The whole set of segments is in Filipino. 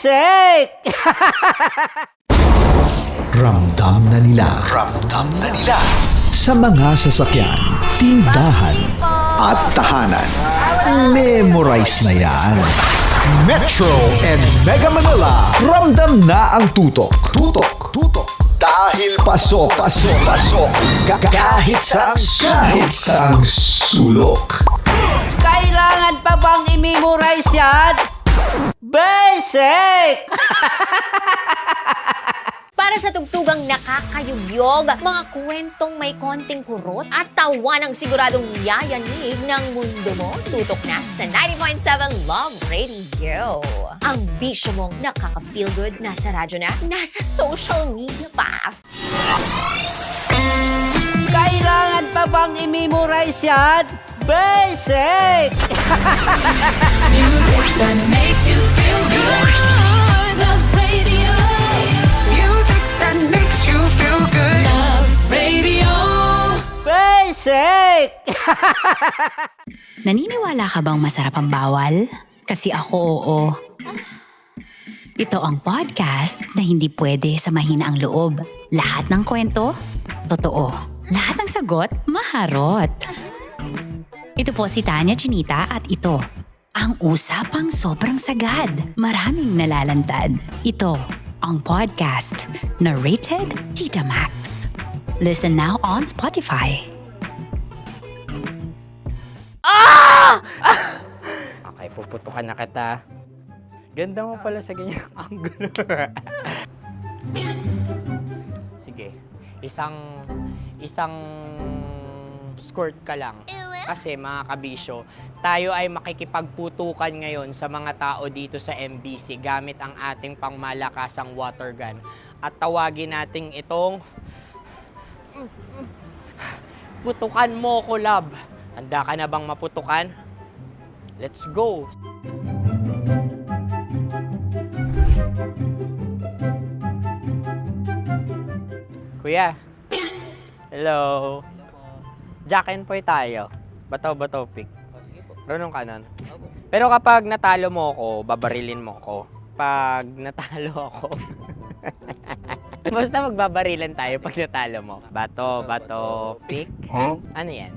Basic! Ramdam na nila. Sa mga sasakyan, tindahan, at tahanan. Memorize na yan. Metro and Mega Manila. Ramdam na ang tutok. Dahil pasok. Kahit saang sulok. Kailangan pa bang i-memorize yan? Basic! Para sa tugtugang nakakayugyog, mga kwentong may konting kurot at tawa ng siguradong yayanig ng mundo mo, tutok na sa 90.7 Love Radio. Ang bisyo mong nakaka-feel good, nasa radyo na, nasa social media pa. Kailangan pa bang i-memorize yan? Basic! Music that makes you feel good. Love Radio. Music that makes you feel good. Love Radio. Basic! Naniniwala ka bang masarap ang bawal? Kasi ako oo. Ito ang podcast na hindi pwede sa mahina ang loob. Lahat ng kwento, totoo. Lahat ng sagot, maharot. Ito po si Tanya Chinita at ito, ang usapang sobrang sagad. Maraming nalalantad. Ito, ang podcast na Rated Tita Max. Listen now on Spotify. Okay, puputukan na kita. Ganda mo pala sa ganyang angulo. Sige, isang skirt ka lang. Kasi mga kabisyo, tayo ay makikipagputukan ngayon sa mga tao dito sa MBC gamit ang ating pangmalakasang water gun. At tawagin natin itong putukan mo ko, love. Handa ka na bang maputukan? Let's go! Kuya. Hello. Jack and Poy tayo. Bato-bato pick. Runong kanan. Pero kapag natalo mo ako, babarilin mo ako. Pag natalo ako, basta magbabarilan tayo pag natalo mo. Bato, pick. Huh? Ano yan?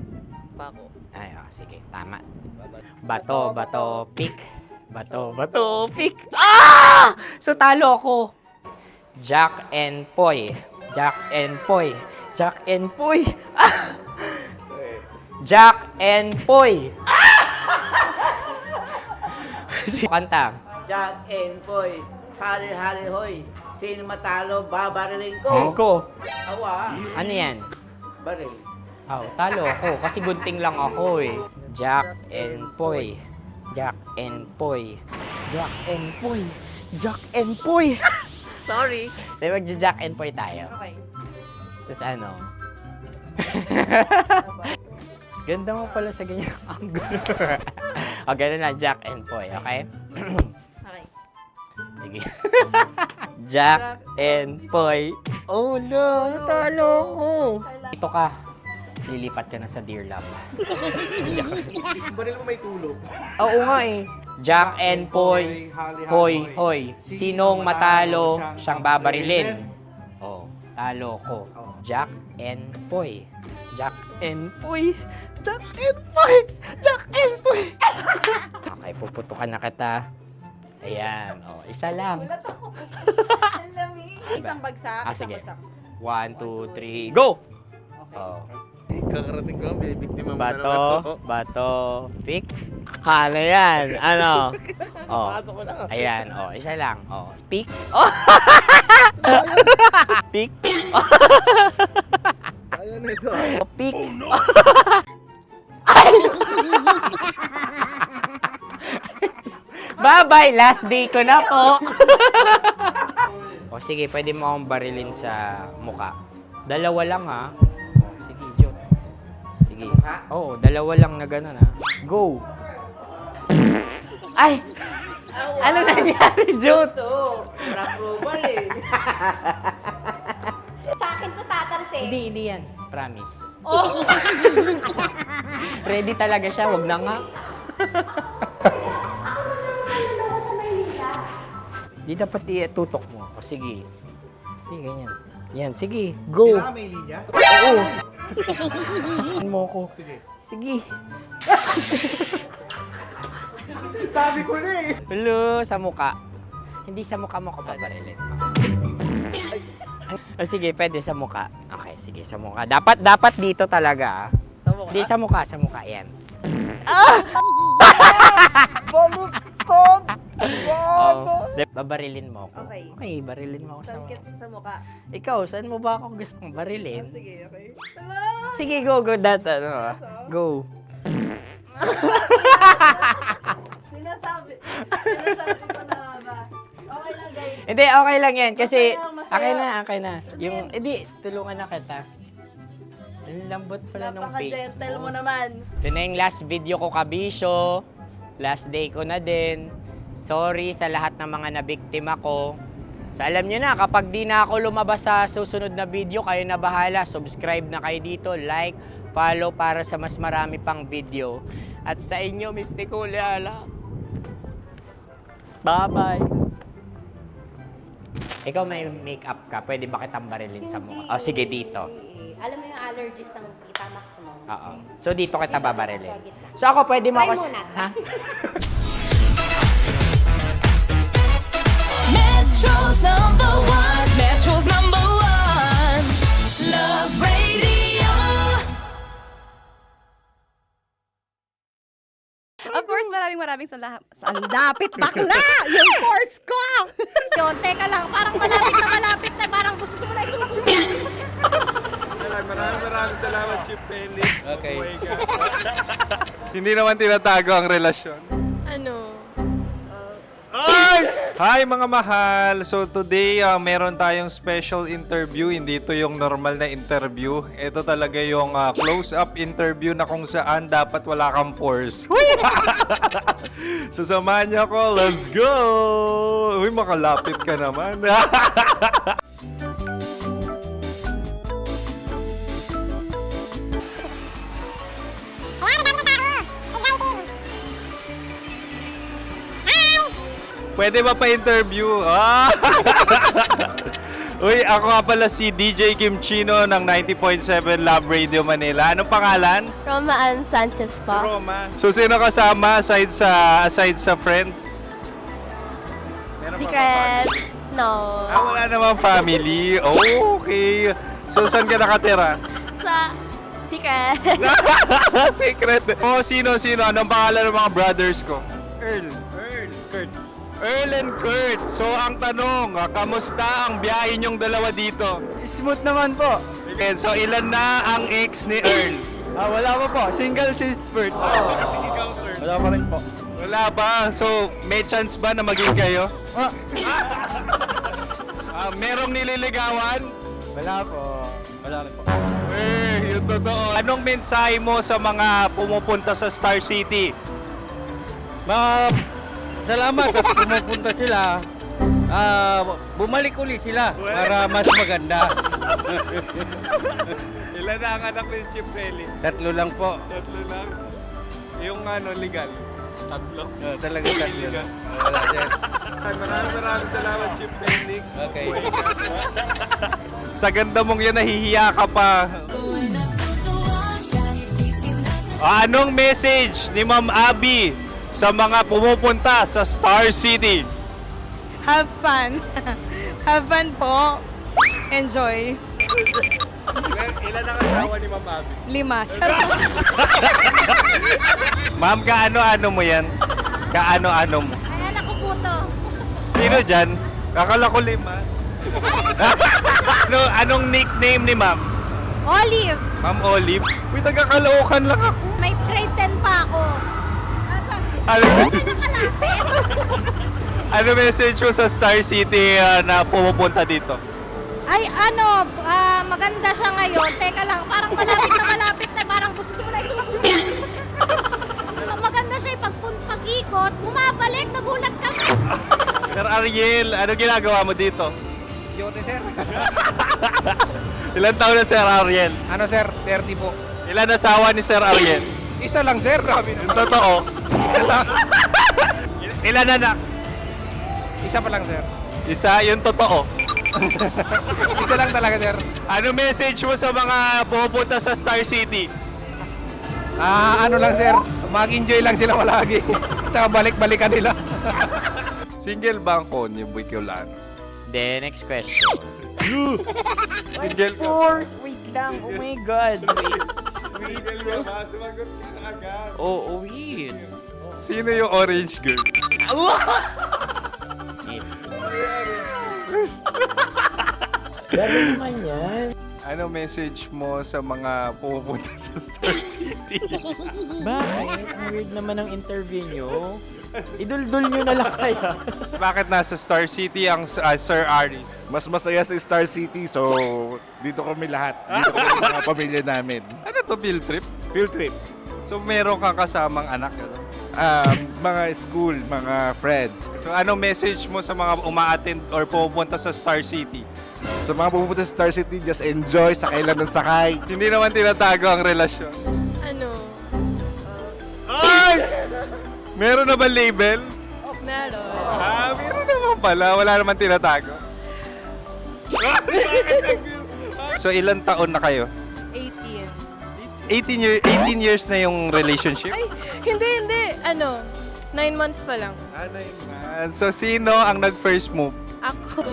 Bako. Ay, sige, tama. Bato, pick. Bato, pick. Ah! So talo ako. Jack and Poy. Jack and Poy. Jack and Poy. Ah! Jack and Poy. Kanta. Jack and Poy, hali hoy. Sino matalo, babariling ko. Ko. Awa, Ano yan? baril. Oh, talo ako kasi gunting lang ako eh. Jack and Poy. Jack and Poy. Jack and Poy. Jack and Poy. Sorry. Di magja-Jack and Poy tayo. Okay. Tapos ano? Ganda mo pala sa ganyang angulo. O, ganun na, Jack and Poy, okay? Okay. Sige. Jack and Poy. Oh no, natalo ko. Dito ka. Lilipat ka na sa Dear Love. Baril mo may tulog. Oo nga eh. Jack and Poy. Hoy, hoy. Sinong matalo, siyang babarilin. Oh, talo ko. Jack and Poy. Jack and Poy. Jack and Poy. Jack and Poy. Okay, puputukan na kita. Ayan. Oh, isa lang. Isang bagsak. Sige. 1, 2, 3, go! Oh. Kakarating ko, binibiktima mo na naman ako. Bato, pick. Ano yan? Ano? Oh. Pasok ko na. Ayan, oh, isa lang. Oh, pick. Oh. Pick. Ayan na ito. Oh, pick. Bye-bye, last day ko na po. O sige, pwede mo akong barilin sa muka. Dalawa lang ha. Sige, Jot. Sige. Oo, dalawa lang na gano'n ha. Go! Ay! Ano nangyari, Jot? Approval eh. Sa akin to tatalse. Hindi yan. Promise. Oh. Ready talaga siya, wag na nga. Di dapat tutok mo. O sige. Hindi, ganyan. Yan, sige. Go. Kailangan may linya? Oo. mo ko. Sige. Sabi ko na eh. Hello, sa muka. Hindi sa muka mo ko babarilin. O sige, pwede sa muka. Okay, sige, sa muka. Dapat dito talaga. Sa mukha? Hindi, sa muka. Yan. Baluktot! Oh, babarilin mo ako. Okay. Okay, barilin mo ako sa Sakit sa mukha. Ikaw, saan mo ba ako gustong barilin? Sige, okay. Sige, go. Go. Sinasabi ko na ba? Okay lang, guys. Hindi, okay lang yan. Kasi, Masaya, masaya. okay na. Yung, hindi, tulungan na kita. Ang lambot pala ng face Napaka-gentle mo. mo naman. Ito na yung last video ko, kabisyo. Last day ko na din. Sorry sa lahat ng mga nabiktima ko. So alam nyo na, kapag di na ako lumabas sa susunod na video, kayo na bahala. Subscribe na kayo dito, like, follow para sa mas marami pang video. At sa inyo, Mistiko Leala. Bye-bye. Ikaw may makeup ka, pwede ba kitang barilin sa mukha? Oh, sige, dito. Alam mo yung allergies ng Tita Max mo? Oo. So dito kita babarilin. So ako pwede mo Try ako... muna. Ha? Metro's #1, Metro's #1, Love Radio. Of course, maraming salamat. Saan lapit bakla? Yung course ko! Yun, teka lang, parang malapit na, parang gusto mo na isulat. Maraming salamat, Chief Felix. Okay. Oh my God. Hindi naman tinatago ang relasyon. Ano? Hi mga mahal! So today, meron tayong special interview. Hindi ito yung normal na interview. Ito talaga yung close-up interview na kung saan dapat wala kang pores. So samahan niyo ako. Let's go! Uy, makalapit ka naman. Pwede ba pa-interview? Uy, ako nga pala si DJ Kim Chino ng 90.7 Love Radio Manila. Anong pangalan? Roma Ann Sanchez po. Roma. So, sino kasama aside sa friends? Meron ba Secret. family? No. Wala namang family. Oh, okay. So, saan ka nakatira? Sa secret. Secret. Oh, sino? Anong pangalan ng mga brothers ko? Earl, Kurt. Earl and Kurt. So, ang tanong, kamusta ang biyahe niyong dalawa dito? Smooth naman po. Okay, so, ilan na ang ex ni Earl? Wala pa po. Single since birth. Wala pa rin po. Wala pa. So, may chance ba na maging kayo? Merong nililigawan? Wala po. Wala rin po. Yung totoo. Anong mensahe mo sa mga pumupunta sa Star City? Salamat at pumupunta sila. Bumalik uli sila para mas maganda. Ilan na ang anak ni Chief Felix? 3 lang po. 3 lang. Yung legal? 3? Talaga 3 lang. Wala sir. Maraming salamat, Chief Felix. Okay. Sa ganda mong yan, nahihiya ka pa. Anong message ni Ma'am Abby sa mga pumupunta sa Star City? Have fun. Have fun po. Enjoy. Ilan ang asawa ni Ma'am Abby? 5. Charot. Ma'am, kaano-ano mo yan? Kaano-ano mo? Ay, anak ko po to. Sino dyan? Kakala ko 5. Anong nickname ni Ma'am? Olive. Ma'am Olive? Uy, taga-Caloocan lang ako. May grade 10 pa ako. Ano, Nakalapit. ano message mo sa Star City na pumupunta dito? Ay, maganda siya ngayon. Teka lang, parang malapit na, parang gusto mo na isulat. Maganda siya pag-ikot, bumabalik, nagulat kami. Sir Ariel, ano ginagawa mo dito? Yote sir. Ilan taon na Sir Ariel? Ano sir? 30 po. Ilan asawa ni Sir Ariel? Isa lang sir. Grabe Yung totoo. Isa lang. Ilan anak? Isa pa lang sir. Isa, yung totoo. Isa lang talaga, sir. Ano message mo sa mga pupunta sa Star City? Ano lang, sir. Mag-enjoy lang sila palagi. Tsaka balik-balikan nila. Single ba ang konyo, Bicolano? Then, next question. Single ka. course! Wait lang. Oh my God. Wait. Single ka ba? Sumagot ka na agad. Oh, wait. Sino yung orange girl? Gano'n naman yan. Ano message mo sa mga pupunta sa Star City? Bakit? Ang weird naman ng interview nyo. Idul-dul nyo na lang kaya. Bakit nasa Star City ang Sir Aris? Mas masaya sa Star City, so dito kami lahat. Dito kami mga pamilya namin. Ano to, field trip? Field trip. So meron kang kasamang anak? Ano? Mga school, mga friends. So ano message mo sa mga uma-attend or pupunta sa Star City? Sa mga pupunta sa Star City, just enjoy, sakay lang ng sakay. Hindi naman tinatago ang relasyon. Ano? Ay! Meron na ba label? Meron. Meron naman pala. Wala naman tinatago. So ilan taon na kayo? 18. 18 years na yung relationship? Ay, hindi. 9 months pa lang. Ano yun? So sino ang nag-first move? Ako.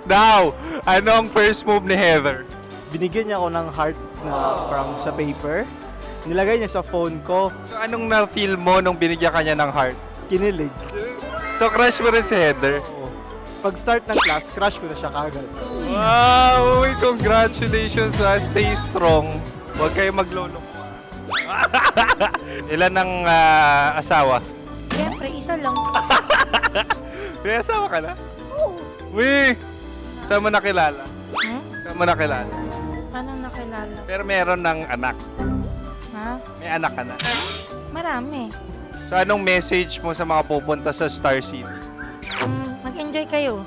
Now, ano ang first move ni Heather? Binigyan niya ako ng heart na from sa paper. Nilagay niya sa phone ko. So anong na-feel mo nung binigyan ka niya ng heart? Kinilig. So crush mo rin si Heather? Pag start ng class, crush ko na siya kagad. Wow! Uy, congratulations! Stay strong. Huwag kayo maglolo. Ilan ang asawa? Siyempre, isa lang. May asawa ka na? Oo. Uy! Saan mo nakilala? Saan mo nakilala? Paano nakilala? Pero meron ng anak. Ha? May anak ka na. Marami. So anong message mo sa mga pupunta sa Star City? Mag-enjoy kayo.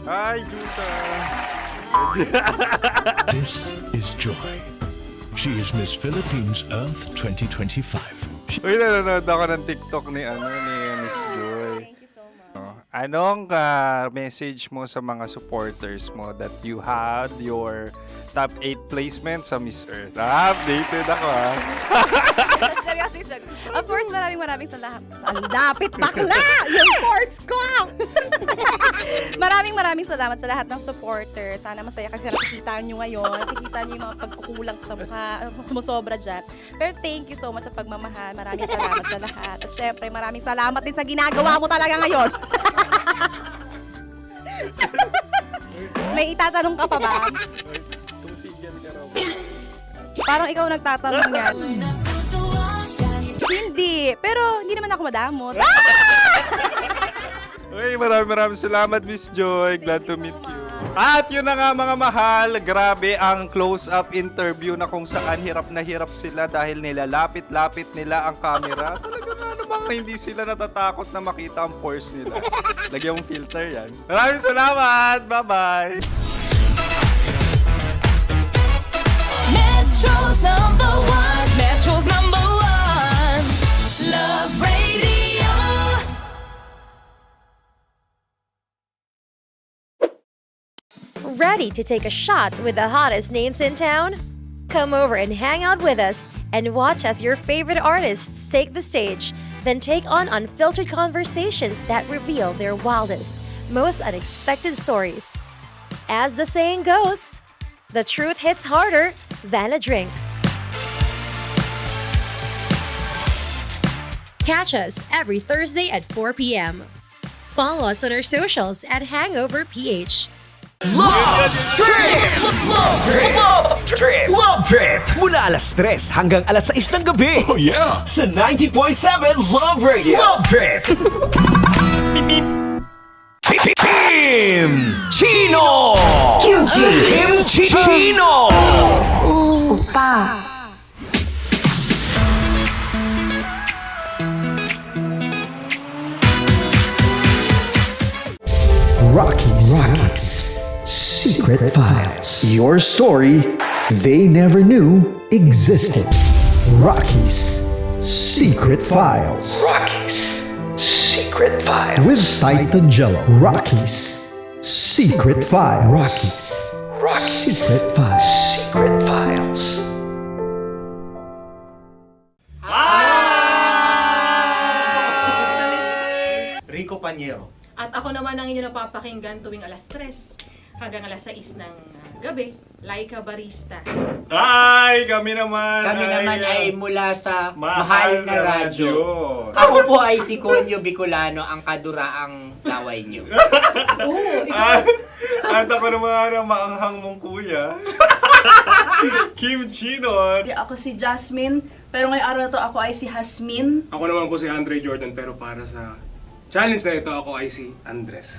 Hi, Jusa! This is Joy. She is Miss Philippines Earth 2025. Uy, nanonood ako ng TikTok ni Miss Joy. Thank you so much. Anong message mo sa mga supporters mo that you had your top 8 placement sa Miss Earth? Updated ako Seryously, of course, maraming salamat. Ang lapit bakla! Yung course ko! maraming salamat sa lahat ng supporters. Sana masaya kasi nakikita nyo ngayon. Nakikita nyo yung mga pagkukulang ko sa mukha, sumusobra dyan. Pero thank you so much sa pagmamahal. Maraming salamat sa lahat. At syempre, maraming salamat din sa ginagawa mo talaga ngayon. May itatanong ka pa ba? Parang ikaw nagtatanong yan. Hindi. Pero hindi naman ako madamot. Uy, maraming salamat, Miss Joy. Glad to meet you. At yun na nga mga mahal, grabe ang close-up interview na kung saan hirap na hirap sila dahil nilalapit-lapit nila ang camera. Talaga nga namang hindi sila natatakot na makita ang pores nila. Lagyan mong filter yan. Maraming salamat! Bye-bye! Metro's number one. Metro's number one. Love Radio. Ready to take a shot with the hottest names in town? Come over and hang out with us and watch as your favorite artists take the stage, then take on unfiltered conversations that reveal their wildest, most unexpected stories. As the saying goes, the truth hits harder than a drink. Catch us every Thursday at 4 p.m. Follow us on our socials at Hangover PH. Love Trip! Mula alas 3 hanggang alas 6 ng gabi. Oh yeah! Sa 90.7 Love Radio. Love Trip! Kim Chino! Kim Chino! Rockies. Secret Files. Your story they never knew existed. Rockies Secret Files. Secret Files. With Titan Jello. Rockies Secret Files. Rockies Secret Files. Secret Files. Rico Panyero. At ako naman ang inyo napapakinggan tuwing alas 3 hanggang alas 6 ng gabi, Laika Barista. Hi! Kami naman Ay mula sa Mahal na Radyo. Ako po ay si Conyo Bicolano, ang kaduraang laway nyo. At ako naman ang maanghang mong kuya. Kim Chinon. Ako si Jasmine, pero ngayong araw na to ako ay si Hasmin. Ako naman po si Andre Jordan, pero para sa challenge na ito, ako ay si Andres.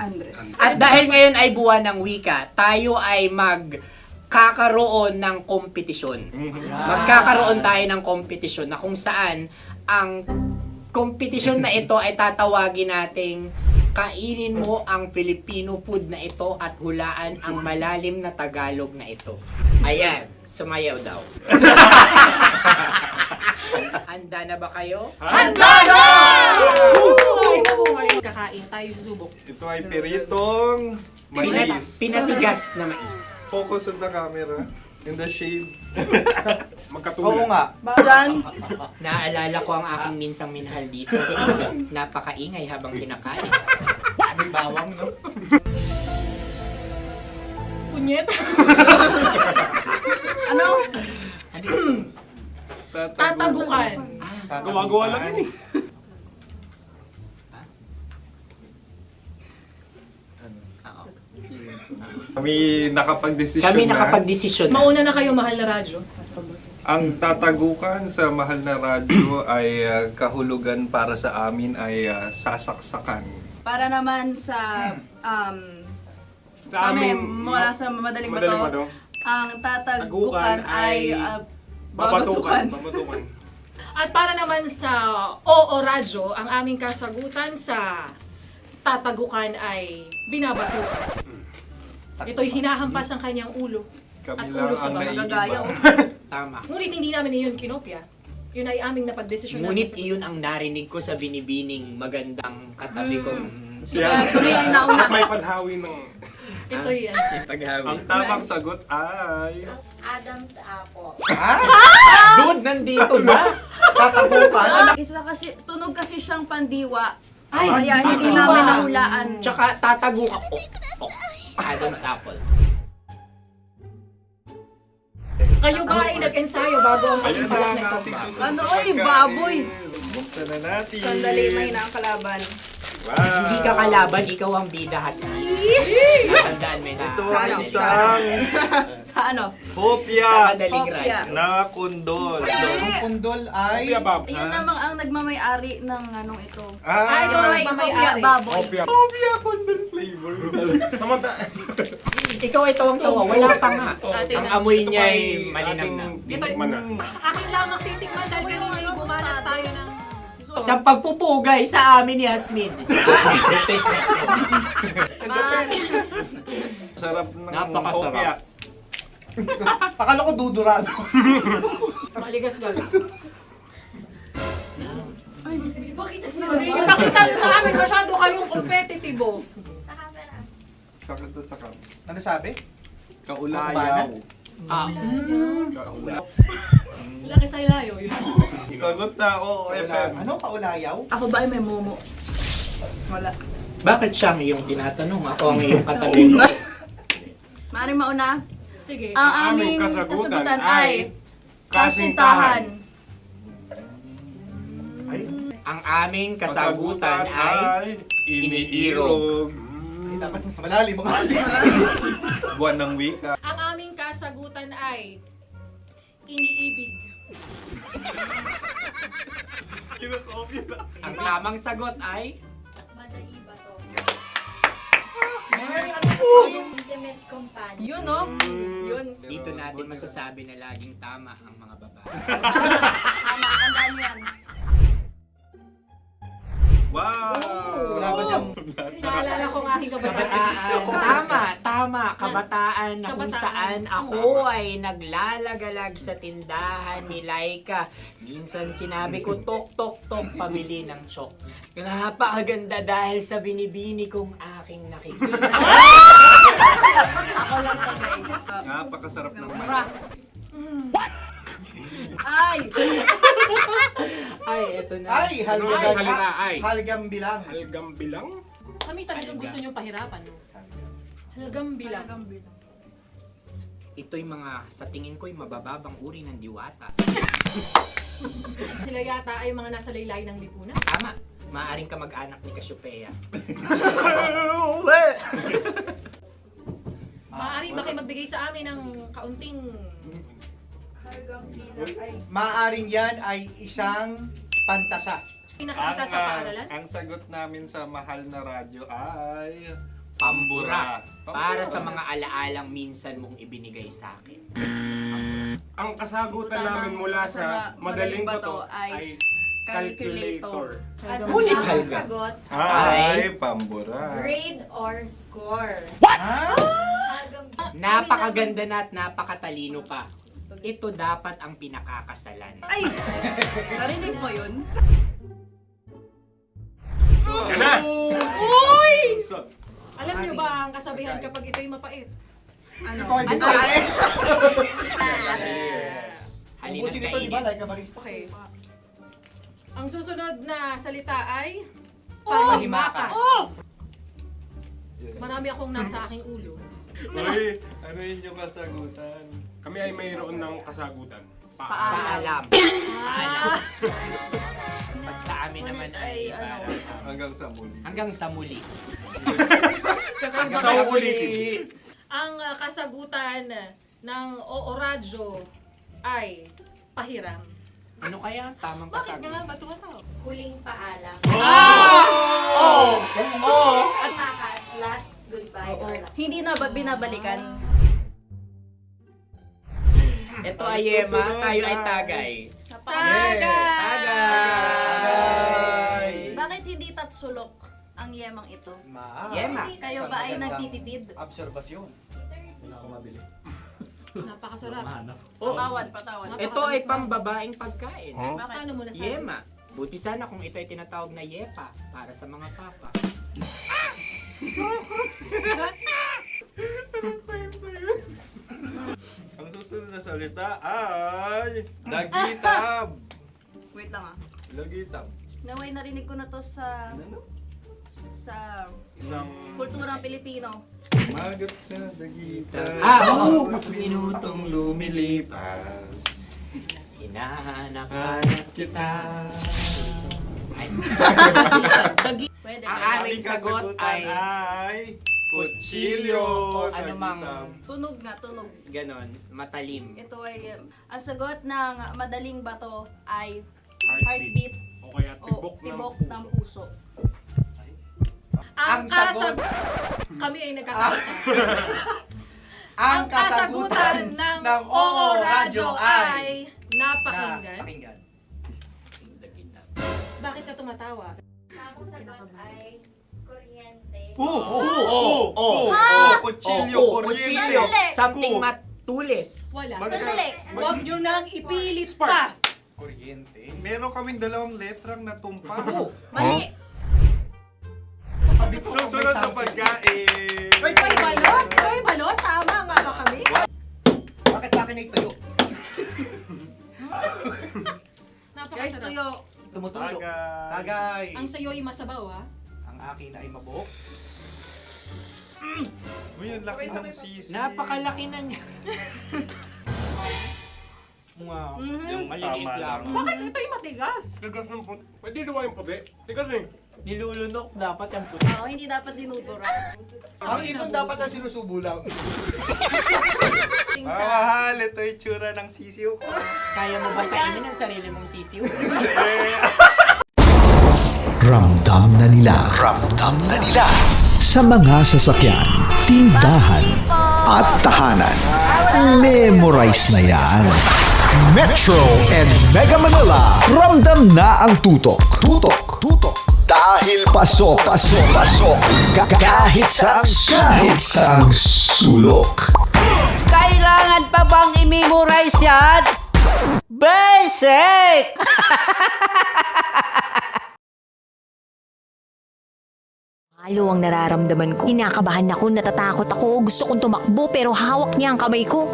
At dahil ngayon ay buwan ng wika, tayo ay magkakaroon ng kompetisyon. Magkakaroon tayo ng kompetisyon na kung saan ang kompetisyon na ito ay tatawagin nating kainin mo ang Filipino food na ito at hulaan ang malalim na Tagalog na ito. Ayan, sumayaw daw. Handa na ba kayo? Handa na! Kakain tayo, subok. Ito ay piritong mais. Pinatigas na mais. Focus on the camera. In the shade. Magkatulad. nga. Diyan, Naalala ko ang aking minsang minahal dito. Napakaingay habang kinakain. May bawang, no? punyet. Ano? Tatagukan. Gawa-gawa lang yun eh. Kami nakapag-desisyon Kami na. nakapag-desisyon na. Mauna na kayo, mahal na radyo. Ang tatagukan sa Mahal na Radyo ay kahulugan para sa amin ay sasaksakan. Para naman sa amin, mula sa madaling Madaling bato, bato. ang tatagukan ay babatukan. At para naman sa Oo Radyo, ang aming kasagutan sa tatagukan ay binabatukan. Ito'y hinahampas ang kanyang ulo. Kami At lang ulo sa ang mga naiiba. gagayaw. Tama. Ngunit hindi namin iyon kinopya. Yun ay aming napagdesisyon Ngunit namin. iyon ang narinig ko sa binibining magandang katabi kong Kami ay nauna. May panhawi ng... Ito'y paghawi. Ang tamang sagot ay... Adam's apple. Dude, nandito ba? Isa kasi, tunog kasi siyang pandiwa. Ay, Kaya hindi namin nahulaan. Tsaka tatago ka. Adam's apple. Kayo ba ay nag-ensayo bago ang Ayan na pagbalak ang nito? ating susunod Ano, na oy, pagkain. baboy! Buksan na natin. ang kalaban. Wow. Hindi ka kalaban, ikaw ang bida, Hasmin. Tandaan mo na. Ito ay isang Sa ano? hopya Madaling Hopya. ride. na kundol. Pundol ay... Bab. Iyan namang ang nagmamay-ari ng anong ito. Ah, Ito ay hopya, baboy. hopya kundol flavor. Samanta... Ikaw ay tawang-tawa, wala pa nga. Atin Ang na. amoy niya ay malinam na. Titikman na. Akin lang magtitikman dahil kayo may bumanat tayo ng... Sa pagpupugay sa amin ni Hasmin. Sarap ng Napakasarap. hopya. Akala ko dudurado. Maligas gaga. Ay, bakit? Ipakita nyo sa amin, masyado kayong competitive. Sakit sa kam. Ano sabi? Kaulayaw. Laki sa ilayo yun. Sagot na, oo, FM. Ano? Kaulayaw? Ako ba ay may momo? Wala. Bakit siya ang iyong tinatanong? Ako ang iyong katabi. Maaaring mauna? Sige. Ang Ang aming aming kasagutan kasagutan ay ay kasintahan. Ang aming kasagutan ay iniirog. Dapat sa malalim mga Buwan ng wika. Ang aming kasagutan ay iniibig. Kinakopya na. Ang tamang sagot ay Madali ba to? Intimate companion. Yun, no? Yun. dito natin masasabi na laging tama ang mga babae. Tama, tandaan nyo yan. Wow! Wala ba dyan? Naalala ko ang aking kabataan. Tama, tama. kabataan na kung saan ako ay naglalagalag sa tindahan ni Laika. Minsan sinabi ko, tok, tok, tok, pamili ng chok. Napakaganda dahil sa binibini kong aking nakikita. Ako lang siya, guys. Napakasarap ng Ay! Ay, eto na. Ay, halgam bilang. Halgam bilang? Kami talagang gusto niyong pahirapan, no? Halgam bilang. Ito'y mga, sa tingin ko'y mabababang uri ng diwata. Sila yata ay mga nasa laylay ng lipunan. Tama, maaaring ka mag-anak ni Cassiopeia. Maaari ba kayo magbigay sa amin ng kaunting... Maaring yan ay isang pantasa. Nakikita sa paaralan? Ang sagot namin sa mahal na radyo ay... Pambura. Para sa mga alaalang minsan mong ibinigay sa akin. Ang kasagutan namin mula sa madaling bato ay calculator. Ulit halga. Sagot, Ay, pambura. grade or score. Napakaganda na at napakatalino pa. Ito dapat ang pinakakasalan. Ay! Narinig mo yun? Yan na! Uy! Alam niyo ba ang kasabihan kapag ito'y mapait? Ano? Ano? Ubusin ito, di ba? Like a barista. Okay. Ang susunod na salita ay... Panimakas. Marami akong nasa aking ulo. Uy, ano yun yung kasagutan? Kami ay mayroon ng kasagutan. Paalam. Pag sa amin naman ay Hanggang sa muli. hanggang sa muli. Sa ulitin. Ang kasagutan ng Oo Radyo ay pahiram. Ano kaya ang tamang kasagutan? Ba't tumatawa? Huling paalam. At Last goodbye. hindi na ba binabalikan? Ito ay Yema, tayo ay Tagay. Tagay! Bakit hindi tatsulok ang yemang ito? Yema. Kayo ba ay nagtitipid? Obserbasyon. Napakasarap. Patawad. Ito ay pambabaeng pagkain. Bakit? Ano mo nasabi? Yema. Buti sana kung ito ay tinatawag na yepa para sa mga papa. Ang susunod na salita ay... Dagitab! Wait lang ah. Dagitab. Naway narinig ko na to sa Isang... kulturang Pilipino. Magat sa dagitab. Oo! Minutong lumilipas. Hinahanap kita. Pwede Ang ba? aming sagot ay kutsilyo. ano mang Tunog nga, tunog. ganon, matalim. Ito ay, ang sagot ng madaling bato ay Heartbeat. heartbeat O kaya o tibok ng puso. puso. Ang sagot- Kami ay nagkakasa. Ang kasagutan ng Oo Radyo ay napakinggan. Bakit ka tumatawa? Ang sagot ay kuryente. Kutsilyo, kuryente. Sandali. Something matulis. Wala. Mag- Sandali. Huwag nyo nang ipilit pa! Meron kaming dalawang letrang natumpa. Mali. Susunod na pagkain. Ay, balot. Ay, balot. Tama nga ba kami? Bakit sa akin ay tuyo? Guys, tuyo. Tumutulo. Tagay. Tagay. Ang sayo ay masabaw, ha? Ang akin ay mabuhok. Uy, ang laki ng sisi. Napakalaki na niya. Wow. Yung maliliit Tama lang. lang. Bakit ito'y matigas? Tigas ng puti. Pwede nawa yung puti. Tigas eh. Nilulunok dapat yung puti. Oo, hindi dapat dinudura. Ang ibon dapat ang sinusubo lang. Mahal, ito yung tsura ng sisiw ko. Kaya mo ba kainin ang sarili mong sisiw? Ramdam na nila sa mga sasakyan, tindahan at tahanan. Memorize na yan. Metro and Mega Manila, ramdam na ang tutok. Dahil pasok. Kahit saang sulok. Kailangan pa bang i-memorize yan? Basic! Halo ang nararamdaman ko. Kinakabahan ako, natatakot ako, gusto kong tumakbo pero hawak niya ang kamay ko.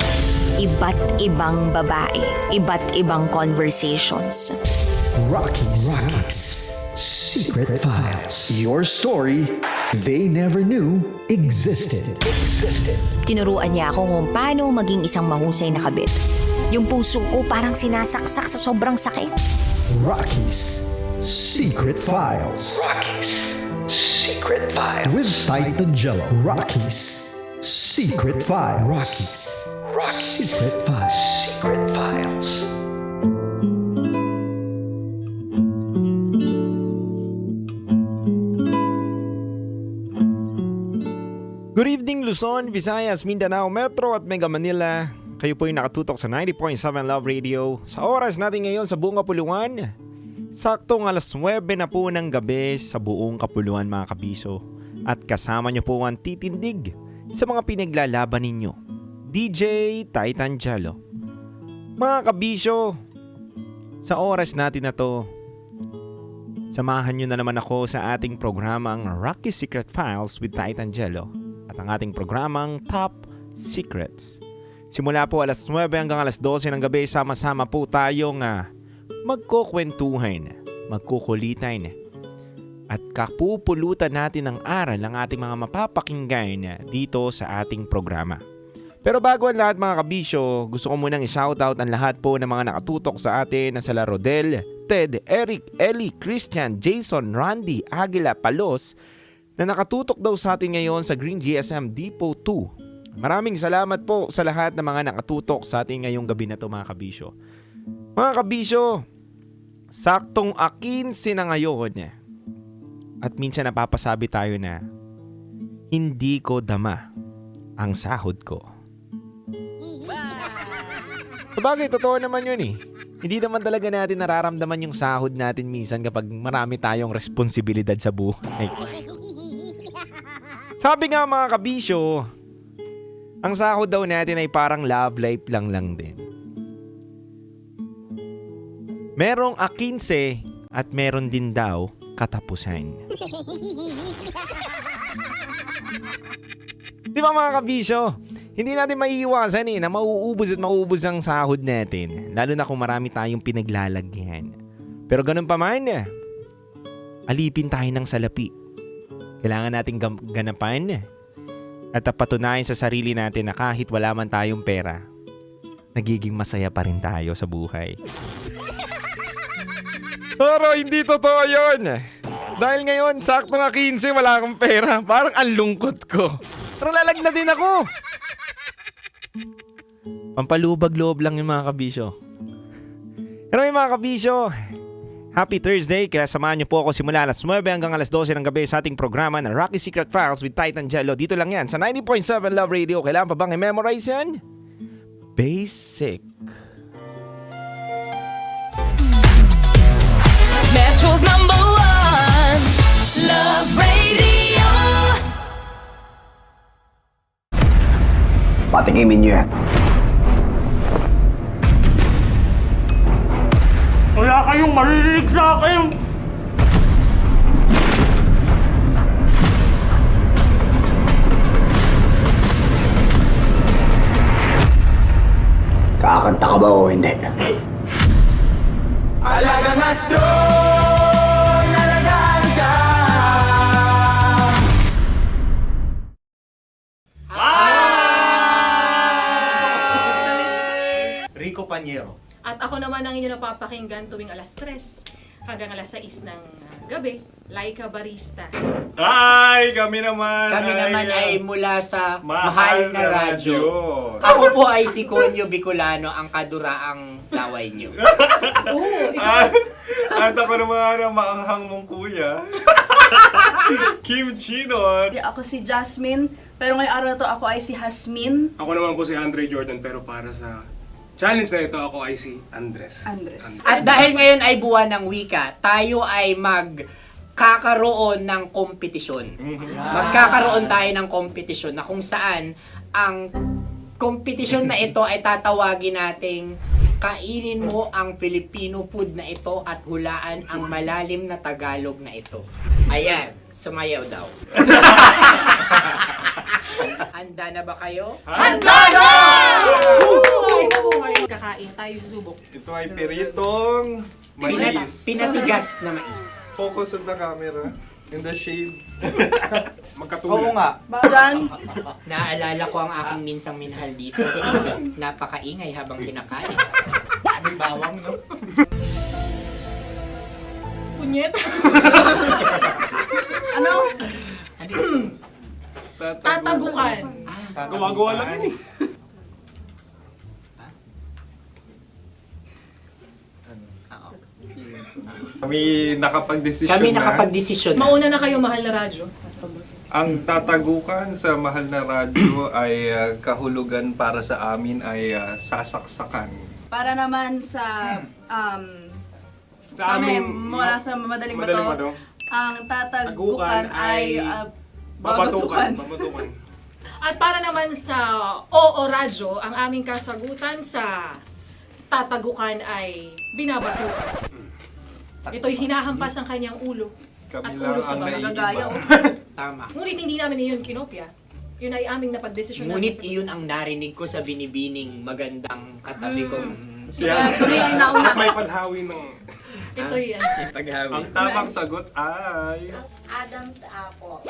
Iba't ibang babae, iba't ibang conversations. Rocky's Secret Files. Your story they never knew existed. Tinuruan niya ako kung paano maging isang mahusay na kabit. Yung puso ko parang sinasaksak sa sobrang sakit. Rocky's Secret Files. With Titan Jello. Rocky's Secret Files. Rocky's Secret Files. Good evening Luzon, Visayas, Mindanao, Metro at Mega Manila. Kayo po yung nakatutok sa 90.7 Love Radio. Sa oras natin ngayon sa buong Kapuluan, saktong alas 9 na po ng gabi sa buong Kapuluan mga kabiso. At kasama nyo po ang titindig sa mga pinaglalaban ninyo, DJ Titan Jello. Mga kabiso, sa oras natin na to, samahan nyo na naman ako sa ating programang Rocky Secret Files with Titan Jello at ang ating programang Top Secrets. Simula po alas 9 hanggang alas 12 ng gabi, sama-sama po tayong magkukwentuhan, magkukulitan at kapupulutan natin ng aral ng ating mga mapapakinggan dito sa ating programa. Pero bago ang lahat mga kabisyo, gusto ko munang i-shoutout ang lahat po ng mga nakatutok sa atin na sila Rodel, Ted, Eric, Ellie, Christian, Jason, Randy, Aguila, Palos na nakatutok daw sa atin ngayon sa Green GSM Depot 2. Maraming salamat po sa lahat ng mga nakatutok sa atin ngayong gabi na to mga kabisyo. Mga kabisyo, saktong 15 na ngayon at minsan napapasabi tayo na hindi ko dama ang sahod ko. Sabagay, totoo naman yun eh. Hindi naman talaga natin nararamdaman yung sahod natin minsan kapag marami tayong responsibilidad sa buhay. Sabi nga mga kabisyo, ang sahod daw natin ay parang love life lang din. Merong 15 at meron din daw katapusan. Di ba mga kabisyo? Hindi natin maiiwasan na mauubos at mauubos ang sahod natin. Lalo na kung marami tayong pinaglalagyan. Pero ganun pa man, alipin tayo ng salapi. Kailangan nating ganapan at patunayan sa sarili natin na kahit wala man tayong pera, nagiging masaya pa rin tayo sa buhay. Pero hindi totoo yun. Dahil ngayon, sakto na 15, wala akong pera. Parang ang lungkot ko. Pero lalag na din ako. Pampalubag-loob lang yung mga kabisyo. Pero yung mga kabisyo, happy Thursday. Kaya samahan niyo po ako simula alas 9 hanggang alas 12 ng gabi sa ating programa na Rocky Secret Files with Titan Jello. Dito lang yan sa 90.7 Love Radio. Kailangan pa bang i-memorize yan? Basic. Metro's #1 Love Radio. Patikimin niyo yan. Wala kayong maririnig sa akin! Kakanta ka ba o hindi? Alagang astro, nalagaan ka. Rico Panyero. At ako naman ang inyo napapakinggan tuwing alas 3 hanggang alas 6 ng gabi, Laika Barista. Hi! Kami naman ay mula sa Mahal na Radyo. Ako po ay si Conyo Bicolano, ang kaduraang laway nyo. At ako naman ang maanghang mong kuya, Kim Chinon. Ako si Jasmine, pero ngayong araw na to ako ay si Hasmin. Ako naman po si Andre Jordan, pero para sa challenge na ito, ako ay si Andres. At dahil ngayon ay buwan ng wika, tayo ay magkakaroon ng kompetisyon. Magkakaroon tayo ng kompetisyon na kung saan ang kompetisyon na ito ay tatawagin nating kainin mo ang Filipino food na ito at hulaan ang malalim na Tagalog na ito. Ayan, sumayaw daw. Handa na ba kayo? Handa na! Kakain tayo, subok. Ito ay piritong mais. Pinatigas na mais. Focus on the camera. In the shade. Oo nga. Diyan. Naalala ko ang aking minsang minahal dito. Napakaingay habang kinakain. May bawang, no? Punyet. Ano? Tatagukan. Gawa-gawa lang yun eh. Kami nakapag-desisyon Kami na. nakapag-desisyon na. Mauna na kayo, mahal na radyo. Ang tatagukan sa mahal na radyo ay kahulugan para sa amin ay sasaksakan. Para naman sa Sa amin, mula sa madaling Madaling bato, Bato, ang tatagukan ay babatukan. At para naman sa Oo Radyo, ang aming kasagutan sa tatagukan ay binabatukan. Ito'y hinahampas ang kanyang ulo. Kami At lang ulo sa ang magagaya. Tama. Ngunit hindi namin iyon kinopya. Yun ay aming napagdesisyon Ngunit iyon ang narinig ko sa binibining magandang katabi kong Kami ay nauna. May panhawi ng... Ito'y Ang tamang sagot ay... Adam's apple.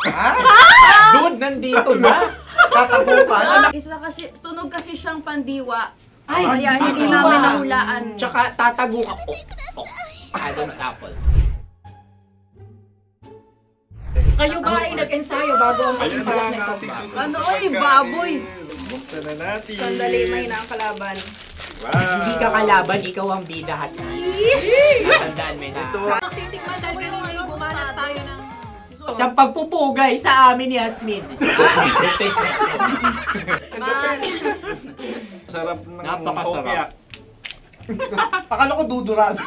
Dude, nandito ba? Tatagukan. Isa kasi, tunog kasi siyang pandiwa. Ay, Kaya hindi namin nahulaan. Tsaka tatagukan. Adam's apple. kayo ba ay nag-ensayo bago ang Ayan na pagbalak ang nito? ating susunod Ano, na oy, pagkain. baboy. Buksan na natin. Sandali, may nakakalaban. Wow. Hindi ka kalaban, ikaw ang bida, Hasmi. Natandaan mo na. Titikman dahil ganun ngayon, bumanat tayo ng... Sa pagpupugay sa amin ni Hasmin. Sarap ng Napakasarap. kopya. Akala ko dudurado.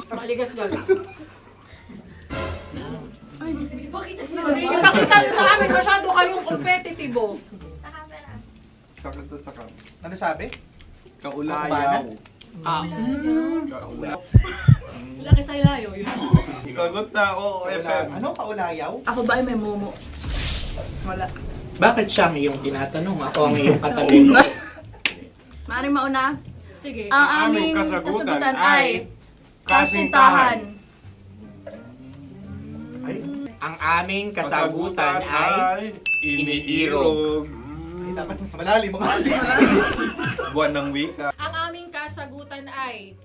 Maligas gag. Ipakita nyo sa amin, masyado kayong competitive. Sa camera. Kakanta sa kam. Ano sabi? Kaulayaw. Kaulayaw. Laki sa ilayo yun. Ikagot na, oo, FM. Ano kaulayaw? Ako ba ay may momo? Wala. Bakit siyang iyong tinatanong? Ako ang iyong katabi. Maaaring mauna. Sige. Ang aming kasagutan ay kasintahan. Ang aming kasagutan ay iniirog. Dapat mas malalim mo. Buwan ng wika. Ang aming kasagutan ay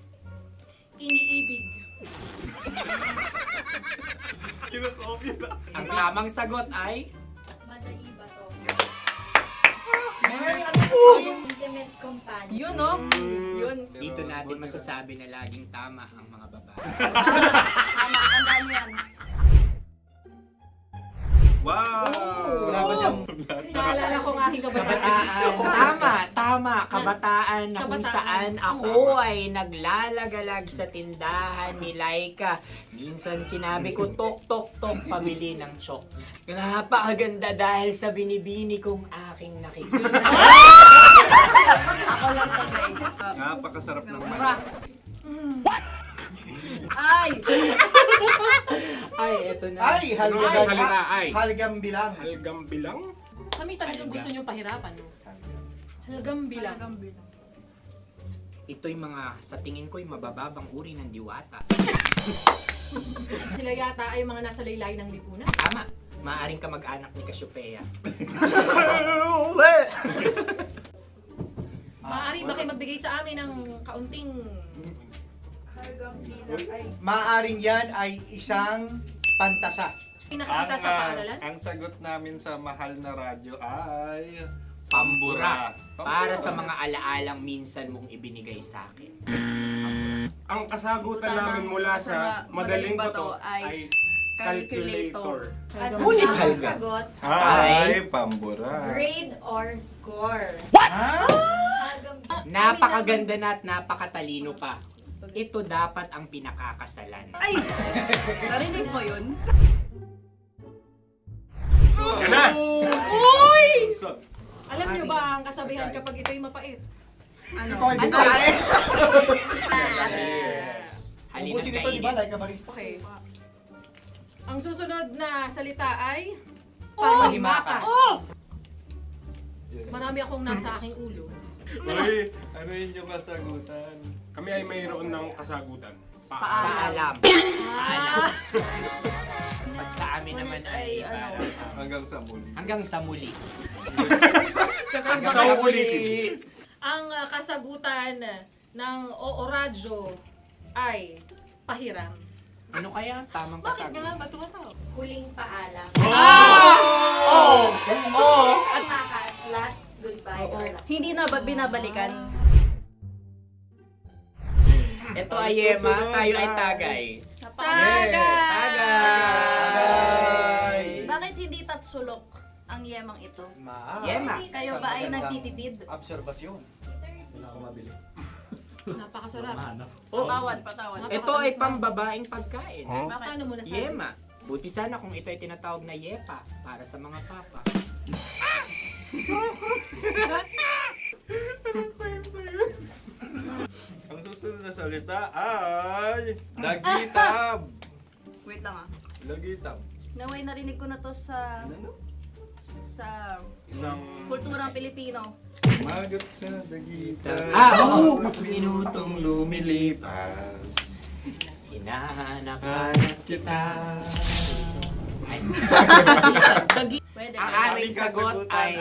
iniibig. Kinakopya na. Ang tamang sagot ay Madali ba to? Ano Intimate companion. Yun, no? Yun. dito natin masasabi na laging tama ang mga babae. Tama, tandaan nyo yan. Wow! Wala ba niyang... Naalala ko ang aking kabataan. Kabataan. Tama. Kabataan na kung Kabataan. saan ako ay naglalagalag sa tindahan ni Laika. Minsan sinabi ko, tok, tok, tok, pabili ng chok. Napakaganda dahil sa binibini kong aking nakikita. Ako lang siya, guys. Napakasarap ng Mura. Ay! Ay, eto na. Ay, halgam. salita ay. Halgam bilang. Halgam bilang? Kami talagang gusto nyo pahirapan. No? Halagang bilang. Ito'y mga, sa tingin ko'y mabababang uri ng diwata. Sila yata ay mga nasa laylay ng lipunan. Tama. Maaring ka mag-anak ni Cassiopeia. Maaari ba kayo magbigay sa amin ng kaunting... Maaring yan ay isang pantasa. Nakikita sa paaralan? Ang sagot namin sa mahal na radyo ay... Pambura. Para sa mga alaalang minsan mong ibinigay sa akin. Ang kasagutan namin mula sa madaling bato ay calculator. Ulit, Halga. Sagot, Ay, pambura. grade or score? Ah! Halagang Napakaganda na at napakatalino pa. ito dapat ang pinakakasalan. Ay! Narinig mo yun? Yan na! Uy! Alam niyo ba ang kasabihan kapag ito'y mapait? Ano? Ubusin ito, di ba? Like a barista. Okay. Ang susunod na salita ay panghimakas. Marami akong nasa aking ulo. Uy, ano yun yung kasagutan? Kami ay mayroon ng kasagutan. Paalam. Ah! Pag sa amin naman ay Hanggang sa muli. hanggang sa muli. Kakaiba Sa kayo. ulitin. Ang kasagutan ng Oo Radyo ay pahiram. Ano kaya ang tamang kasagutan? Ba't tumatawa? Huling paalam. Oh! At makas, last goodbye or last. Hindi na ba binabalikan? Ito ay Yema, tayo ay Tagay. Tagay! Bakit hindi tatsulok ang yemang ito? Yema. Kayo ba ay nagtitipid? Obserbasyon. Napakasarap. Patawad. Ito ay pambabaeng pagkain. Paano mo nasabi? Yema. Buti sana kung ito ay tinatawag na Yepa para sa mga papa. Ang susunod na salita ay dagitab. Wait lang ah. Dagitab. Naway narinig ko na to sa Isang kulturang Pilipino. magat sa dagitab. Oo! Minutong lumilipas. Hinahanap-hanap kita. Pwede. Ang aming sagot ay...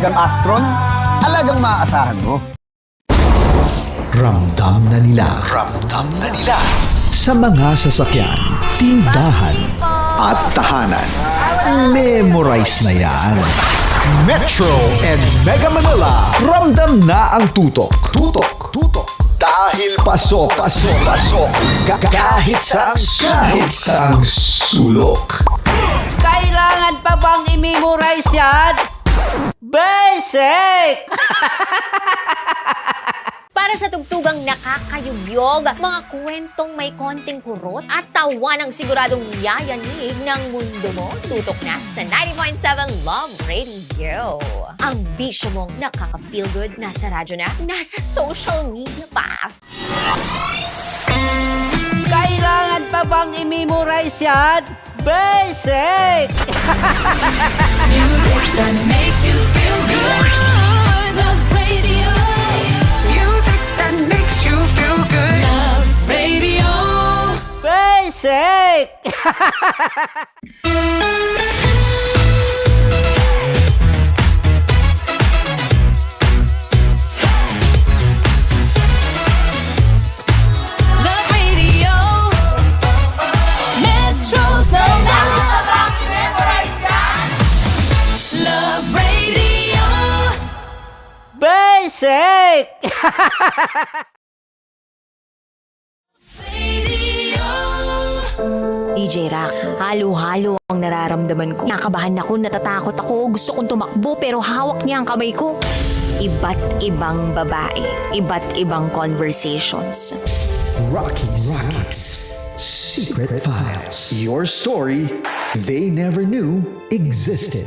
alagang Astron, alagang maaasahan mo. Ramdam na nila. Sa mga sasakyan, tindahan, at tahanan. Memorize na yan. Metro and Mega Manila, ramdam na ang tutok. Dahil pasok. Kahit saang sulok. Kailangan pa bang i-memorize yan? Basic! Para sa tugtugang nakakayugyog, mga kwentong may konting kurot at tawa ng siguradong yayanig ng mundo mo, tutok na sa 90.7 Love Radio. Ang bisyo mong nakaka-feel good, nasa radyo na, nasa social media pa. Kailangan pa bang i-memorize yan? Basic! Music that makes you feel good. Love Radio. Music that makes you feel good. Love Radio. Basic! Love Radio. Metro's number. Love Radio. Basic! DJ Rock, halo-halo ang nararamdaman ko. Nakabahan ako, natatakot ako, gusto kong tumakbo pero hawak niya ang kamay ko. Iba't ibang babae, iba't ibang conversations. Rockies. Secret Files. Your story they never knew existed.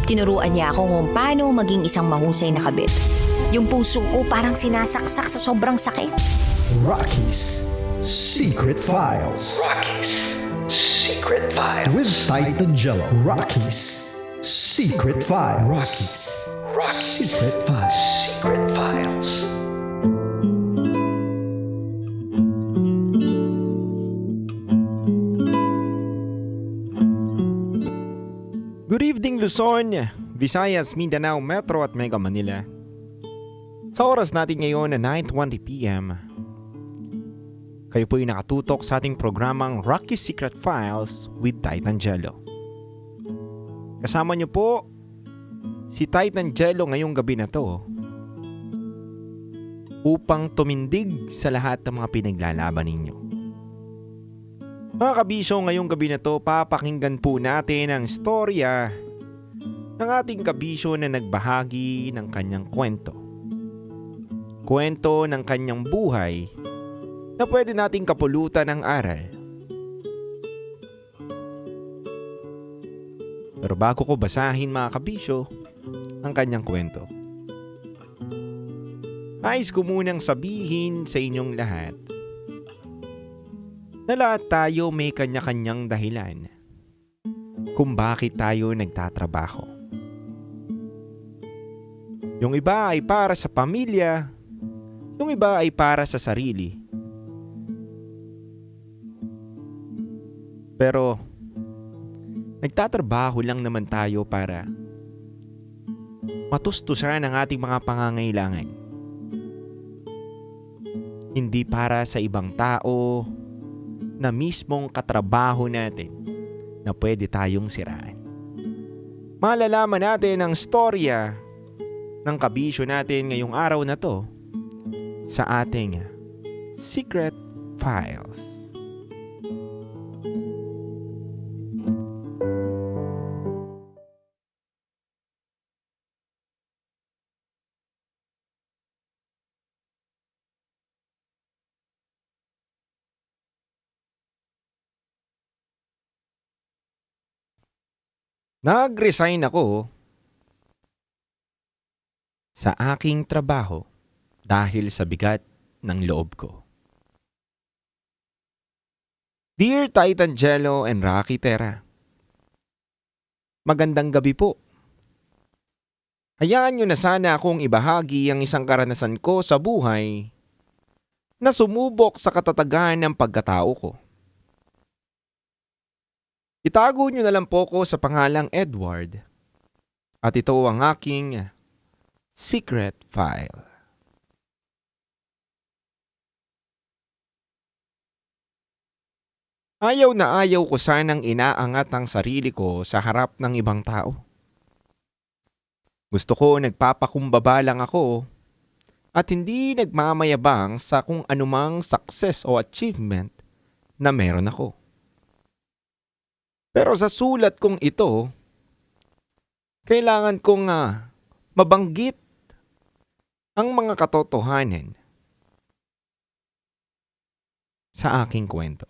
Tinuruan niya ako kung paano maging isang mahusay na kabit. Yung puso ko parang sinasaksak sa sobrang sakit. Rockies Secret Files. With Titan Jello. Rockies Secret Files. Secret Files. Good evening Luzon, Visayas, Mindanao, Metro at Mega Manila. Sa oras natin ngayon na 9:20 p.m., kayo po'y nakatutok sa ating programang Rocky's Secret Files with Titan Jello. Kasama niyo po si Titan Jello ngayong gabi na to upang tumindig sa lahat ng mga pinaglalaban ninyo. Mga kabisyo, ngayong gabi na to, papakinggan po natin ang storya ng ating kabisyo na nagbahagi ng kanyang kwento. Kwento ng kanyang buhay na pwede nating kapulutan ng aral. Pero bago ko basahin mga kabisyo ang kanyang kwento, nais ko munang sabihin sa inyong lahat na lahat tayo may kanya-kanyang dahilan kung bakit tayo nagtatrabaho. Yung iba ay para sa pamilya, yung iba ay para sa sarili. Pero nagtatrabaho lang naman tayo para matustusan ang ating mga pangangailangan. Hindi para sa ibang tao na mismong katrabaho natin na pwede tayong siraan. Malalaman natin ang storya ng kabisyo natin ngayong araw na to sa ating Secret Files. Nag-resign ako sa aking trabaho dahil sa bigat ng loob ko. Dear Titan Jello and Rocky Terra, magandang gabi po. Hayaan nyo na sana akong ibahagi ang isang karanasan ko sa buhay na sumubok sa katatagan ng pagkatao ko. Itago nyo na lang po ko sa pangalang Edward. At ito ang aking secret file. Ayaw na ayaw ko sanang inaangat ang sarili ko sa harap ng ibang tao. Gusto ko nagpapakumbaba lang ako at hindi nagmamayabang sa kung anumang success o achievement na meron ako. Pero sa sulat kong ito, kailangan kong mabanggit ang mga katotohanan sa aking kwento.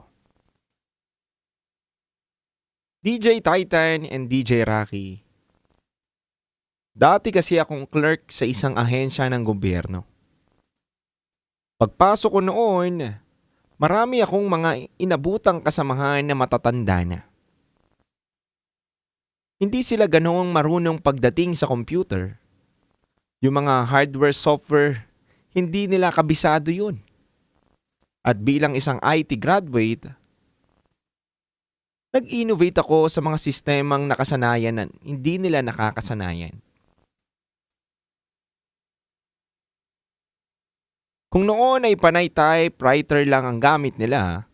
DJ Titan and DJ Rocky. Dati kasi akong clerk sa isang ahensya ng gobyerno. Pagpasok ko noon, marami akong mga inabutang kasamahan na matatanda na. Hindi sila ganoong marunong pagdating sa computer. Yung mga hardware, software, hindi nila kabisado yun. At bilang isang IT graduate, nag-innovate ako sa mga sistemang nakasanayan na hindi nila nakakasanayan. Kung noon ay panay typewriter lang ang gamit nila,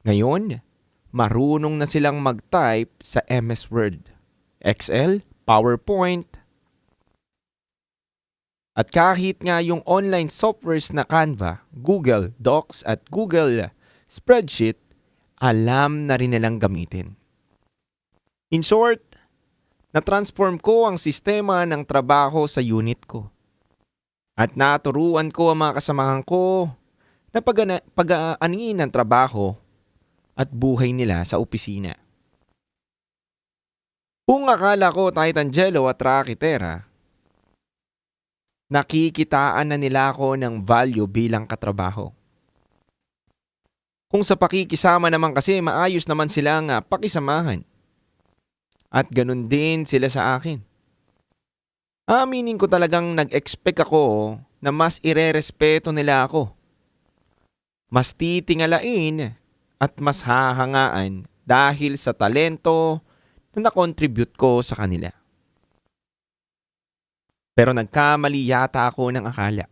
ngayon, marunong na silang mag-type sa MS Word, Excel, PowerPoint, at kahit nga yung online softwares na Canva, Google Docs at Google Spreadsheet, alam na rin nilang gamitin. In short, na-transform ko ang sistema ng trabaho sa unit ko. At naturuan ko ang mga kasamahan ko na pag-aanin ng trabaho at buhay nila sa opisina. Kung akala ko Titangelo at Rocky Terra, nakikitaan na nila ako ng value bilang katrabaho. Kung sa pakikisama naman kasi maayos naman silang pakisamahan. At ganun din sila sa akin. Aminin ko talagang nag-expect ako na mas irerespeto nila ako. Mas titingalain at mas hahangaan dahil sa talento na nakontribute ko sa kanila. Pero nagkamali yata ako ng akala.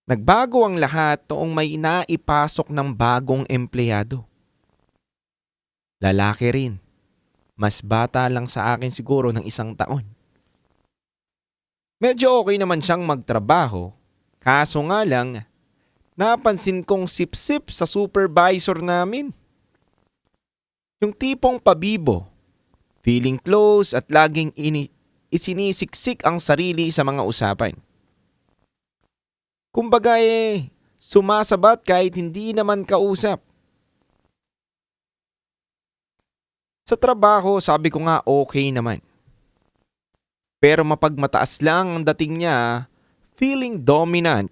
Nagbago ang lahat noong may naipasok ng bagong empleyado. Lalaki rin. Mas bata lang sa akin siguro ng 1 taon. Medyo okay naman siyang magtrabaho, kaso nga lang, napansin kong sip-sip sa supervisor namin. Yung tipong pabibo, feeling close at laging isinisiksik ang sarili sa mga usapan. Kumbaga sumasabat kahit hindi naman kausap. Sa trabaho, sabi ko nga okay naman. Pero mapagmataas lang ang dating niya, feeling dominant.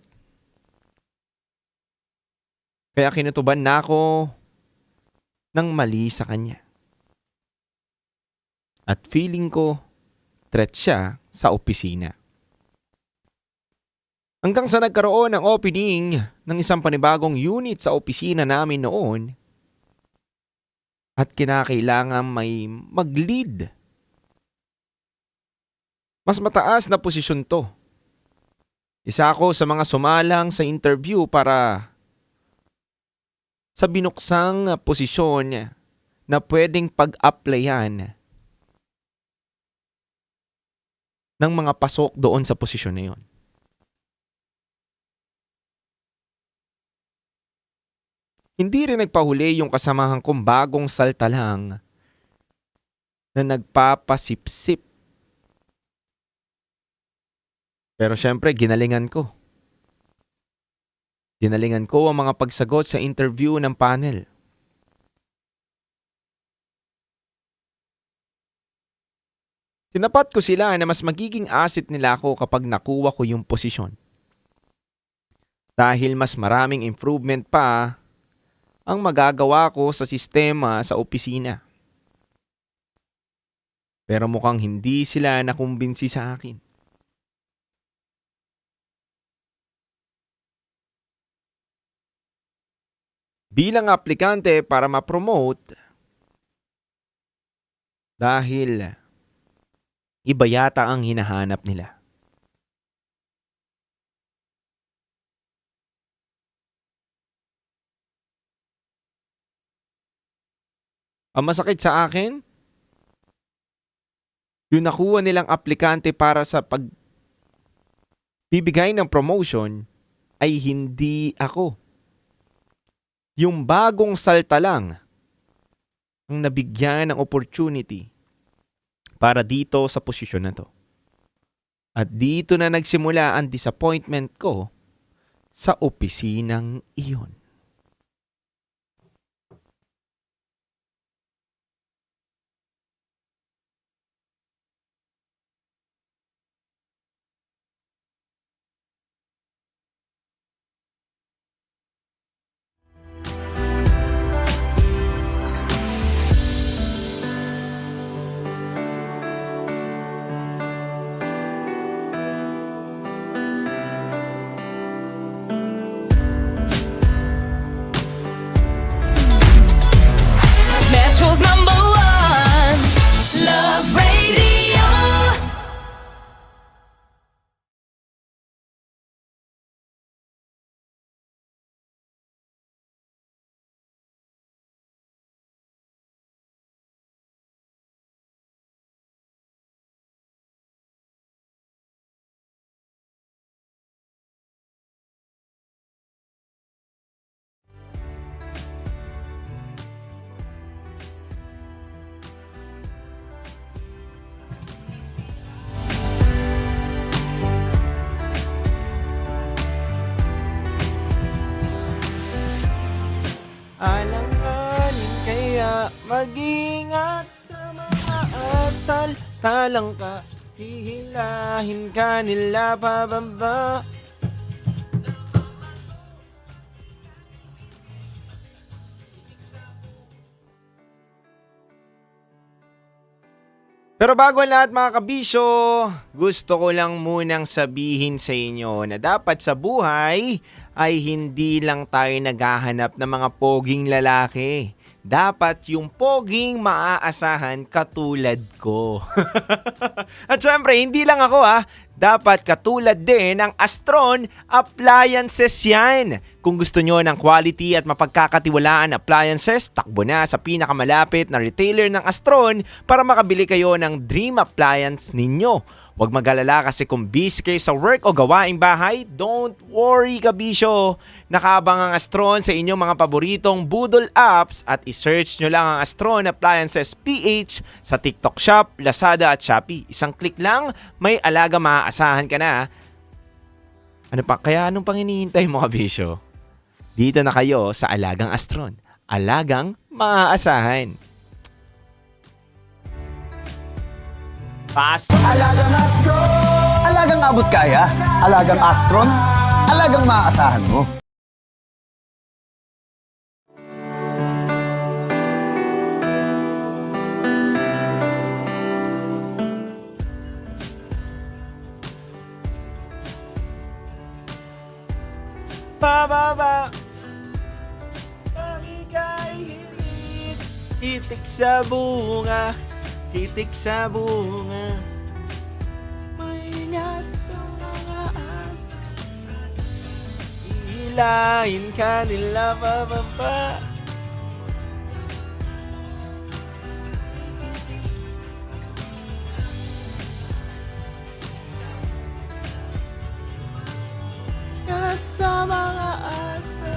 Kaya kinutuban na ako ng mali sa kanya. At feeling ko, threat siya sa opisina. Hanggang sa nagkaroon ng opening ng isang panibagong unit sa opisina namin noon at kinakailangan may mag-lead. Mas mataas na posisyon to. Isa ako sa mga sumalang sa interview para sa binuksang posisyon na pwedeng pag-applyan ng mga pasok doon sa posisyon na yon. Hindi rin nagpahuli yung kasamahan kong bagong salta lang na nagpapasipsip. Pero syempre, ginalingan ko. Ginalingan ko ang mga pagsagot sa interview ng panel. Tinapat ko sila na mas magiging asset nila ako kapag nakuha ko yung posisyon. Dahil mas maraming improvement pa ang magagawa ko sa sistema sa opisina. Pero mukhang hindi sila nakumbinsi sa akin. Bilang aplikante para ma-promote, dahil Iba yata ang hinahanap nila. Ang masakit sa akin, yung nakuha nilang aplikante para sa pagbibigay ng promotion ay hindi ako. Yung bagong salta lang ang nabigyan ng opportunity para dito sa posisyon na to. At dito na nagsimula ang disappointment ko sa opisinang iyon. Metro's #1 Love Radio. Alanganin kaya mag-ingat sa mga asal. Talang ka, hihilahin ka nila pababa. Pero bago ang lahat mga kabisyo, gusto ko lang munang sabihin sa inyo na dapat sa buhay ay hindi lang tayo naghahanap ng mga poging lalaki. Dapat yung poging maaasahan katulad ko. At syempre, hindi lang ako dapat katulad din ng Astron Appliances yan. Kung gusto nyo ng quality at mapagkakatiwalaan appliances, takbo na sa pinakamalapit na retailer ng Astron para makabili kayo ng dream appliance ninyo. Huwag mag-alala kasi kung busy kayo sa work o gawaing bahay, don't worry kabisyo. Nakaabang ang Astron sa inyong mga paboritong budol apps at isearch nyo lang ang Astron Appliances PH sa TikTok Shop, Lazada at Shopee. Isang click lang, may alaga maaasahan ka na. Anong pang hinihintay mo kabisyo? Dito na kayo sa Alagang Astron. Alagang maaasahan. Pas! Alagang Astron! Alagang abot kaya? Alagang Astron? Alagang maaasahan mo. Pababa! Pagigay hilit, itik sa bunga. Titik sa bunga. Maingat sa mga asa. Ihilahin ka nila pababa. At sa mga asa.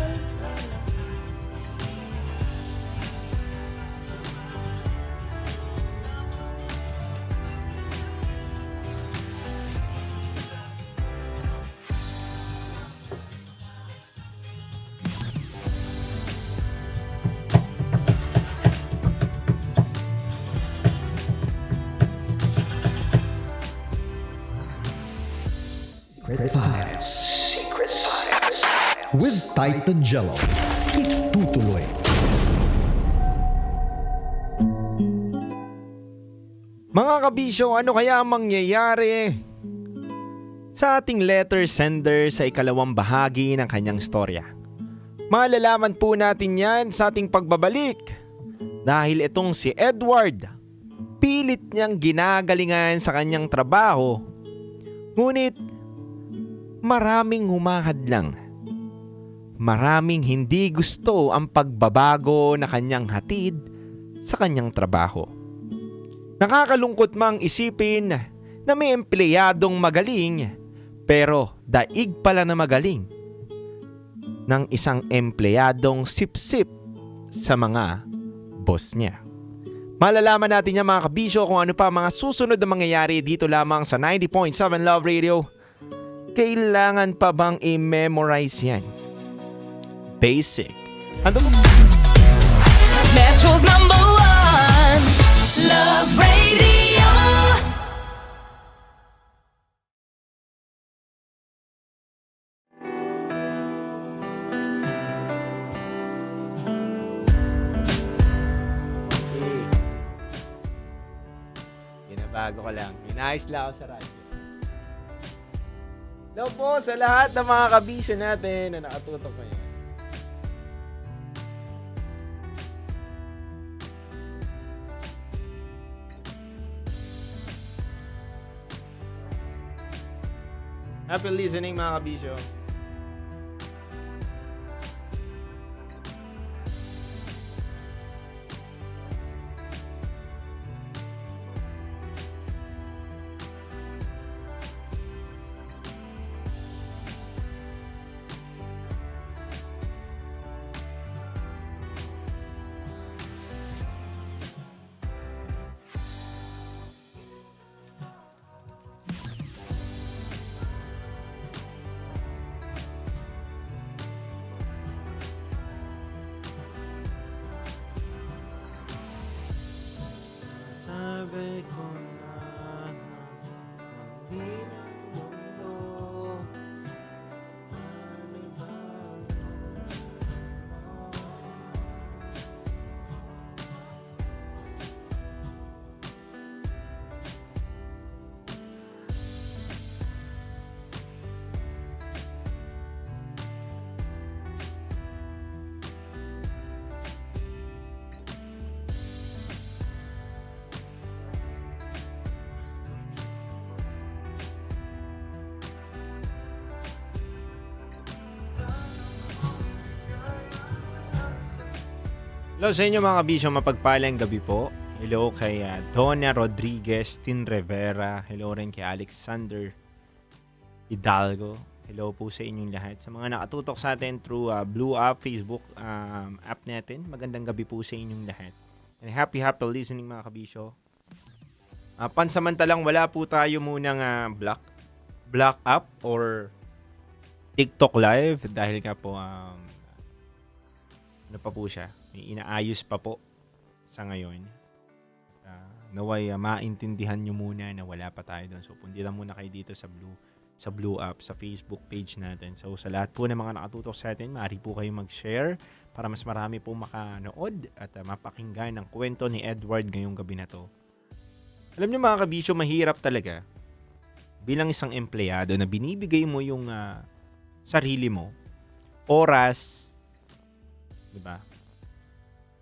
Secret Files. With Titan Jello. Itutuloy. Mga kabisyo, ano kaya ang mangyayari sa ating letter sender sa ikalawang bahagi ng kanyang storya? Malalaman po natin yan sa ating pagbabalik dahil itong si Edward pilit niyang ginagalingan sa kanyang trabaho. Ngunit maraming humahadlang. Maraming hindi gusto ang pagbabago na kanyang hatid sa kanyang trabaho. Nakakalungkot mang isipin na may empleyadong magaling pero daig pala na magaling ng isang empleyadong sip-sip sa mga boss niya. Malalaman natin yan mga kabisyo kung ano pa mga susunod na mangyayari dito lamang sa 90.7 Love Radio. Kailangan pa bang i-memorize yan? Basic. Ano mo? Metro's #1 Love Radio. Ginabago ko lang. Inayos lang ako sa radyo. Hello po sa lahat ng mga kabisyo natin na nakatutok ngayon. Happy listening mga kabisyo. Sabi ko na hindi na mundo. Hello sa inyo mga kabisyo, mapagpalang gabi po. Hello kay Donna Rodriguez, Tin Rivera. Hello rin kay Alexander Hidalgo. Hello po sa inyong lahat. Sa mga nakatutok sa atin through Blue App, Facebook app natin, magandang gabi po sa inyong lahat. And happy listening mga kabisyo. Pansamantalang wala po tayo munang block up or TikTok live dahil nga po ano pa po siya, may inaayos pa po sa ngayon. Naway maintindihan nyo muna na wala pa tayo doon. So pundilan muna kayo dito sa Blue App, sa Facebook page natin. So sa lahat po ng mga nakatutok sa atin, maaari po kayo mag-share para mas marami po makanood at mapakinggan ang kwento ni Edward ngayong gabi na to. Alam nyo mga kabisyo, mahirap talaga bilang isang empleyado na binibigay mo yung sarili mo, oras, diba?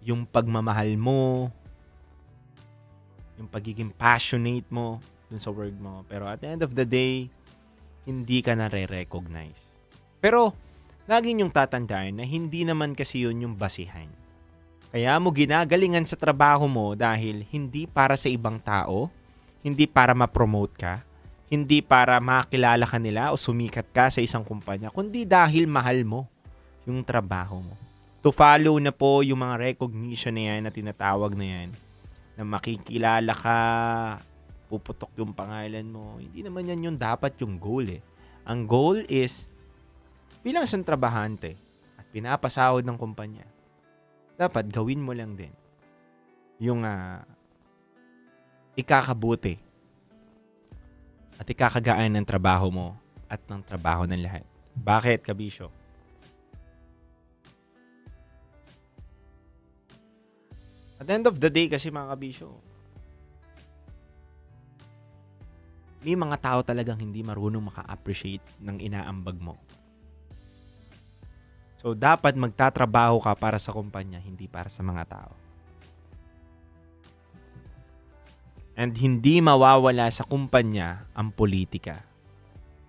Yung pagmamahal mo, yung pagiging passionate mo dun sa work mo. Pero at the end of the day, hindi ka nare-recognize. Pero, lagi niyong tatandaan na hindi naman kasi yun yung basihan. Kaya mo ginagalingan sa trabaho mo dahil hindi para sa ibang tao, hindi para ma-promote ka, hindi para makilala ka nila o sumikat ka sa isang kumpanya, kundi dahil mahal mo yung trabaho mo. To follow na po yung mga recognition na yan na tinatawag na yan, na makikilala ka, puputok yung pangalan mo. Hindi naman yan yung dapat yung goal eh. Ang goal is, bilang isang trabahante at pinapasahod ng kumpanya, dapat gawin mo lang din yung ikakabuti at ikakagaan ng trabaho mo at ng trabaho ng lahat. Bakit, kabisyo? At the end of the day kasi mga kabisyo, may mga tao talagang hindi marunong maka-appreciate ng inaambag mo. So, dapat magtatrabaho ka para sa kumpanya, hindi para sa mga tao. And hindi mawawala sa kumpanya ang politika.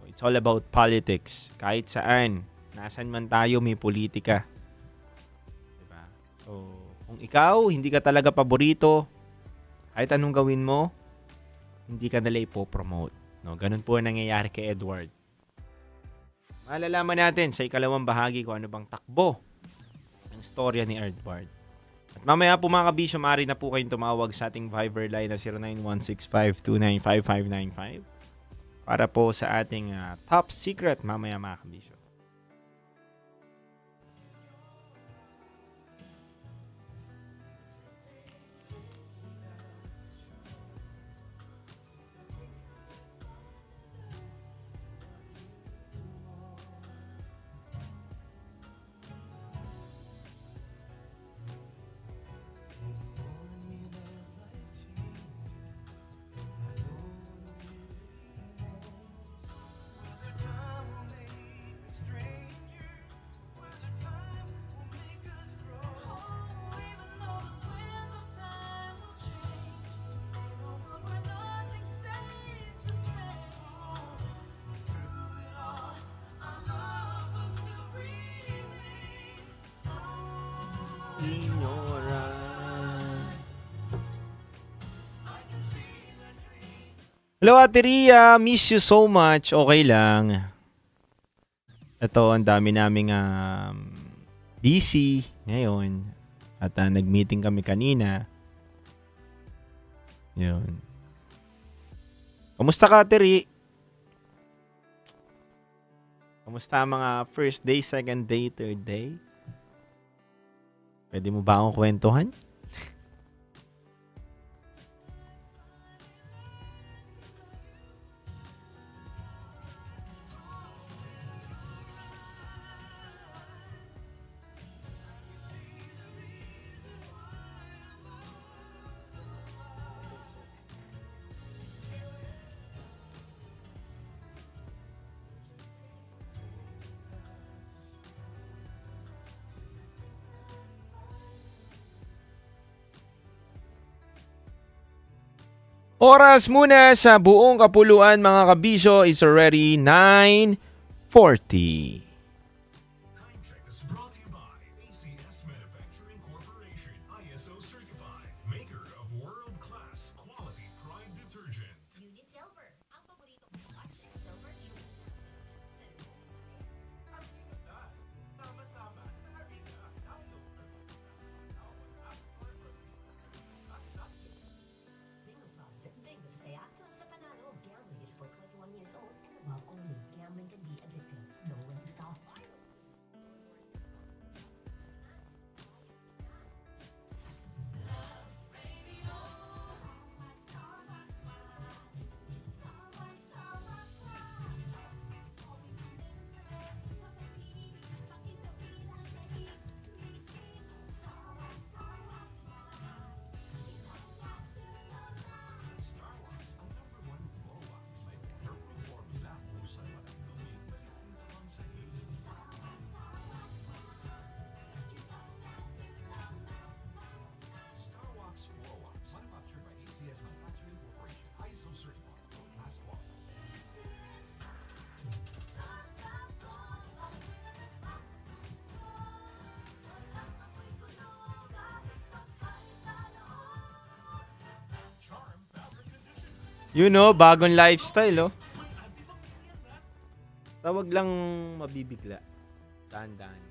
It's all about politics. Kahit saan, nasan man tayo may politika. Diba? So, kung ikaw, hindi ka talaga paborito, kahit anong gawin mo, hindi ka nila ipopromote. No? Ganun po ang nangyayari kay Edward. Malalaman natin sa ikalawang bahagi kung ano bang takbo ng storya ni Edward. At mamaya po mga kabisyo, maaari na po kayong tumawag sa ating Viber line na 091652955595 para po sa ating top secret mamaya mga kabisyo. Hello Ate Ria, miss you so much. Okay lang. Ito, ang dami naming busy ngayon. At nag-meeting kami kanina. Yun. Kamusta ka Ate Ria? Kamusta ang mga first day, second day, third day? Pwede mo ba akong kwentuhan? Oras muna sa buong kapuluan mga kabisyo is already 9:40. You know, bagong lifestyle, oh. Tawag lang mabibigla. Dahan-dahan.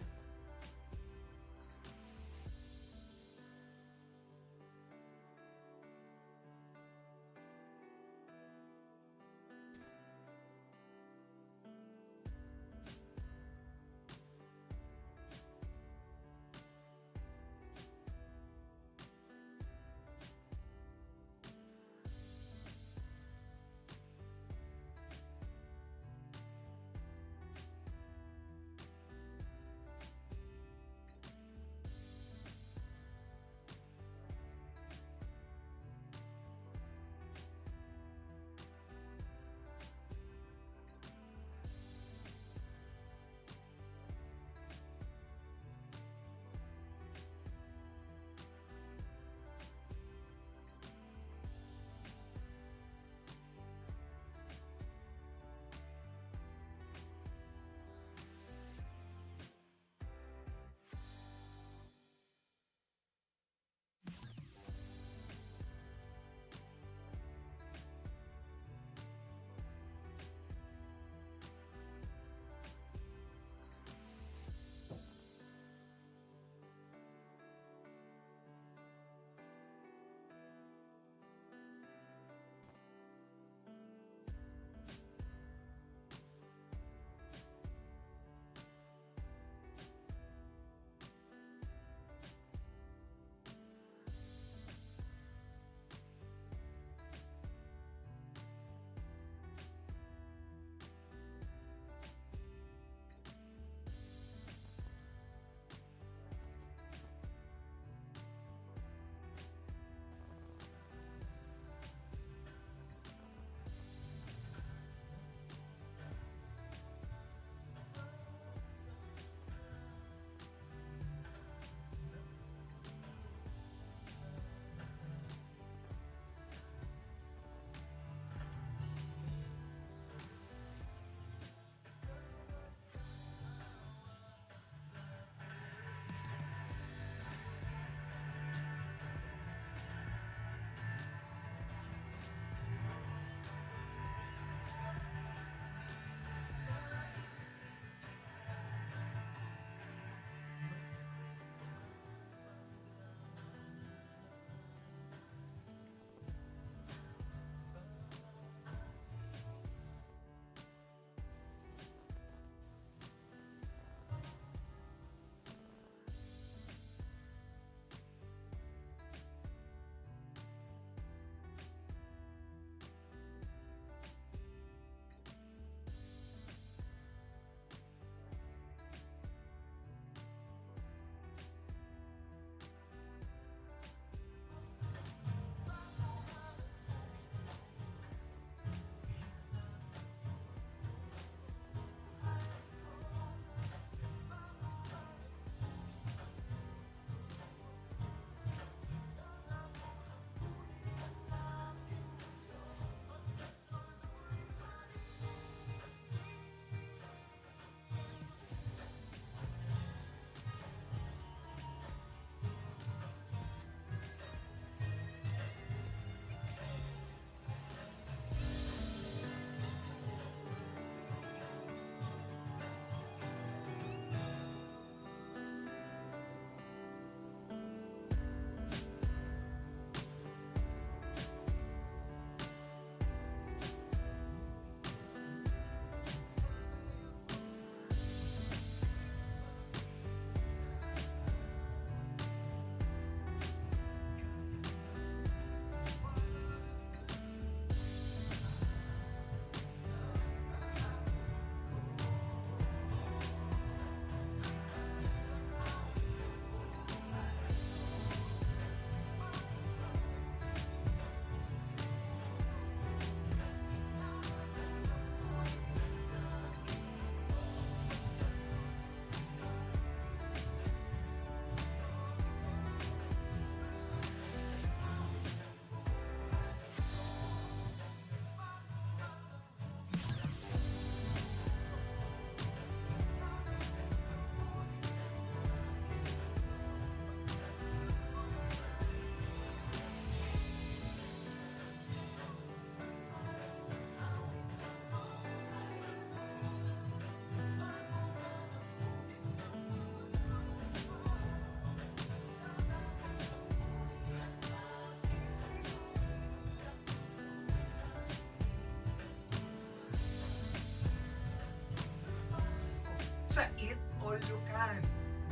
sa Eat All You Can.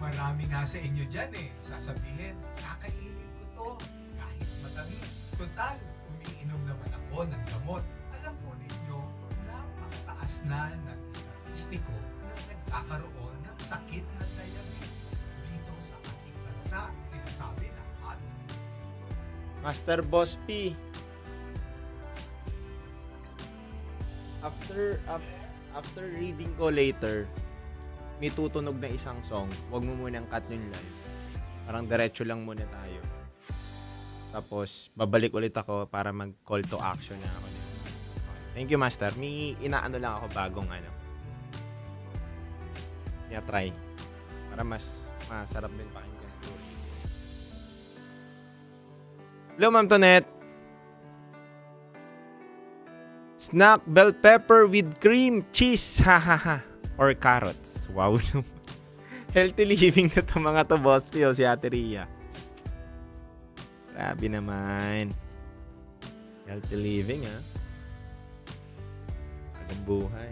Marami nga sa inyo dyan sasabihin, kakainin ko to kahit matamis. Total, umiinom naman ako ng gamot. Alam po ninyo, napakataas na ng statistiko na nagkakaroon ng sakit na diabetes dito sa ating bansa. Sinasabi na Master Boss P. After reading ko later, may tutunog na isang song. Huwag mo munang cut yung live. Parang diretso lang muna tayo. Tapos, babalik ulit ako para mag-call to action na ako. Thank you, Master. May inaano lang ako bagong try. Para mas masarap din pakinggan. Hello, Ma'am Tonette. Snack bell pepper with cream cheese. Ha. Or carrots. Wow. Healthy living na to mga to, Boss P, si Ate Ria. Grabe naman. Healthy living, ha? Agang buhay.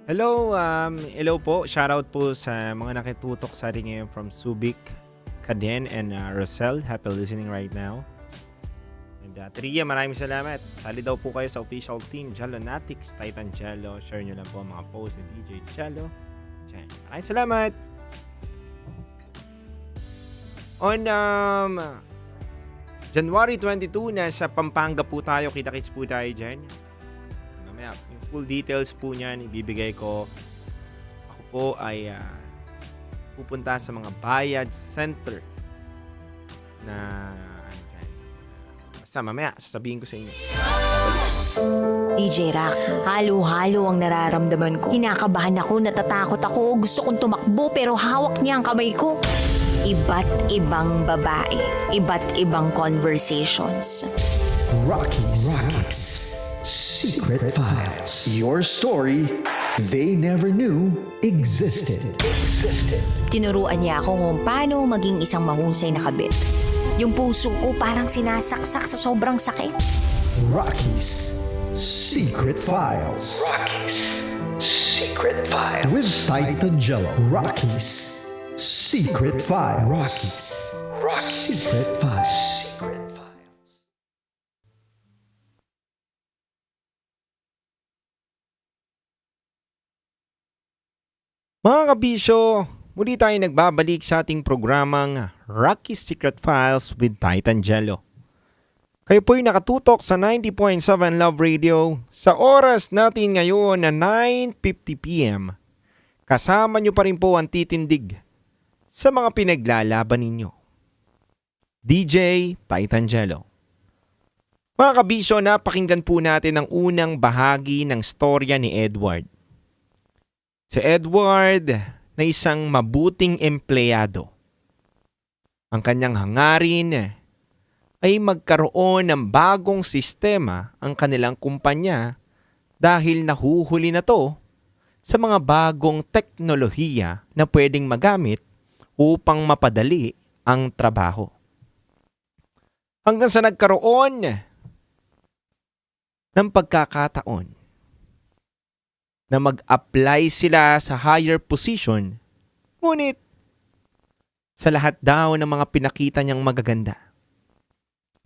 Hello po. Shoutout po sa mga nakitutok sa atin ngayon from Subic, Kaden, and Rosel. Happy listening right now. And Tria, maraming salamat. Sali daw po kayo sa official team Jelonatics, Titan Jello. Share nyo lang po ang mga posts ni DJ Jello. Maraming salamat. On January 22, nasa Pampanga po tayo. Kita-kits po tayo dyan. Mamaya, yung full details po niyan ibibigay ko. Ako po ay pupunta sa mga bayad center na basta mamaya sasabihin ko sa inyo. DJ Rock, halo-halo ang nararamdaman ko. Kinakabahan ako, natatakot ako, gusto kong tumakbo pero hawak niya ang kamay ko. Iba't ibang babae, iba't ibang conversations. Rocky's Secret Files. Your story they never knew existed. Tinuruan niya ako kung paano maging isang mahusay na kabit. Yung puso ko parang sinasaksak sa sobrang sakit. Rocky's Secret Files. Secret Files. With Titan Jello. Rocky's Secret Files. Rocky's Secret Files. Mga kabisyo, muli tayo nagbabalik sa ating programang Rocky's Secret Files with Titan Jello. Kayo po'y nakatutok sa 90.7 Love Radio sa oras natin ngayon na 9:50 p.m. Kasama nyo pa rin po ang titindig sa mga pinaglalaban ninyo. DJ Titan Jello. Mga kabisyo, napakinggan po natin ang unang bahagi ng storya ni Edward. Si Edward na isang mabuting empleyado. Ang kanyang hangarin ay magkaroon ng bagong sistema ang kanilang kumpanya dahil nahuhuli na to sa mga bagong teknolohiya na pwedeng magamit upang mapadali ang trabaho. Hanggang sa nagkaroon ng pagkakataon na mag-apply sila sa higher position, ngunit sa lahat daw ng mga pinakita niyang magaganda,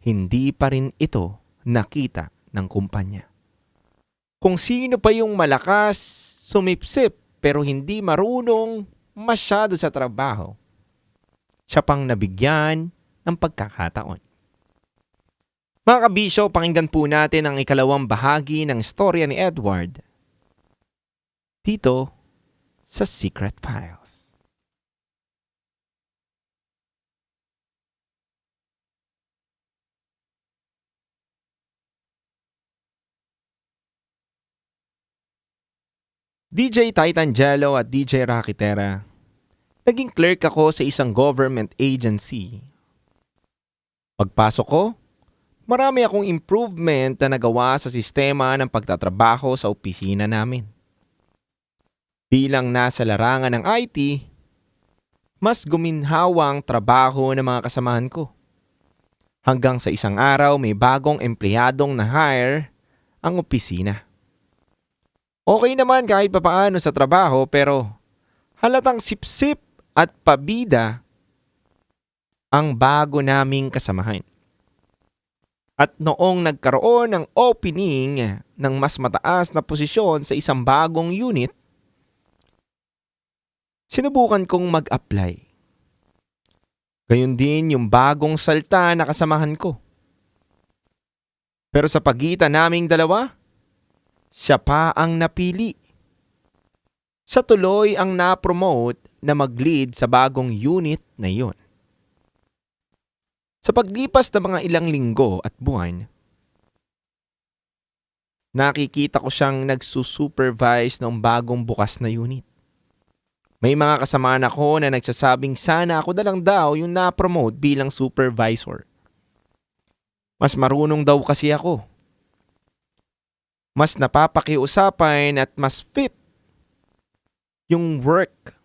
hindi pa rin ito nakita ng kumpanya. Kung sino pa yung malakas, sumipsip pero hindi marunong masyado sa trabaho, siya pang nabigyan ng pagkakataon. Mga kabisyo, pakinggan po natin ang ikalawang bahagi ng storya ni Edward dito sa Secret Files. DJ Titangelo at DJ Rakitera. Naging clerk ako sa isang government agency. Pagpasok ko, marami akong improvement na nagawa sa sistema ng pagtatrabaho sa opisina namin. Bilang nasa larangan ng IT, mas guminhawa ang trabaho ng mga kasamahan ko. Hanggang sa isang araw may bagong empleyadong na-hire ang opisina. Okay naman kahit papaano sa trabaho pero halatang sipsip at pabida ang bago naming kasamahan. At noong nagkaroon ng opening ng mas mataas na posisyon sa isang bagong unit, sinubukan kong mag-apply. Gayun din yung bagong salta na kasamahan ko. Pero sa pagitan naming dalawa, siya pa ang napili. Siya tuloy ang na-promote na mag-lead sa bagong unit na iyon. Sa paglipas ng mga ilang linggo at buwan, nakikita ko siyang nagsusupervise ng bagong bukas na unit. May mga kasamaan ako na nagsasabing sana ako na lang daw yung na-promote bilang supervisor. Mas marunong daw kasi ako. Mas napapakiusapan at mas fit yung work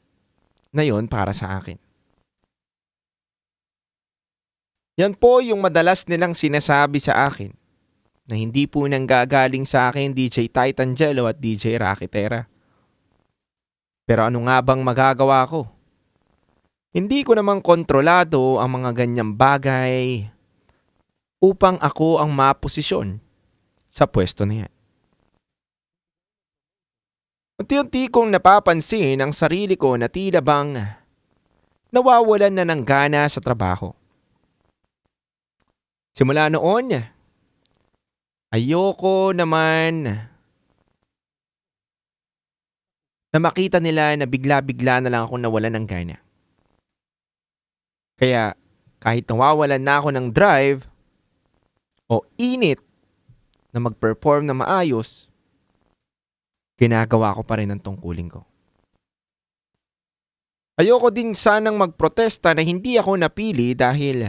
na yon para sa akin. Yan po yung madalas nilang sinasabi sa akin na hindi po nanggagaling sa akin DJ Titangelo at DJ Rakitera. Pero ano nga bang magagawa ko? Hindi ko namang kontrolado ang mga ganyang bagay upang ako ang maposisyon sa pwesto na yan. Unti-unti kong napapansin ang sarili ko na tila bang nawawalan na ng gana sa trabaho. Simula noon, ayoko naman na makita nila na bigla-bigla na lang ako nawalan ng gana. Kaya kahit nawawalan na ako ng drive o init na mag-perform na maayos, ginagawa ko pa rin ang tungkulin ko. Ayoko din sanang magprotesta na hindi ako napili dahil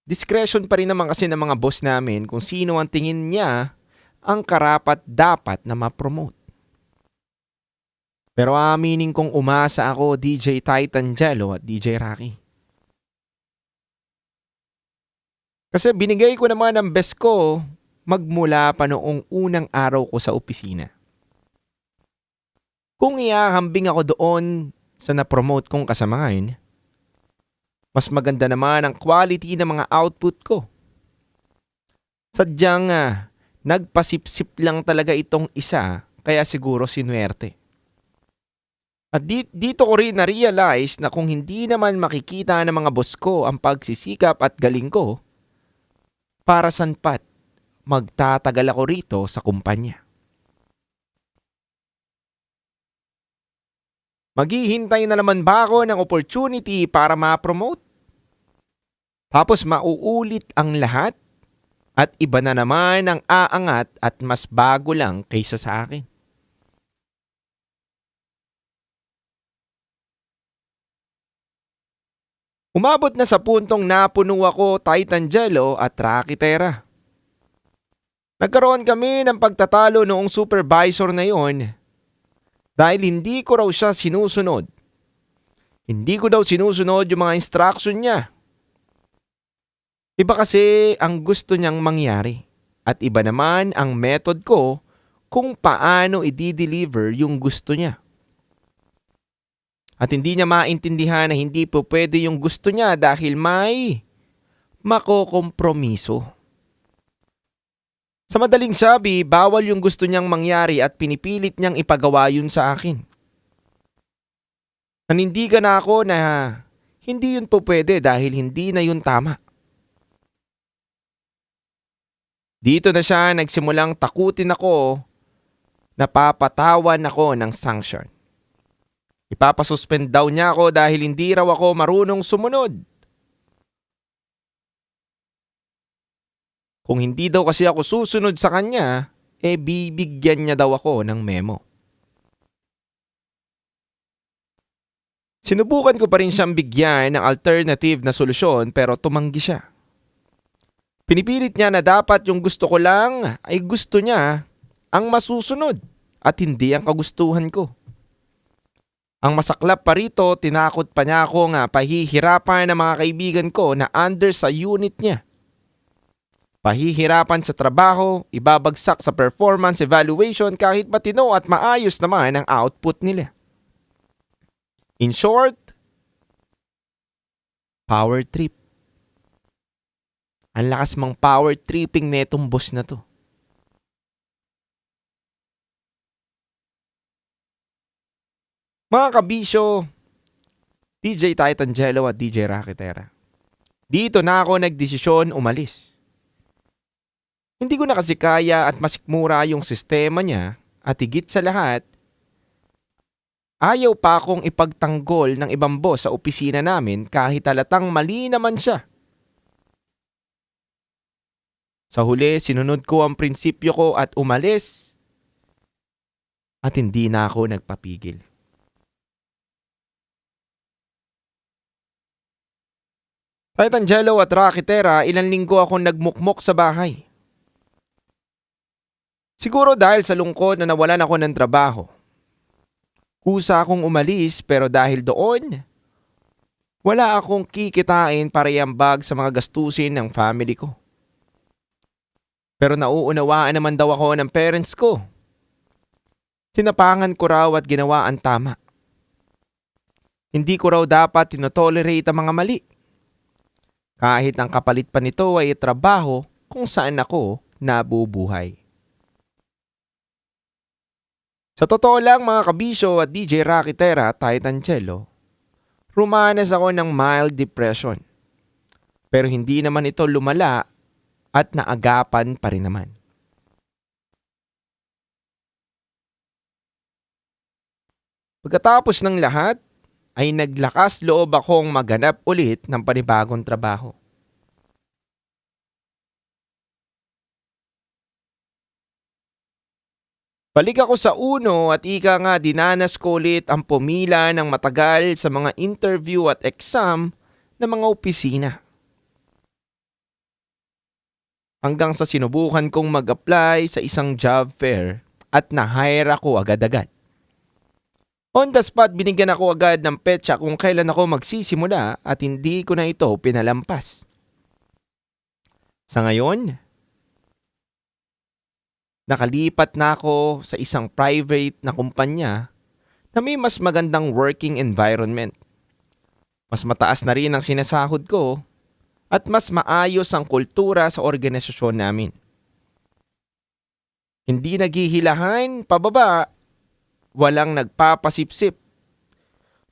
discretion pa rin naman kasi ng mga boss namin kung sino ang tingin niya ang karapat-dapat na ma-promote. Pero aminin kong umasa ako DJ Titangelo at DJ Rocky. Kasi binigay ko naman ang best ko magmula pa noong unang araw ko sa opisina. Kung iahambing ako doon sa na-promote kong kasamahan, mas maganda naman ang quality ng mga output ko. Sadyang nagpasipsip lang talaga itong isa kaya siguro sinuwerte. At dito ko rin na-realize na kung hindi naman makikita ng mga boss ko ang pagsisikap at galing ko, para sanpat magtatagal ako rito sa kumpanya. Maghihintay na naman ba ako ng opportunity para ma-promote? Tapos mauulit ang lahat at iba na naman ang aangat at mas bago lang kaysa sa akin. Umabot na sa puntong napuno ako Titangelo at Rakitera. Nagkaroon kami ng pagtatalo noong supervisor na yon dahil hindi ko raw siya sinusunod. Hindi ko daw sinusunod yung mga instruction niya. Iba kasi ang gusto niyang mangyari at iba naman ang method ko kung paano i-deliver yung gusto niya. At hindi niya maintindihan na hindi po pwede yung gusto niya dahil may makokompromiso. Sa madaling sabi, bawal yung gusto niyang mangyari at pinipilit niyang ipagawa yun sa akin. Nanindigan na ako na hindi yun po pwede dahil hindi na yun tama. Dito na siya nagsimulang takutin ako na papatawan ako ng sanction. Ipapasuspend daw niya ako dahil hindi raw ako marunong sumunod. Kung hindi daw kasi ako susunod sa kanya, bibigyan niya daw ako ng memo. Sinubukan ko pa rin siyang bigyan ng alternative na solusyon pero tumanggi siya. Pinipilit niya na dapat yung gusto ko lang ay gusto niya ang masusunod at hindi ang kagustuhan ko. Ang masaklap pa rito, tinakot pa niya ako nga pahihirapan ng mga kaibigan ko na under sa unit niya. Pahihirapan sa trabaho, ibabagsak sa performance evaluation kahit matino at maayos naman ang output nila. In short, power trip. Ang lakas mang power tripping netong boss na to. Mga kabisyo, DJ Titangelo at DJ Rakitera. Dito na ako nagdesisyon umalis. Hindi ko na kasi kaya at masikmura yung sistema niya at higit sa lahat, ayaw pa akong ipagtanggol ng ibang boss sa opisina namin kahit halatang mali naman siya. Sa huli, sinunod ko ang prinsipyo ko at umalis at hindi na ako nagpapigil. Titangelo at Rakitera, ilang linggo akong nagmukmok sa bahay. Siguro dahil sa lungkot na nawalan ako ng trabaho. Kusa akong umalis pero dahil doon, wala akong kikitain para iambag sa mga gastusin ng family ko. Pero nauunawaan naman daw ako ng parents ko. Tinapangan ko raw at ginawa ang tama. Hindi ko raw dapat tinotolerate ang mga mali. Kahit ang kapalit pa nito ay trabaho kung saan ako nabubuhay. Sa totoo lang mga kabisyo at DJ Rakitera, Titangelo, rumanas ako ng mild depression. Pero hindi naman ito lumala at naagapan pa rin naman. Pagkatapos ng lahat, ay naglakas loob akong maghanap ulit ng panibagong trabaho. Balik ako sa uno at ika nga dinanas ko ulit ang pumila ng matagal sa mga interview at exam ng mga opisina. Hanggang sa sinubukan kong mag-apply sa isang job fair at na-hire ako agad-agad. On the spot, binigyan ako agad ng petsa kung kailan ako magsisimula at hindi ko na ito pinalampas. Sa ngayon, nakalipat na ako sa isang private na kumpanya na may mas magandang working environment. Mas mataas na rin ang sinasahod ko at mas maayos ang kultura sa organisasyon namin. Hindi naghihilahan pababa, walang nagpapasipsip.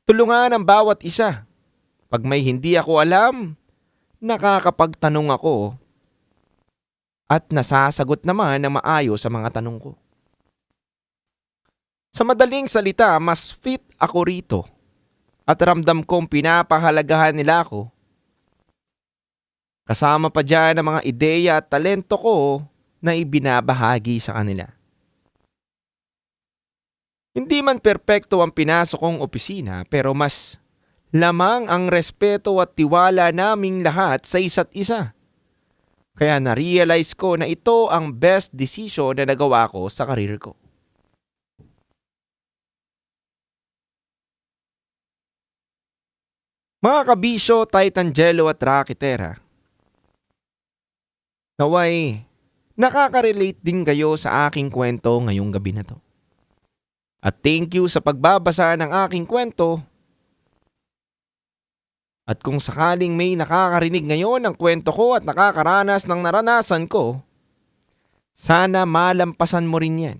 Tulungan ang bawat isa. Pag may hindi ako alam, nakakapagtanong ako at nasasagot naman na maayos sa mga tanong ko. Sa madaling salita, mas fit ako rito at ramdam kong pinapahalagahan nila ako. Kasama pa dyan ang mga ideya at talento ko na ibinabahagi sa kanila. Hindi man perpekto ang pinasok kong opisina pero mas lamang ang respeto at tiwala naming lahat sa isa't isa. Kaya na-realize ko na ito ang best decision na nagawa ko sa karir ko. Mga kabisyo, Titangelo at Rakitera, naway nakaka-relate din kayo sa aking kwento ngayong gabi na to. At thank you sa pagbabasa ng aking kwento. At kung sakaling may nakakarinig ngayon ng kwento ko at nakakaranas ng naranasan ko, sana malampasan mo rin yan.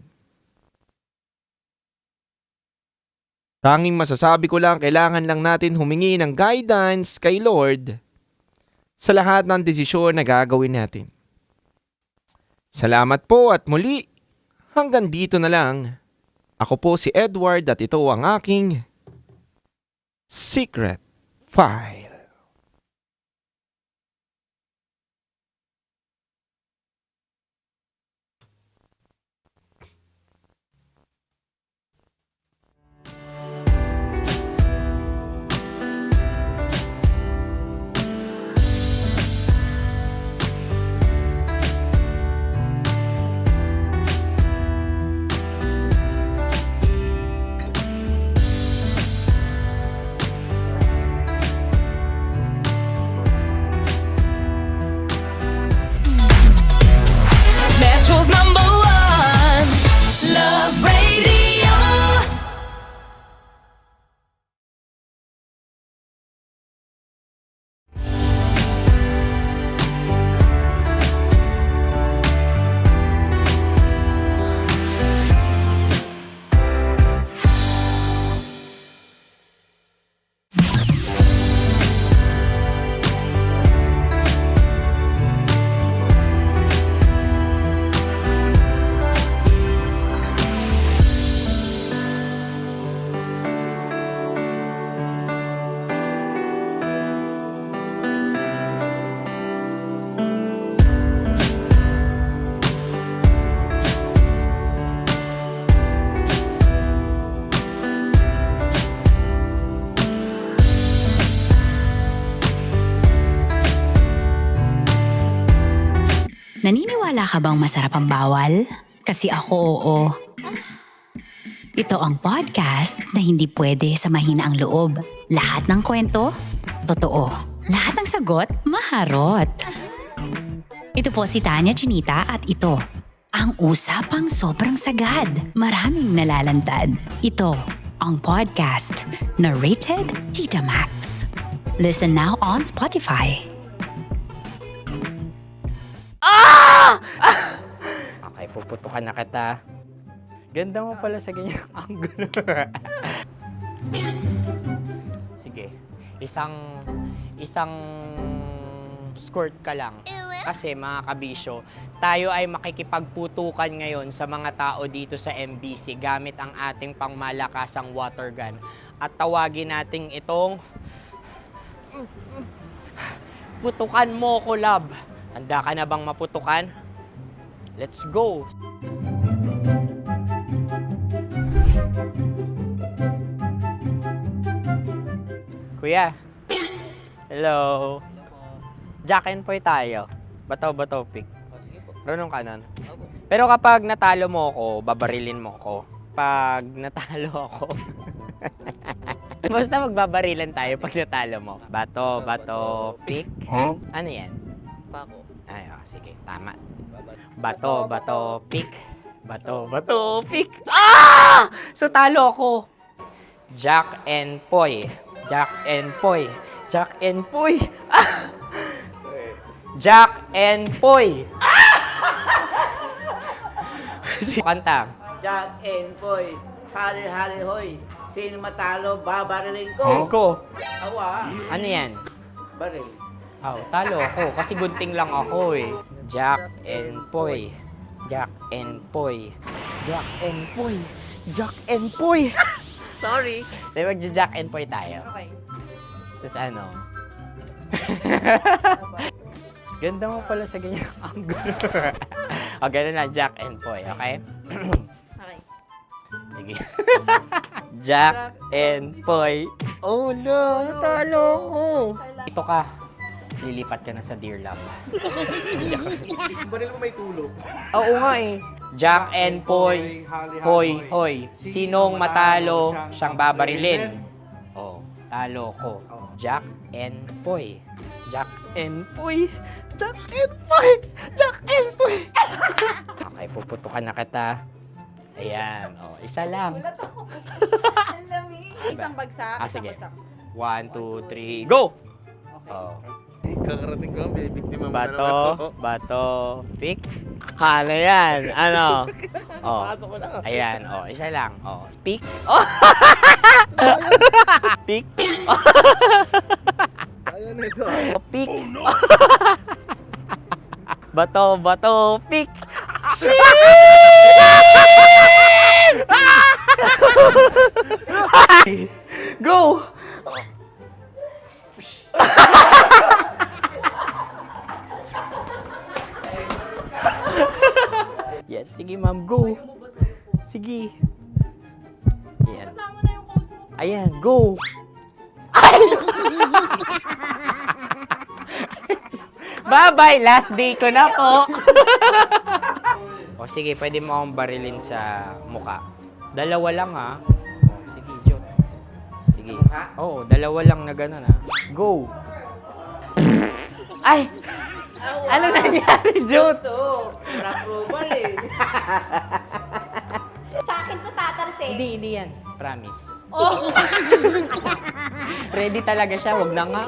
Tanging masasabi ko lang, kailangan lang natin humingi ng guidance kay Lord sa lahat ng desisyon na gagawin natin. Salamat po at muli, hanggang dito na lang. Ako po si Edward at ito ang aking Secret File. Metro's #1 Love Radio. Naniniwala ka bang masarap ang bawal? Kasi ako oo. Ito ang podcast na hindi pwede sa mahina ang loob. Lahat ng kwento, totoo. Lahat ng sagot, maharot. Ito po si Tanya Chinita at ito, ang usapang sobrang sagad. Maraming nalalantad. Ito, ang podcast na rated Tita Max. Listen now on Spotify. Okay, puputukan na kita. Ganda mo pala sa ganyang angulo. Sige, isang squirt ka lang. Kasi mga kabisyo, tayo ay makikipagputukan ngayon sa mga tao dito sa MBC gamit ang ating pangmalakasang water gun. At tawagin natin itong putukan mo ko, love. Handa ka na bang maputukan? Let's go! Kuya. Hello. Jack and Poy tayo. Bato-bato pick. Runong kanan. Pero kapag natalo mo ako, babarilin mo ako. Pag natalo ako, basta magbabarilan tayo pag natalo mo. Bato, pick. Huh? Ano yan? Pako. Ay, sige, tama. Bato, pick. Bato, pick. Ah! So, talo ako. Jack and Poy. Jack and Poy. Jack and Poy. Ah! Jack and Poy. Ah! Kanta. Jack and Poy, hali-hali hoy. Sino matalo, babariling ko. Ko. Awa. Ano yan? Baril. Oh, talo ako kasi gunting lang ako eh. Jack and Poy. Jack and Poy. Jack and Poy. Jack and Poy. Sorry. Di magja-Jack and Poy tayo. Okay. Tapos ano? Ganda mo pala sa ganyang angulo. O, ganun na, Jack and Poy, okay? Okay. Sige. Jack and Poy. Oh no, natalo ko. Ito ka. Lilipat ka na sa Dear Love. Baril mo may tulog. Oo nga eh. Jack and Poy. Hoy, hoy. Sinong matalo, siyang babarilin. Oh, talo ko. Jack and Poy. Jack and Poy. Jack and Poy. Jack and Poy. Okay, puputukan na kita. Ayan. Oh, isa lang. Ulat ako. Ang lamig. Isang bagsak. Sige. 1, 2, 3, go! Okay. Oh. Kakarating ko, binibiktima mo Bato, pick. Ano yan? Ano? Oh. Ayan, oh, isa lang. Oh, pick. Oh. Pick. Ayaw na ito. Oh, pick. Bato, pick. Go! Yan, sige ma'am, go. Sige. Yan. Ayan, go. Bye-bye, last day ko na po. O sige, pwede mo akong barilin sa muka. Dalawa lang ha. O, sige, Jot. Sige. Oo, dalawa lang na gano'n ha. Go. Ay! Ano nangyari, Jot? Approval eh. Sa akin to tatalsik. Hindi yan. Promise. Oh. Ready talaga siya, wag na nga.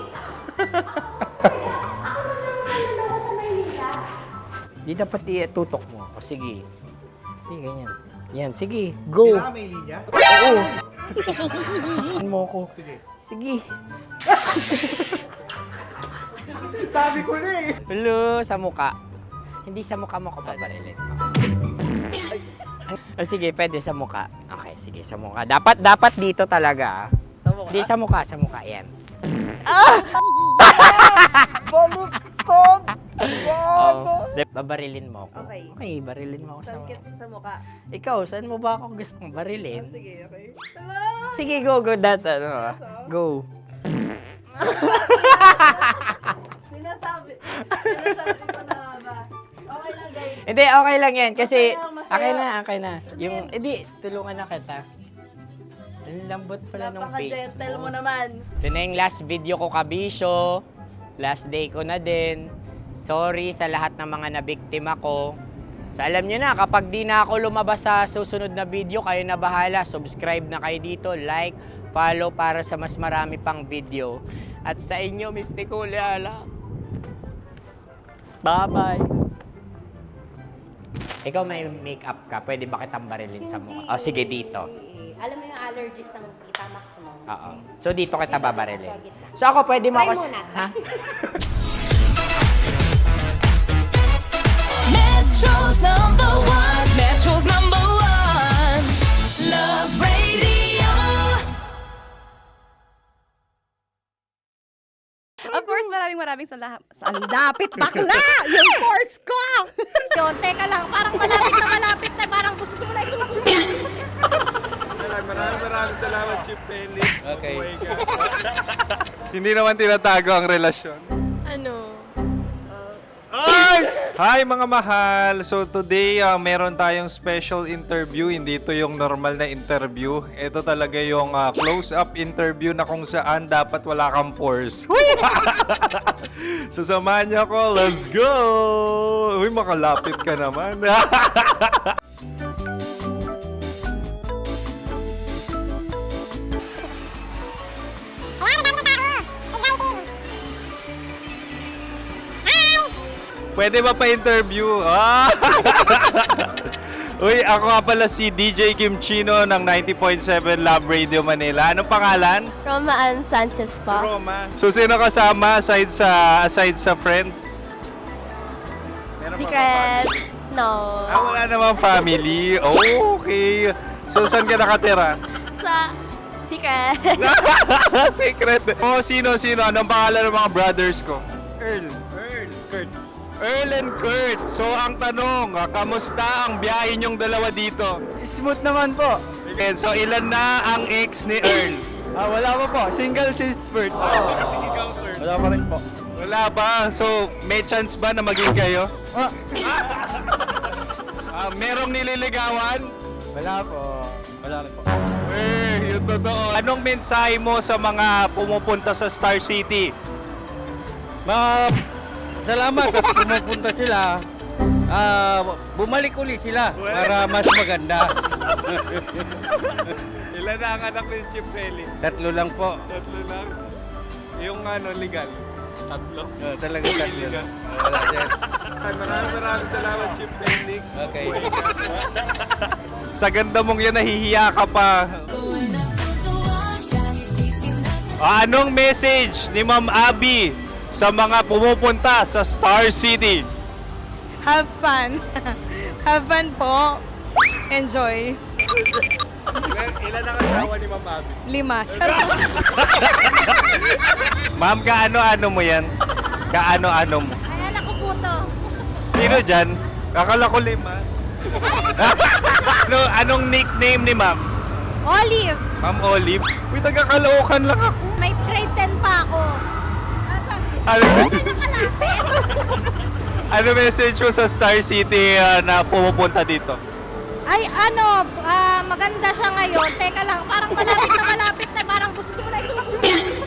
Di dapat tutok mo. O sige. Sige, ganyan. Yan, sige. Go. Kailangan may linya? Oo. Mo ko. Sige. Sabi ko na eh. Hello, sa muka. Hindi sa muka mo ko babarilin. O sige, pwede sa muka. Okay, sige, sa muka. Dapat dito talaga. Sa muka? Hindi, sa muka. Yan. Ah! Baluktot! Oh, babarilin mo ako. Okay. Okay, barilin mo ako sa muka. Sa mukha. Ikaw, saan mo ba ako gustong barilin? Sige, okay. Sige, go. Go. Sinasabi ko na ba? Okay lang, guys. Hindi, okay lang yan. Kasi, Masaya. okay na. Yung, hindi, tulungan na kita. Ang lambot pala nung face Napaka-gentle mo. mo naman. Ito na yung last video ko, kabisyo. Last day ko na din. Sorry sa lahat ng mga nabiktima ko. So alam nyo na, kapag di na ako lumabas sa susunod na video, kayo na bahala. Subscribe na kayo dito, like, follow para sa mas marami pang video. At sa inyo, Mistiko Leala. Bye-bye. Ikaw may makeup ka, pwede ba kitang barilin sa mukha? O sige, dito. Alam mo yung allergies ng Tita Max mo? Oo. So dito kita babarilin. So ako pwede mo Try ako... muna. Ha? Metro's number one. Love Radio. Of course, maraming salamat. Saan lapit bakla? Yung force ko! Yun, teka lang. Parang malapit na. Parang gusto mo na isumakit. Maraming salamat, Chief Felix. Okay. Mabuhay ka. Hindi naman tinatago ang relasyon. Ano? Hi mga mahal! So today, meron tayong special interview. Hindi ito yung normal na interview. Ito talaga yung close-up interview na kung saan dapat wala kang pores. So samahan niyo ako. Let's go! Uy, makalapit ka naman. Pwede ba pa-interview? Uy, ako nga pala si DJ Kim Chino ng 90.7 Love Radio Manila. Anong pangalan? Roma Ann Sanchez po. Roma. So, sino kasama aside sa friends? Meron pa ba Secret. family? No. Wala namang family. Oh, okay. So, saan ka nakatira? Sa secret. Secret. Oh, sino? Anong pangalan ng mga brothers ko? Kurt. Earl and Kurt. So, ang tanong, kamusta ang biyahe niyong dalawa dito? Smooth naman po. Okay, so ilan na ang ex ni Earl? Wala pa po. Single since birth. Wala pa rin po. Wala ba? So, may chance ba na maging kayo? Merong nililigawan? Wala po. Wala rin po. Yung totoo. Anong mensahe mo sa mga pumupunta sa Star City? Salamat at pumupunta sila. Bumalik uli sila para mas maganda. Ilan na ang anak ni Chief Felix? 3 lang po. 3 lang? Yung legal? Tatlo. Talaga tatlo. Wala, sir. Maraming salamat, Chief Felix. Okay. Sa ganda mong yan, nahihiya ka pa. Anong message ni Ma'am Abby sa mga pumupunta sa Star City? Have fun. Have fun po. Enjoy. Ilan ang asawa ni Ma'am Abby? 5. Charot. Ma'am, kaano-ano mo yan? Kaano-ano mo? Ay, anak ko po to. Sino dyan? Akala ko 5. Anong nickname ni Ma'am? Olive. Ma'am Olive? Uy, taga-Caloocan lang ako. May grade 10 pa ako. Ano message mo sa Star City na pumupunta dito? Ay, maganda siya ngayon. Teka lang, parang malapit na, parang gusto mo na isumpin.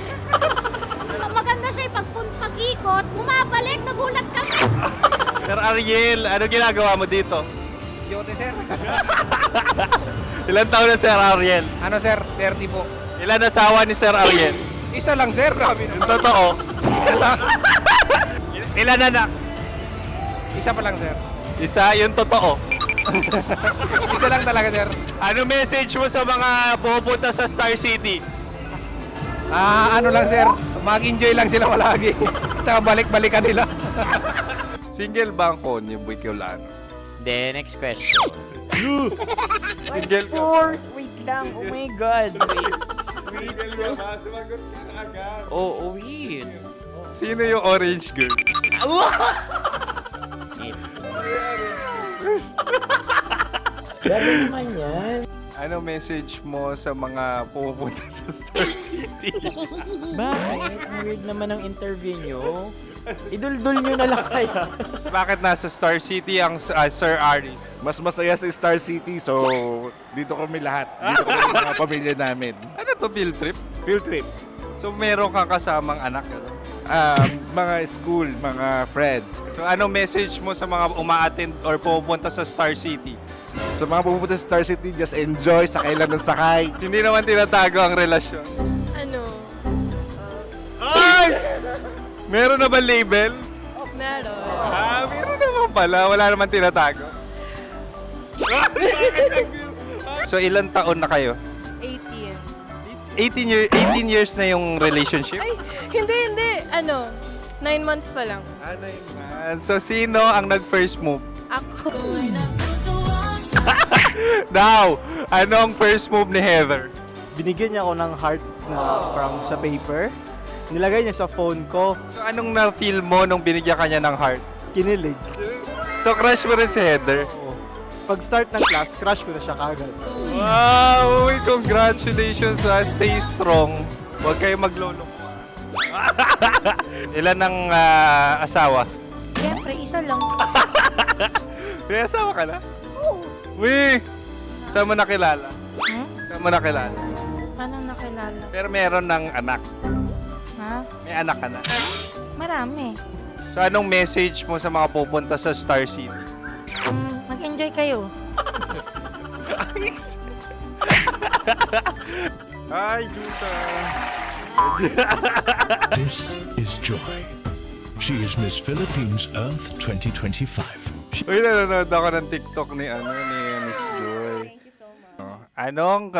Maganda siya pag-ikot, bumabalik, nagulat kami. Sir Ariel, ano ginagawa mo dito? Yote, sir. Ilan taon na Sir Ariel? Ano, sir? 30 po. Ilan asawa ni Sir Ariel? Isa lang, sir. Grabe Yung totoo? Isa lang. Ilan anak? Isa pa lang, sir. Isa, yung totoo. Isa lang talaga, sir. Ano message mo sa mga pumupunta sa Star City? Ano lang, sir. Mag-enjoy lang sila palagi. Tsaka balik-balikan nila. Single ba ang konyo, Boy Kiolano? Then, next question. Single ka? Wait lang. Oh my God. Single ka ba? Sumagot ka na agad. Oo, wait. Sino yung orange girl? Gano'n naman yan. Ano message mo sa mga pumupunta sa Star City? Bakit? Ang weird naman ang interview nyo. Iduldul nyo na lang kaya. Bakit nasa Star City ang Sir Aris? Mas masaya sa Star City, so dito kami lahat. Dito kami mga pamilya namin. Ano to, field trip? Field trip. So meron kang kasamang anak? Ano? Mga school, mga friends. So anong message mo sa mga uma-attend or pumupunta sa Star City? Sa mga pupunta sa Star City, just enjoy, sakay lang ng sakay. Hindi naman tinatago ang relasyon. Ano? Ay! Meron na ba label? Meron. Meron naman pala. Wala naman tinatago. So ilan taon na kayo? 18. 18 years na yung relationship? Ay, hindi. 9 months pa lang. So sino ang nag-first move? Ako. Now, anong first move ni Heather? Binigyan niya ako ng heart na from sa paper. Nilagay niya sa phone ko. So anong na-feel mo nung binigyan kanya ng heart? Kinilig. So crush mo rin si Heather? Pag start ng class, crush ko na siya kagad. Wow! Uy, congratulations! Stay strong. Huwag kayo maglolo. Ilan ang asawa? Siyempre, isa lang. May asawa ka na? Oo. Uy! Saan mo nakilala? Saan mo nakilala? Paano nakilala? Pero meron ng anak. Ha? May anak ka na. Marami. So anong message mo sa mga pupunta sa Star City? Mag-enjoy kayo. Hi, Jusa! This is Joy. She is Miss Philippines Earth 2025. Uy, nanonood ako ng TikTok ni Miss Joy. Thank you so much. Anong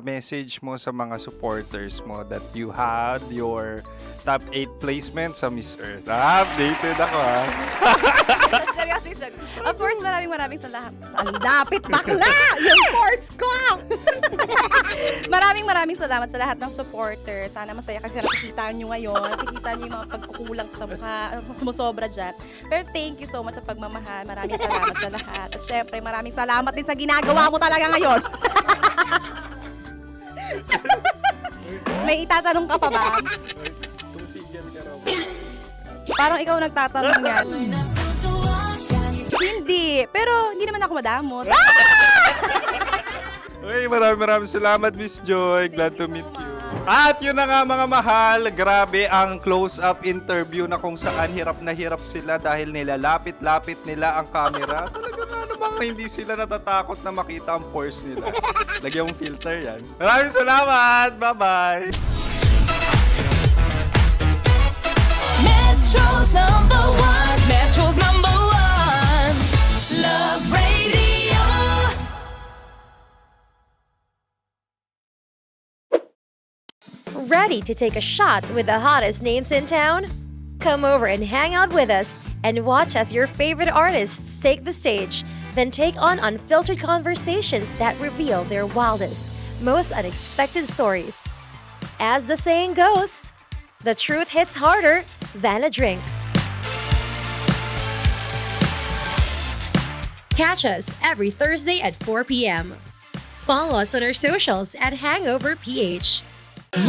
message mo sa mga supporters mo that you had your top 8 placement sa Miss Earth? Updated ako Seryously, of course, maraming salamat. Ang lapit bakla! Yung course ko! maraming salamat sa lahat ng supporters. Sana masaya kasi nakikita nyo ngayon. Nakikita nyo yung mga pagkukulang sa mukha, sumusobra dyan. Pero thank you so much sa pagmamahal. Maraming salamat sa lahat. At syempre, maraming salamat din sa ginagawa mo talaga ngayon. May itatanong ka pa ba? Parang ikaw nagtatanong yan. Hindi. Pero hindi naman ako madamot. Uy, maraming salamat, Miss Joy. Glad to meet you. At yun na nga mga mahal, grabe ang close-up interview na kung saan hirap na hirap sila dahil nilalapit-lapit nila ang camera. Talaga nga namang hindi sila natatakot na makita ang pores nila. Lagyan mong filter yan. Maraming salamat! Bye-bye! Ready to take a shot with the hottest names in town? Come over and hang out with us and watch as your favorite artists take the stage, then take on unfiltered conversations that reveal their wildest, most unexpected stories. As the saying goes, the truth hits harder than a drink. Catch us every Thursday at 4 p.m. Follow us on our socials at HangoverPH.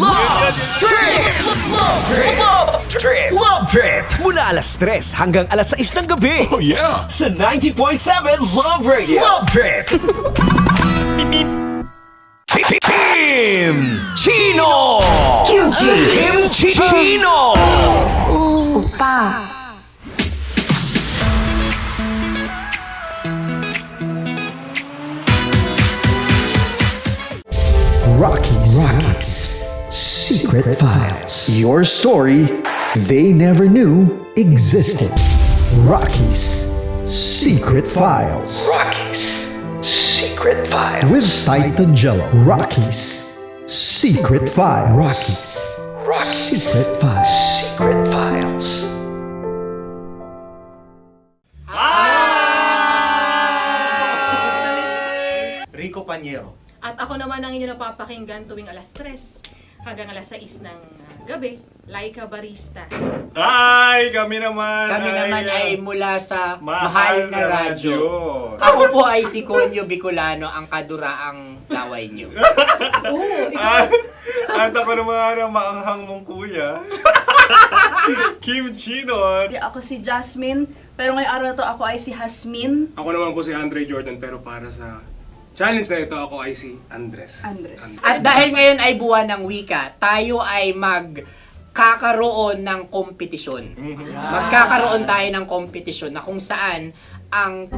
Love Trip! Love Trip! Love Trip! Love Trip! Mula alas 3 hanggang alas 6 ng gabi. Oh yeah! Sa 90.7 Love Radio. Love Trip! Kim Chino! Kim Chino! Opa! Rocky's Secret Files. Your story they never knew existed. Rocky's Secret Files. Secret Files. With Titan Jello. Rocky's Secret Files. Rocky's Secret Files. Secret Files. Rico Panyero. At ako naman ang inyo napapakinggan tuwing alas 3 hanggang alas 6 ng gabi, Laika Barista. Hi! Kami naman! Kami naman ay mula sa Mahal Mahal na na Radyo. Radyo. Ako po ay si Conyo Bicolano, ang kaduraang laway nyo. At ako naman ang maanghang mong kuya. Kim Chino. Ako si Jasmine, pero ngayong araw na to ako ay si Hasmin. Ako naman po si Andre Jordan, pero para sa challenge na ito, ako ay si Andres. At dahil ngayon ay buwan ng wika, tayo ay magkakaroon ng kompetisyon. Magkakaroon tayo ng kompetisyon na kung saan ang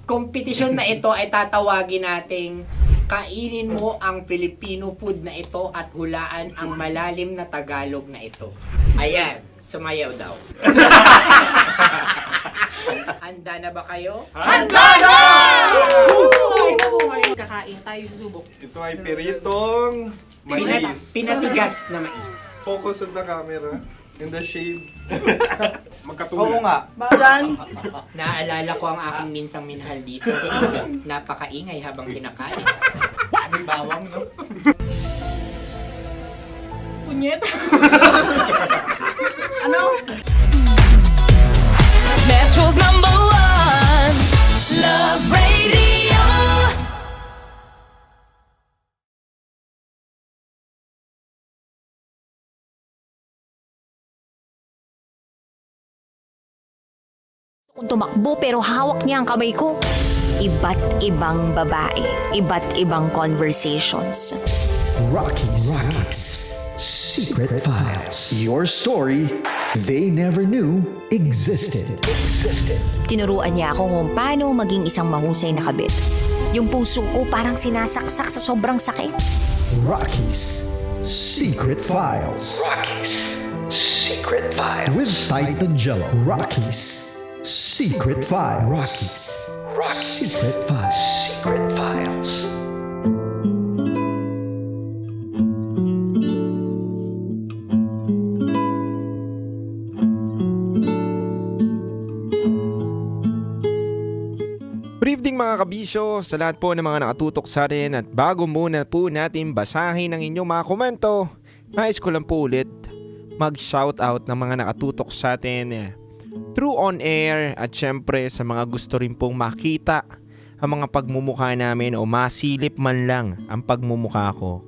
kompetisyon na ito ay tatawagin nating kainin mo ang Filipino food na ito at hulaan ang malalim na Tagalog na ito. Ayan, sumayaw daw. Handa na ba kayo? Handa na! Kakain tayo subok. Ito ay peritong mais. Pinatigas na mais. Focus on the camera. In the shade. Oo nga. Diyan. Naaalala ko ang aking minsang minahal dito. Napakaingay habang kinakain. May bawang, no? Punyet. Ano? Metro's #1 Love Radio. Kung tumakbo pero hawak niya ang kamay ko. Iba't ibang babae, iba't ibang conversations. Rocky's Secret Files. Your story they never knew existed. Tinuruan niya ako kung paano maging isang mahusay na kabit. Yung puso ko parang sinasaksak sa sobrang sakit. Rocky's Secret Files. Secret Files. With Titan Jello. Rocky's Secret Files. Rocky's Secret Files. Secret Files. Good evening mga kabisyo, sa lahat po ng mga nakatutok sa atin at bago muna po natin basahin ang inyong mga komento, nais ko lang po ulit mag-shoutout ng mga nakatutok sa atin through on air at syempre sa mga gusto rin pong makita ang mga pagmumukha namin o masilip man lang ang pagmumukha ko.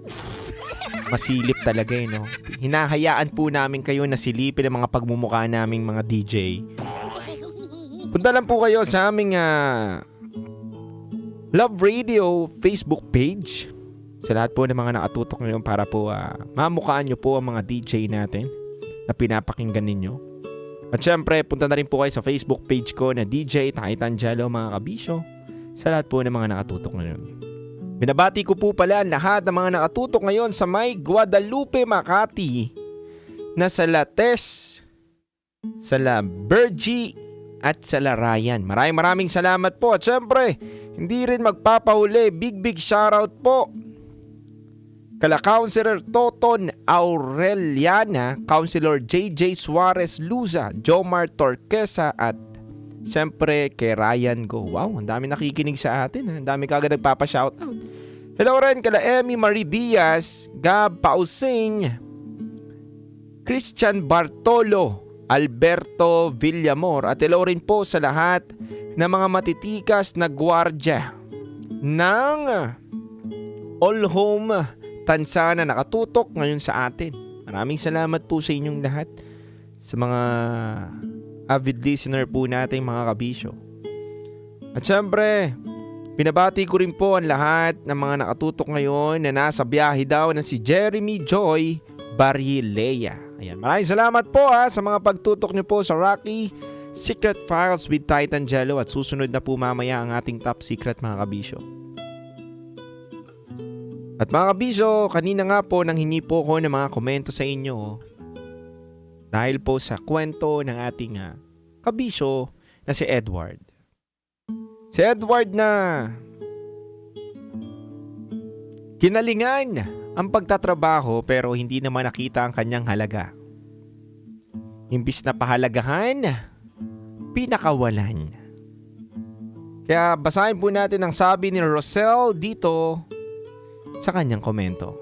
Masilip talaga no? Hinahayaan po namin kayo na silipin ang mga pagmumukha naming mga DJ. Punta lang po kayo sa aming Love Radio Facebook page. Sa lahat po ng mga nakatutok ngayon para po mamukhaan nyo po ang mga DJ natin na pinapakinggan ninyo. At syempre, punta na rin po kayo sa Facebook page ko na DJ Titan Jello mga kabisyo. Sa lahat po ng mga nakatutok ngayon. Binabati ko po pala ang lahat ng mga nakatutok ngayon sa may Guadalupe, Makati, na sa Lates, sa La Bergie, at sa Larayan. Maraming salamat po. At syempre, hindi rin magpapahuli. Big shoutout po kala Councilor Toton Aureliana, Councilor JJ Suarez Luza, Jomar Torquesa at syempre kay Ryan Go. Wow, ang dami nakikinig sa atin. Ang dami kagad nagpapa-shoutout. Hello rin kala Emmy Marie Diaz, Gab Pausing, Christian Bartolo, Alberto Villamor at hello rin po sa lahat ng mga matitikas na gwardya ng All Home Tansa na nakatutok ngayon sa atin. Maraming salamat po sa inyong lahat, sa mga avid listener po natin mga kabisyo. At syempre, pinabati ko rin po ang lahat ng mga nakatutok ngayon na nasa biyahe daw na si Jeremy Joy Barilea. Ayan, maraming salamat po sa mga pagtutok niyo po sa Rocky Secret Files with Titan Jello at susunod na po mamaya ang ating top secret mga kabisyo. At mga kabisyo, kanina nga po nang hingi po ko ng mga komento sa inyo dahil po sa kwento ng ating kabisyo na si Edward. Si Edward na kinalingan ang pagtatrabaho pero hindi naman nakita ang kanyang halaga. Imbis na pahalagahan, pinakawalan. Kaya basahin po natin ang sabi ni Rosel dito sa kanyang komento.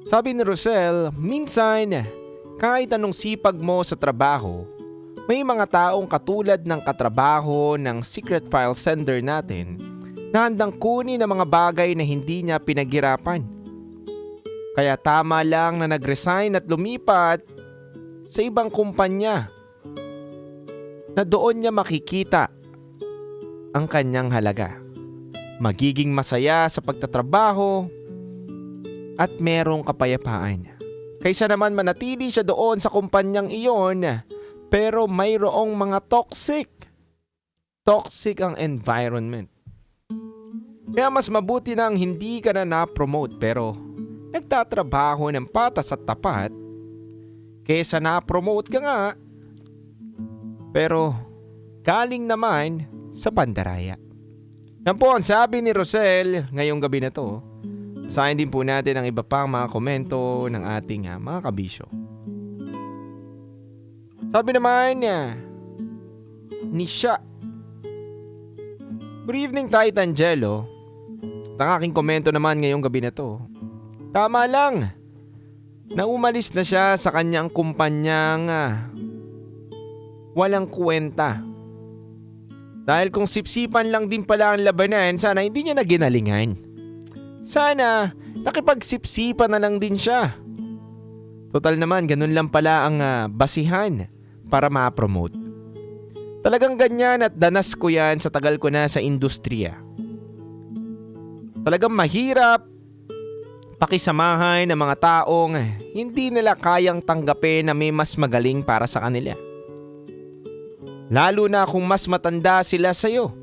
Sabi ni Rosel, minsan kahit anong sipag mo sa trabaho, may mga taong katulad ng katrabaho ng secret file sender natin na handang kunin ang mga bagay na hindi niya pinaghirapan. Kaya tama lang na nag-resign at lumipat sa ibang kumpanya na doon niya makikita ang kanyang halaga. Magiging masaya sa pagtatrabaho at merong kapayapaan. Kaysa naman manatili siya doon sa kumpanyang iyon pero mayroong mga toxic. Toxic ang environment. Kaya mas mabuti nang hindi ka na na-promote pero nagtatrabaho ng patas at tapat kaysa na-promote ka nga pero galing naman sa pandaraya. Yan po ang sabi ni Rosel ngayong gabi na to. Basahin din po natin ang iba pang mga komento ng ating mga kabisyo. Sabi naman ni Sha, good evening Titan Jello. Ang aking komento naman ngayong gabi na to. Tama lang na umalis na siya sa kanyang kumpanyang walang kwenta. Dahil kung sipsipan lang din pala ang labanan, sana hindi niya na ginalingan. Sana nakipagsipsipan na lang din siya. Total naman, ganun lang pala ang basihan para ma-promote. Talagang ganyan at danas ko yan sa tagal ko na sa industriya. Talagang mahirap pakisamahan ng mga taong hindi nila kayang tanggapin na may mas magaling para sa kanila. Lalo na kung mas matanda sila sa'yo.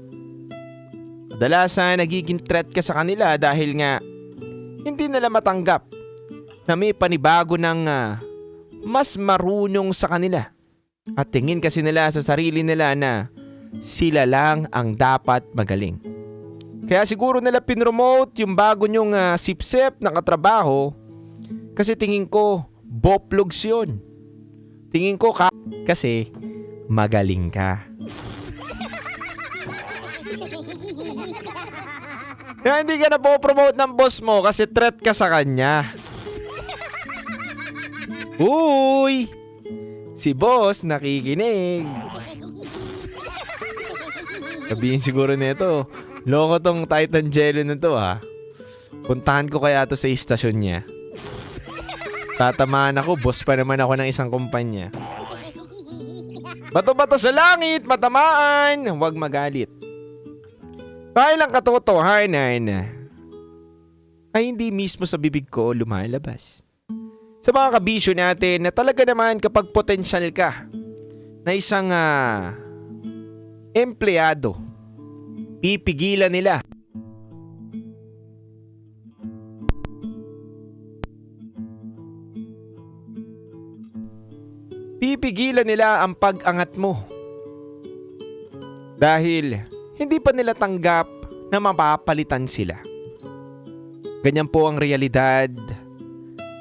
Kadalasan nagiging threat ka sa kanila dahil nga hindi nila matanggap na may panibago ng mas marunong sa kanila. At tingin kasi nila sa sarili nila na sila lang ang dapat magaling. Kaya siguro nila pinromote yung bago nyong sip-sip na katrabaho kasi tingin ko boplogs yun. Tingin ko kasi magaling ka. Kaya hindi ka na po-promote ng boss mo kasi threat ka sa kanya. Uy! Si boss nakikinig. Sabihin siguro nito, loko tong Titan Jello na to ha. Puntahan ko kaya to sa istasyon niya. Tatamaan ako, boss pa naman ako ng isang kumpanya. Bato-bato sa langit, matamaan, huwag magalit. Dahil ang katotohanan ay hindi mismo sa bibig ko lumalabas. Sa mga kabisyo natin na talaga naman kapag potensyal ka na isang empleyado, pipigilan nila. Pipigilan nila ang pag-angat mo. Dahil hindi pa nila tanggap na mapapalitan sila. Ganyan po ang realidad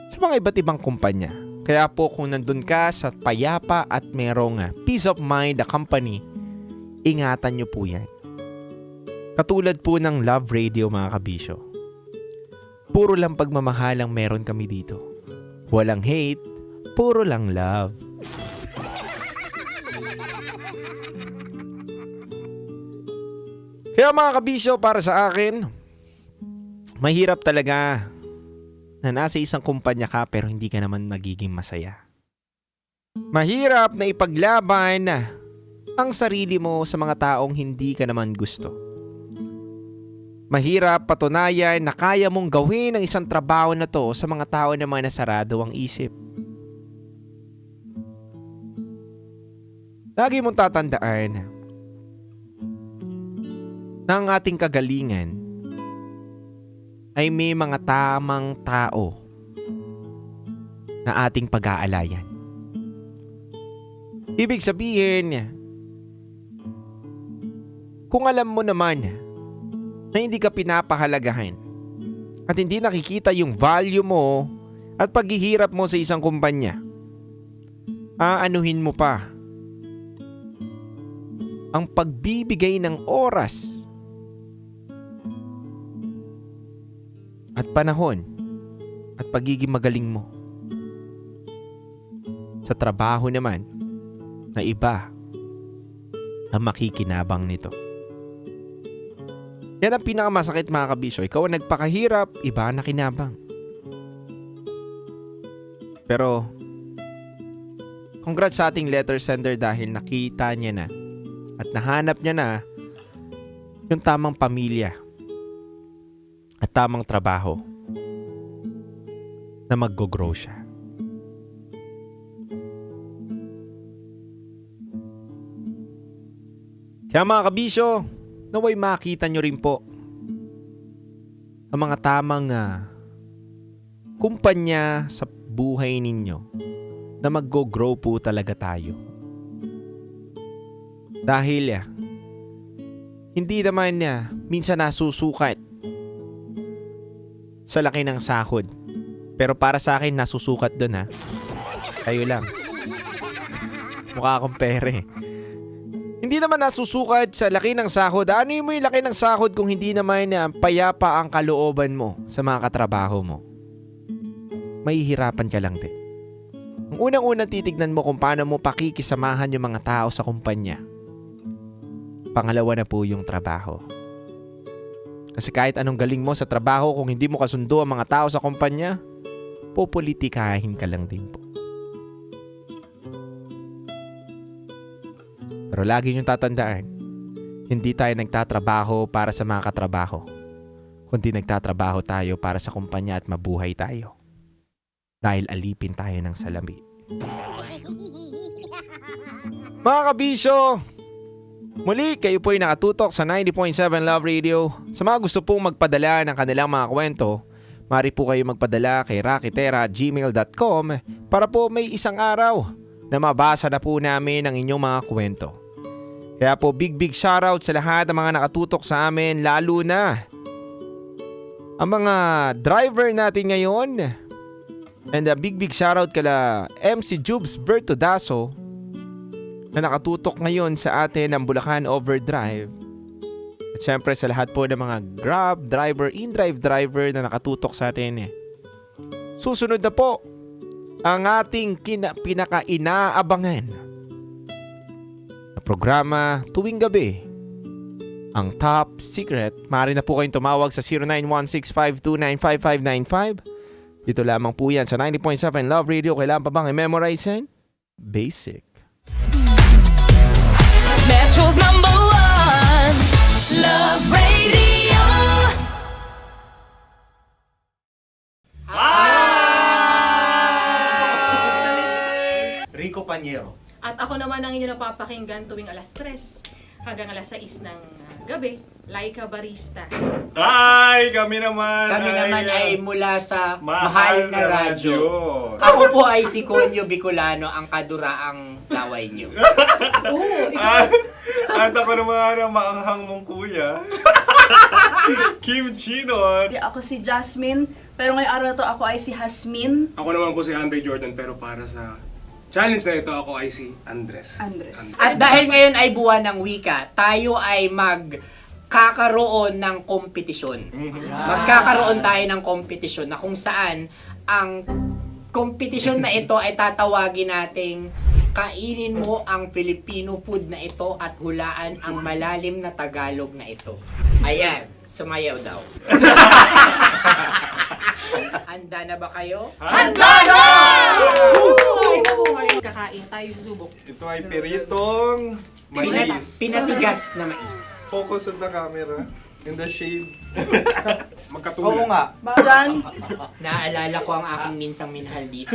sa mga iba't ibang kumpanya. Kaya po kung nandun ka sa payapa at merong peace of mind na company, ingatan nyo po yan. Katulad po ng Love Radio mga kabisyo. Puro lang pagmamahal ang meron kami dito. Walang hate, puro lang love. Kaya mga kabisyo, para sa akin, mahirap talaga na nasa isang kumpanya ka pero hindi ka naman magiging masaya. Mahirap na ipaglaban ang sarili mo sa mga taong hindi ka naman gusto. Mahirap patunayan na kaya mong gawin ang isang trabaho na to sa mga tao naman na sarado ang isip. Lagi mong tatandaan na ang ating kagalingan ay may mga tamang tao na ating pag-aalayan. Ibig sabihin, kung alam mo naman na hindi ka pinapahalagahan at hindi nakikita yung value mo at paghihirap mo sa isang kumpanya, aanuhin mo pa ang pagbibigay ng oras at panahon at pagiging magaling mo sa trabaho naman na iba ang makikinabang nito. Yan ang pinakamasakit mga kabisyo. Ikaw ang nagpakahirap, iba ang nakinabang. Pero congrats sa ating letter sender dahil nakita niya na at nahanap niya na yung tamang pamilya at tamang trabaho na mag-grow siya. Kaya mga kabisyo, naway makita nyo rin po ang mga tamang kumpanya sa buhay ninyo na mag-grow po talaga tayo. Dahil hindi naman minsan nasusukat sa laki ng sahod. Pero para sa akin, nasusukat dun Kayo lang. Mukha akong pere. Hindi naman nasusukat sa laki ng sahod. Ano mo yung laki ng sahod kung hindi naman payapa ang kalooban mo sa mga katrabaho mo? Mahihirapan ka lang din. Ang unang-unang titignan mo kung paano mo pakikisamahan yung mga tao sa kumpanya. Pangalawa na po yung trabaho. Kasi kahit anong galing mo sa trabaho, kung hindi mo kasundo ang mga tao sa kumpanya, popolitikahin ka lang din po. Pero lagi niyong tatandaan, hindi tayo nagtatrabaho para sa mga katrabaho, kundi nagtatrabaho tayo para sa kumpanya at mabuhay tayo. Dahil alipin tayo ng salamin. Mga kabisyo, muli kayo po'y nakatutok sa 90.7 Love Radio. Sa mga gusto pong magpadala ng kanilang mga kwento, maaari po kayo magpadala kay rakitera@gmail.com para po may isang araw na mabasa na po namin ang inyong mga kwento. Kaya po big shoutout sa lahat ng mga nakatutok sa amin, lalo na ang mga driver natin ngayon. And a big shoutout kala MC Jubes Vertodaso na nakatutok ngayon sa atin ng Bulacan Overdrive. At syempre sa lahat po ng mga Grab driver, in-drive driver na nakatutok sa atin. Susunod na po ang ating pinaka-inaabangan na programa tuwing gabi, ang Top Secret. Maaari na po kayong tumawag sa 0916-529-5595. Dito lamang po yan sa 90.7 Love Radio. Kailangan pa bang i-memorize yan? Basic. Metro's #1 Love Radio. Rico Pañero. At ako naman ang inyo napapakinggan tuwing alas 3 hanggang alas 6 ng gabi, Laika Barista. Ay, kami naman ay mula sa Mahal na Radyo. Ako po ay si Conyo Bicolano, ang kaduraang laway nyo. At ako naman ang maanghang mong kuya. Kim Chinon. Ako si Jasmine, pero ngayong araw na to ako ay si Hasmin. Ako naman po si Andre Jordan, pero para sa challenge na ito, ako ay si Andres. At dahil ngayon ay buwan ng wika, tayo ay magkakaroon ng kompetisyon. Magkakaroon tayo ng kompetisyon na kung saan ang kompetisyon na ito ay tatawagin nating kainin mo ang Filipino food na ito at hulaan ang malalim na Tagalog na ito. Ayan, sumayaw daw. Handa na ba kayo? Handa na! Buhay na buhay. Kakain tayo subok. Ito ay peritong mais. Pinatigas na mais. Focus on the camera. In the shade. Oo nga. Diyan. Naaalala ko ang aking minsang minahal dito.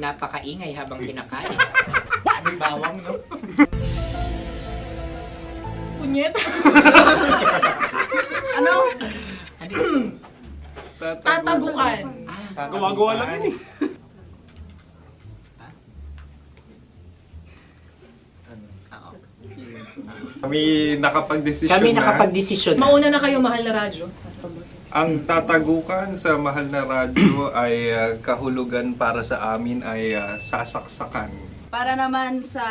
Napakaingay habang kinakain. May bawang, no? Punyet. Ano? Tatagukan. Gawa-gawa lang yun eh. Kami nakapag-desisyon Kami nakapag-desisyon. Mauna na kayo, mahal na radyo. Ang tatagukan sa mahal na radyo ay kahulugan para sa amin ay sasaksakan. Para naman sa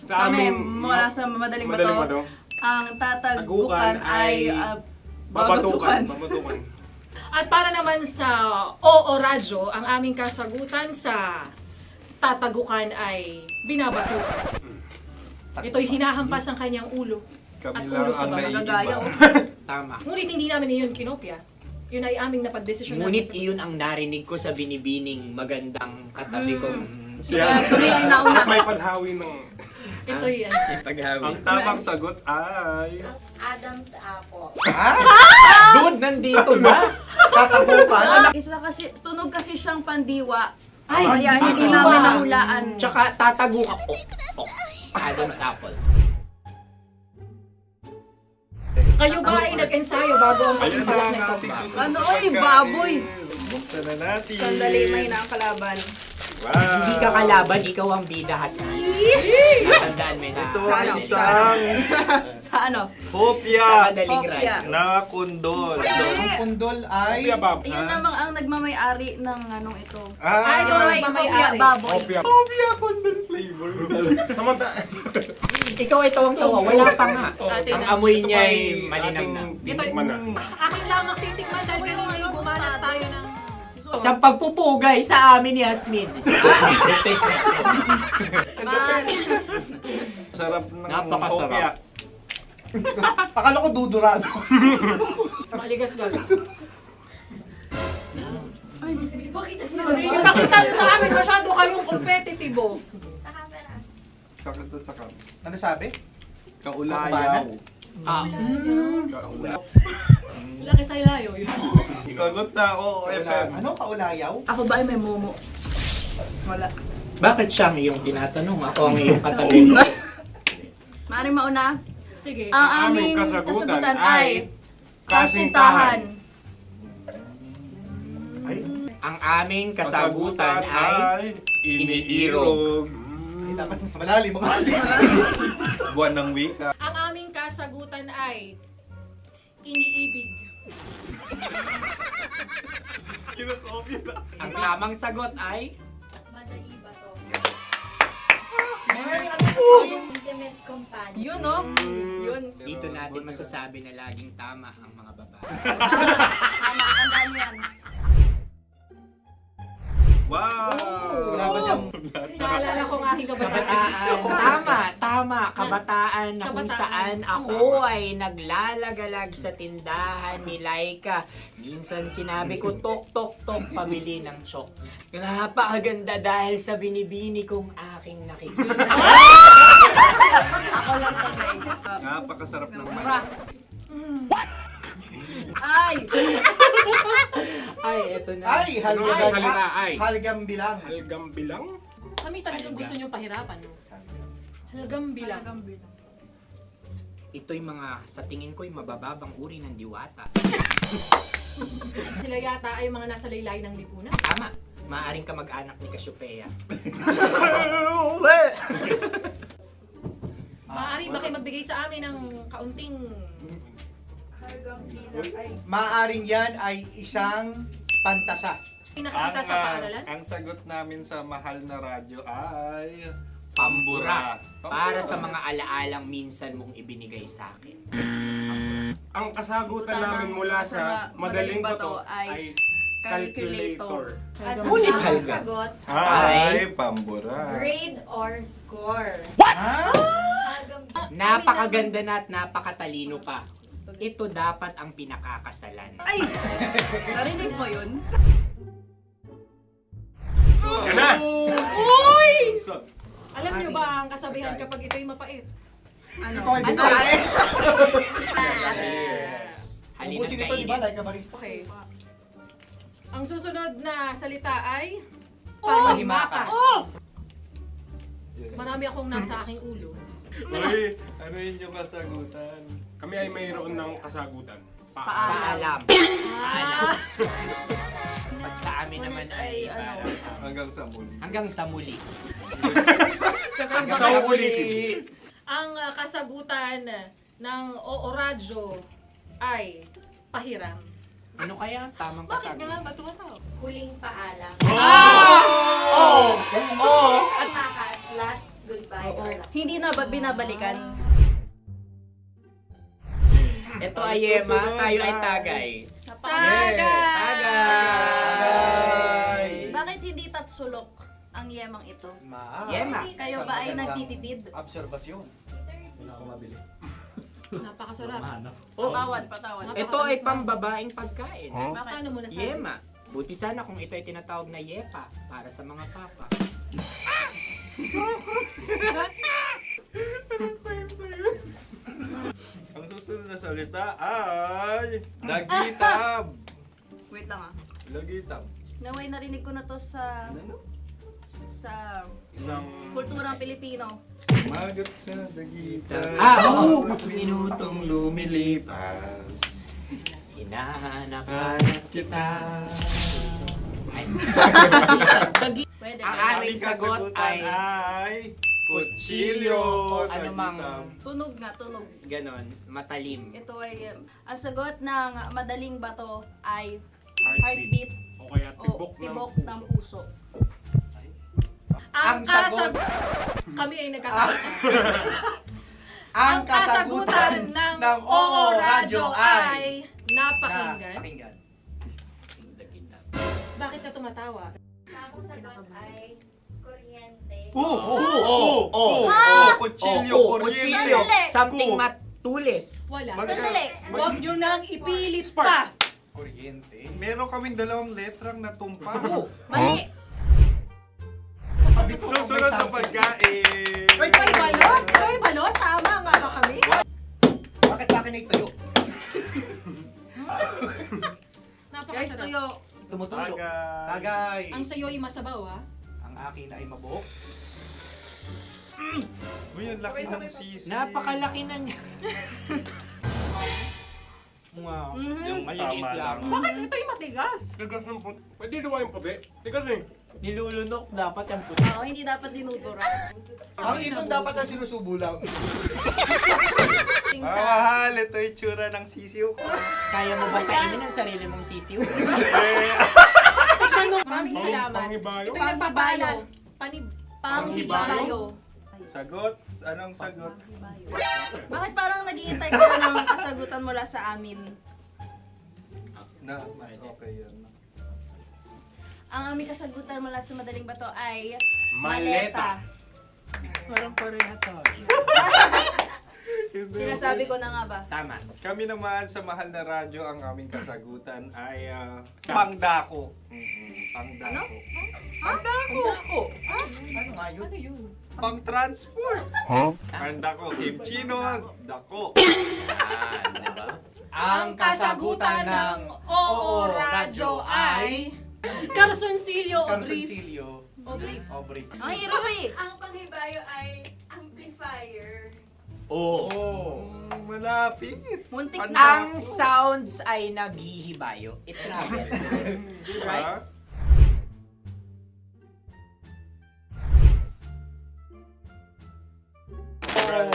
amin, mula sa madaling bato, ang tatagukan ay babatukan. At para naman sa Oo Radyo, ang aming kasagutan sa tatagukan ay binabatukan. Ito'y hinahampas ang kanyang ulo. Kami at lang ulo sa ang bagagaya. Tama. Ngunit hindi namin iyon kinopya. Yun ay aming napagdesisyon. Ngunit iyon ang narinig ko sa binibining magandang katabi kong Kami ang nauna. May panhawi ng... Ito'y Ang tamang sagot ay... Adam's apple. Dude, nandito ba? Tatagukan. Isa kasi, tunog kasi siyang pandiwa. Kaya hindi namin nahulaan. Tsaka tatagukan. Adam's apple. Kayo ba ay nag-ensayo bago ang Ayan pagpalat na na ang ating ito? susunod Ano, na oy, pagkain. baboy. Buksan na natin. Sandali, may na ang kalaban. Wow. Hindi ka kalaban, ikaw ang bida, Hasmi. Natandaan mo na. Ito ang isang Sa ano? hopya Madaling Hopya. ride. na kundol. Ang pundol ay... Yun namang ang nagmamay-ari ng anong ito. Ah, ito ay hopya baboy. hopya kundol flavor. Ikaw ay tawang-tawa, wala pa nga. Ang amoy niya ay malinang na. Titikman na. Akin lang ang titikman dahil kayo ngayon bumalat tayo ng... Sa pagpupugay sa amin ni Hasmin. Sarap ng Napakasarap. hopya. Akala ko dudurado. Maligas gag. Bakit ipakita nyo sa amin masyado kayong competitive. Kakanta sa kam. Ano sabi? Kaulayaw. Kaulayaw. Laki sa ilayo yun. Sagot na, oo, FM. Ano kaulayaw? Ako ba ay may momo? Wala. Bakit siya ang iyong tinatanong? Ako ang iyong katabi. Maaaring mauna. Sige. Ang aming kasagutan ay kasintahan. Ang aming kasagutan ay iniirog. Dapat sa malalim mo. Buwan ng wika. Ang aming kasagutan ay iniibig. Kinakopya na. Ang tamang sagot ay Madali ba to? Intimate companion. Yun, no? Yun. dito natin masasabi na laging tama ang mga babae. Tama, tandaan mo yan. Wow! Naalala ko ang aking Kabataan. Tama. Kabataan na kung saan ako ay naglalagalag sa tindahan ni Laika. Minsan sinabi ko, tok, tok, tok, pamili ng chok. Napakaganda dahil sa binibini kong aking nakikita. Ako lang siya, guys. Napakasarap ng Ay! Ay, eto na. Ay, Salita ay. halgam bilang. Halgam bilang? Kami talagang gusto niyong pahirapan. No? Halgam bilang. Ito'y mga, sa tingin ko'y mabababang uri ng diwata. Sila yata ay mga nasa laylay ng lipunan. Tama. Maaring ka mag-anak ni Cassiopeia. Maaari ba kayo magbigay sa amin ng kaunting Maaring yan ay isang pantasa. Nakikita sa paaralan? Ang sagot namin sa mahal na radyo ay... Pambura. Para sa mga alaalang minsan mong ibinigay sa akin. Ang kasagutan namin mula sa madaling bato ay calculator. Ulital ka. Sagot Ay, pambura. grade or score. Napakaganda na at napakatalino pa. Ito dapat ang pinakakasalan. Ay! Narinig mo yun? Yan na! Uy! Alam niyo ba ang kasabihan kapag ito'y mapait? Ano? Ito ay bigay. Halina't Ubusin ito, di ba? kainin. Like a barista. Okay. Ang susunod na salita ay panghimakas. Marami akong nasa aking ulo. Uy, ano yun yung kasagutan? Kami ay mayroon ng kasagutan. Paalam. Ah! Pag sa amin naman ay Hanggang sa muli. hanggang sa muli. Sa ulitin. Ang kasagutan ng Oo Radyo ay pahiram. Ano kaya ang tamang kasagutan? Huling paalam. Oh! Oh! Panghimakas, last goodbye or last. Hindi na ba binabalikan? Ito ay Yema, tayo ay Tagay. Tagay! Bakit hindi tatsulok ang yemang ito? Yema. Kayo ba ay nagtitipid? Obserbasyon. Hindi na ako mabili. Napakasarap. Patawan. Ito ay pambabaeng pagkain. Paano mo nasabi? Yema. Buti sana kung ito ay tinatawag na Yepa para sa mga papa. Ang susunod na salita ay... Dagitab! Wait lang ah. Dagitab. Naway narinig ko na to sa... sa Isang... kulturang Pilipino. Magat sa dagitab. Oo! Minutong lumilipas. Hinahanap-hanap kita. Pwede. Ang aming sagot ay kutsilyo. Ano mang Tunog nga, tunog. ganon, matalim. Ito ay, ang sagot ng madaling bato ay Heartbeat. heartbeat O kaya o tibok tibok ng ng puso. puso. Ang sagot. Kami ay nagkakasa. Ang kasagutan ng Oo Radyo ay napakinggan. Napakinggan. Bakit ka tumatawa? Ang sagot ay kuryente. Kutsilyo, kuryente. Sandali. Something matulis. Wala. Sandali. Huwag nyo nang ipilit pa. Kuryente. Meron kaming dalawang letrang natumpa. Mali. Susunod na pagkain. Ay, balot! Ay, balot! Tama nga ba kami? Bakit sa akin ay tuyo? Guys, Napakasarap. tuyo. Tumutulo. Tagay. Tagay. Ang sayo ay masabaw, ha? Ang akin ay mabuhok. Uy, ang laki ng sisi. Napakalaki na niya. Wow. Yung maliliit Tama lang. lang. Bakit ito'y matigas? Tigas ng puti. Pwede naman yung puti. Tigas eh. Nilulunok dapat yung puti. Oo, hindi dapat dinudura. Ang ibon dapat ang sinusubo lang. Mahal, ito yung tsura ng sisiw ko. Kaya mo ba kainin ang sarili mong sisiw? Maraming salamat. Panghibayo. Ito'y nagpapaalala. Panghibayo. Sagot? Anong sagot? Bakit parang nag-iintay ka na ng kasagutan mula sa amin? Na, mas okay yun. Ang aming kasagutan mula sa madaling bato ay Maleta. Parang pareha to. Sinasabi ko na nga ba? Tama. Kami naman sa mahal na radyo, ang aming kasagutan ay pangdako. Pangdako. Pangdako. Ano nga yun? Pang-transport. Pangdako, kimchino, dako. Diba? Ang kasagutan ng Oo Radyo ay Carsoncillo o Brief. Carsoncillo. Obrief. Ang hirap eh. Ang panghibayo ay amplifier. Oo. Malapit. Muntik Ang na. sounds ay naghihibayo. It travels. Diba?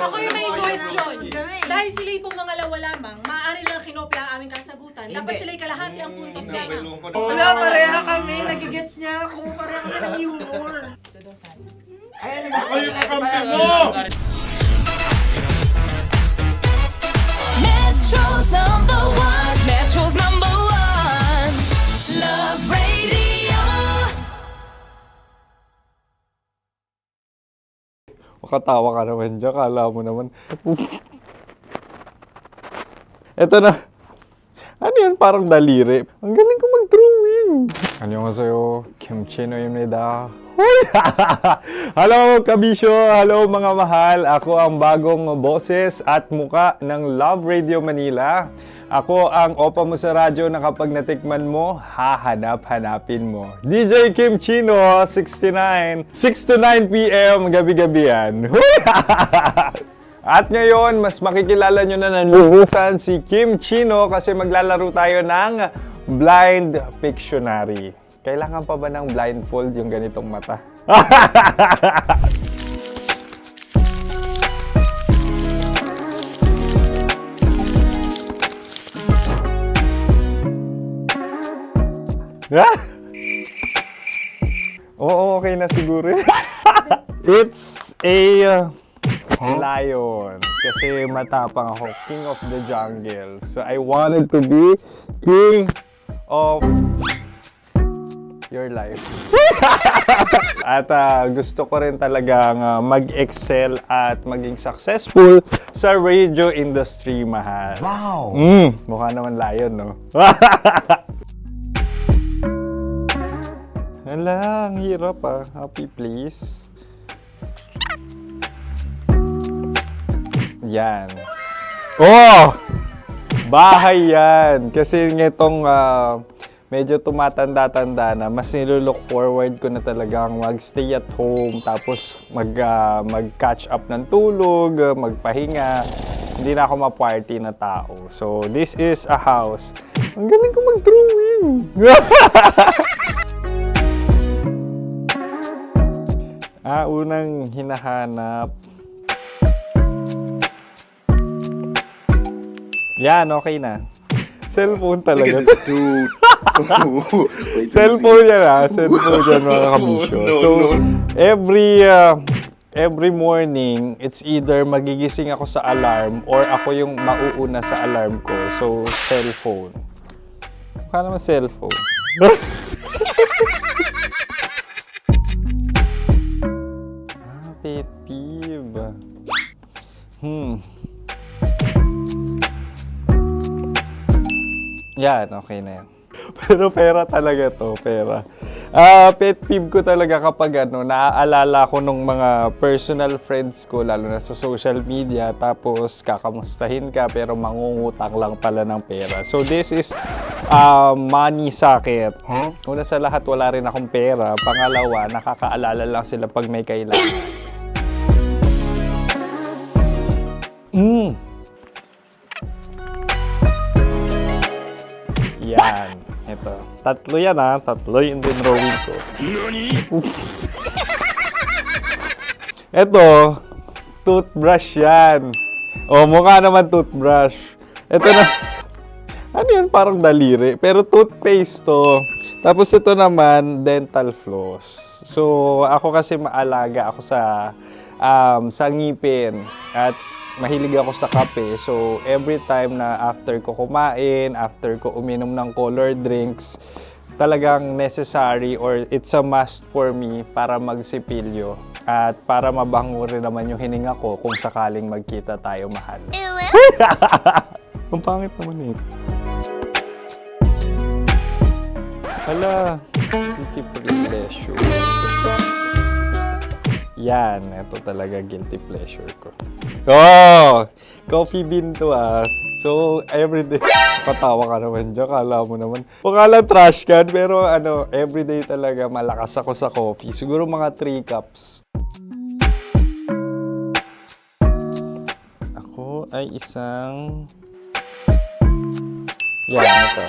Ako yung may question. Kami. dahil sila'y pong mga lawa lamang, maaari lang kinopya ang aming kasagutan. Dapat sila'y kalahati ang puntos lamang. Wala, pareha kami. Nagigets niya ako. Pareha kami ng humor. Ako yung kakampi mo! Metro's number one. Metro's number one. Love Radio. Makatawa ka naman dyan. Kala mo naman. Eto na. Ano yan? Parang daliri. Ang galing ko mag-drawing. 안녕하세요. 김치노입니다. Hello, kabisyo! Hello, mga mahal! Ako ang bagong boses at muka ng Love Radio Manila. Ako ang opa mo sa radyo na kapag natikman mo, hahanap-hanapin mo. DJ Kim Chino, 69, 6 to 9 p.m. gabi-gabi yan. At ngayon, mas makikilala nyo na ng lubusan si Kim Chino kasi maglalaro tayo ng Blind Pictionary. Kailangan pa ba ng blindfold yung ganitong mata? Oo, okay na siguro. It's a lion. Kasi matapang ako. King of the jungle. So I wanted to be king of your life. At gusto ko rin talagang mag-excel at maging successful sa radio industry, mahal. Wow! Mukha naman lion, no? Hala, ang hirap ah. Happy, please. Yan. Oh! Bahay yan. Kasi nitong medyo tumatanda-tanda na, mas nilulook forward ko na talagang mag-stay at home, tapos mag-catch up ng tulog, magpahinga. Hindi na ako ma-party na tao. So, this is a house. Ang galing ko mag-drawing! Unang hinahanap. Yan, okay na. Cellphone talaga. Cellphone yan ha. Cellphone yan, mga kabisyo. So, every morning, it's either magigising ako sa alarm or ako yung mauuna sa alarm ko. So, cellphone. Mukha naman cellphone. Pet peeve. Yan, okay na yan. Pero pera talaga to, pera. Pet peeve ko talaga kapag naaalala ko nung mga personal friends ko, lalo na sa social media, tapos kakamustahin ka pero mangungutang lang pala ng pera. So this is money sakit. Una sa lahat, wala rin akong pera. Pangalawa, nakakaalala lang sila pag may kailangan. Yan. Ito. Tatlo yan ha. Tatlo yung dinrawing ko. Ito. Toothbrush yan. O, mukha naman toothbrush. Ito na. Ano yan? Parang daliri. Pero toothpaste to. Tapos ito naman, dental floss. So, ako kasi maalaga ako sa ngipin. At mahilig ako sa kape. So, every time na after ko kumain, after ko uminom ng colored drinks, talagang necessary or it's a must for me para magsipilyo. At para mabango rin naman yung hininga ko kung sakaling magkita tayo, mahal. Ang pangit naman eh. Hala, guilty pleasure. Yan, ito talaga guilty pleasure ko. Oh! Coffee bean to ah. So, everyday. Patawa ka naman dyan. Kala mo naman. Pakala trash can, pero everyday talaga malakas ako sa coffee. Siguro mga 3 cups. Ako ay isang... Yan, ito.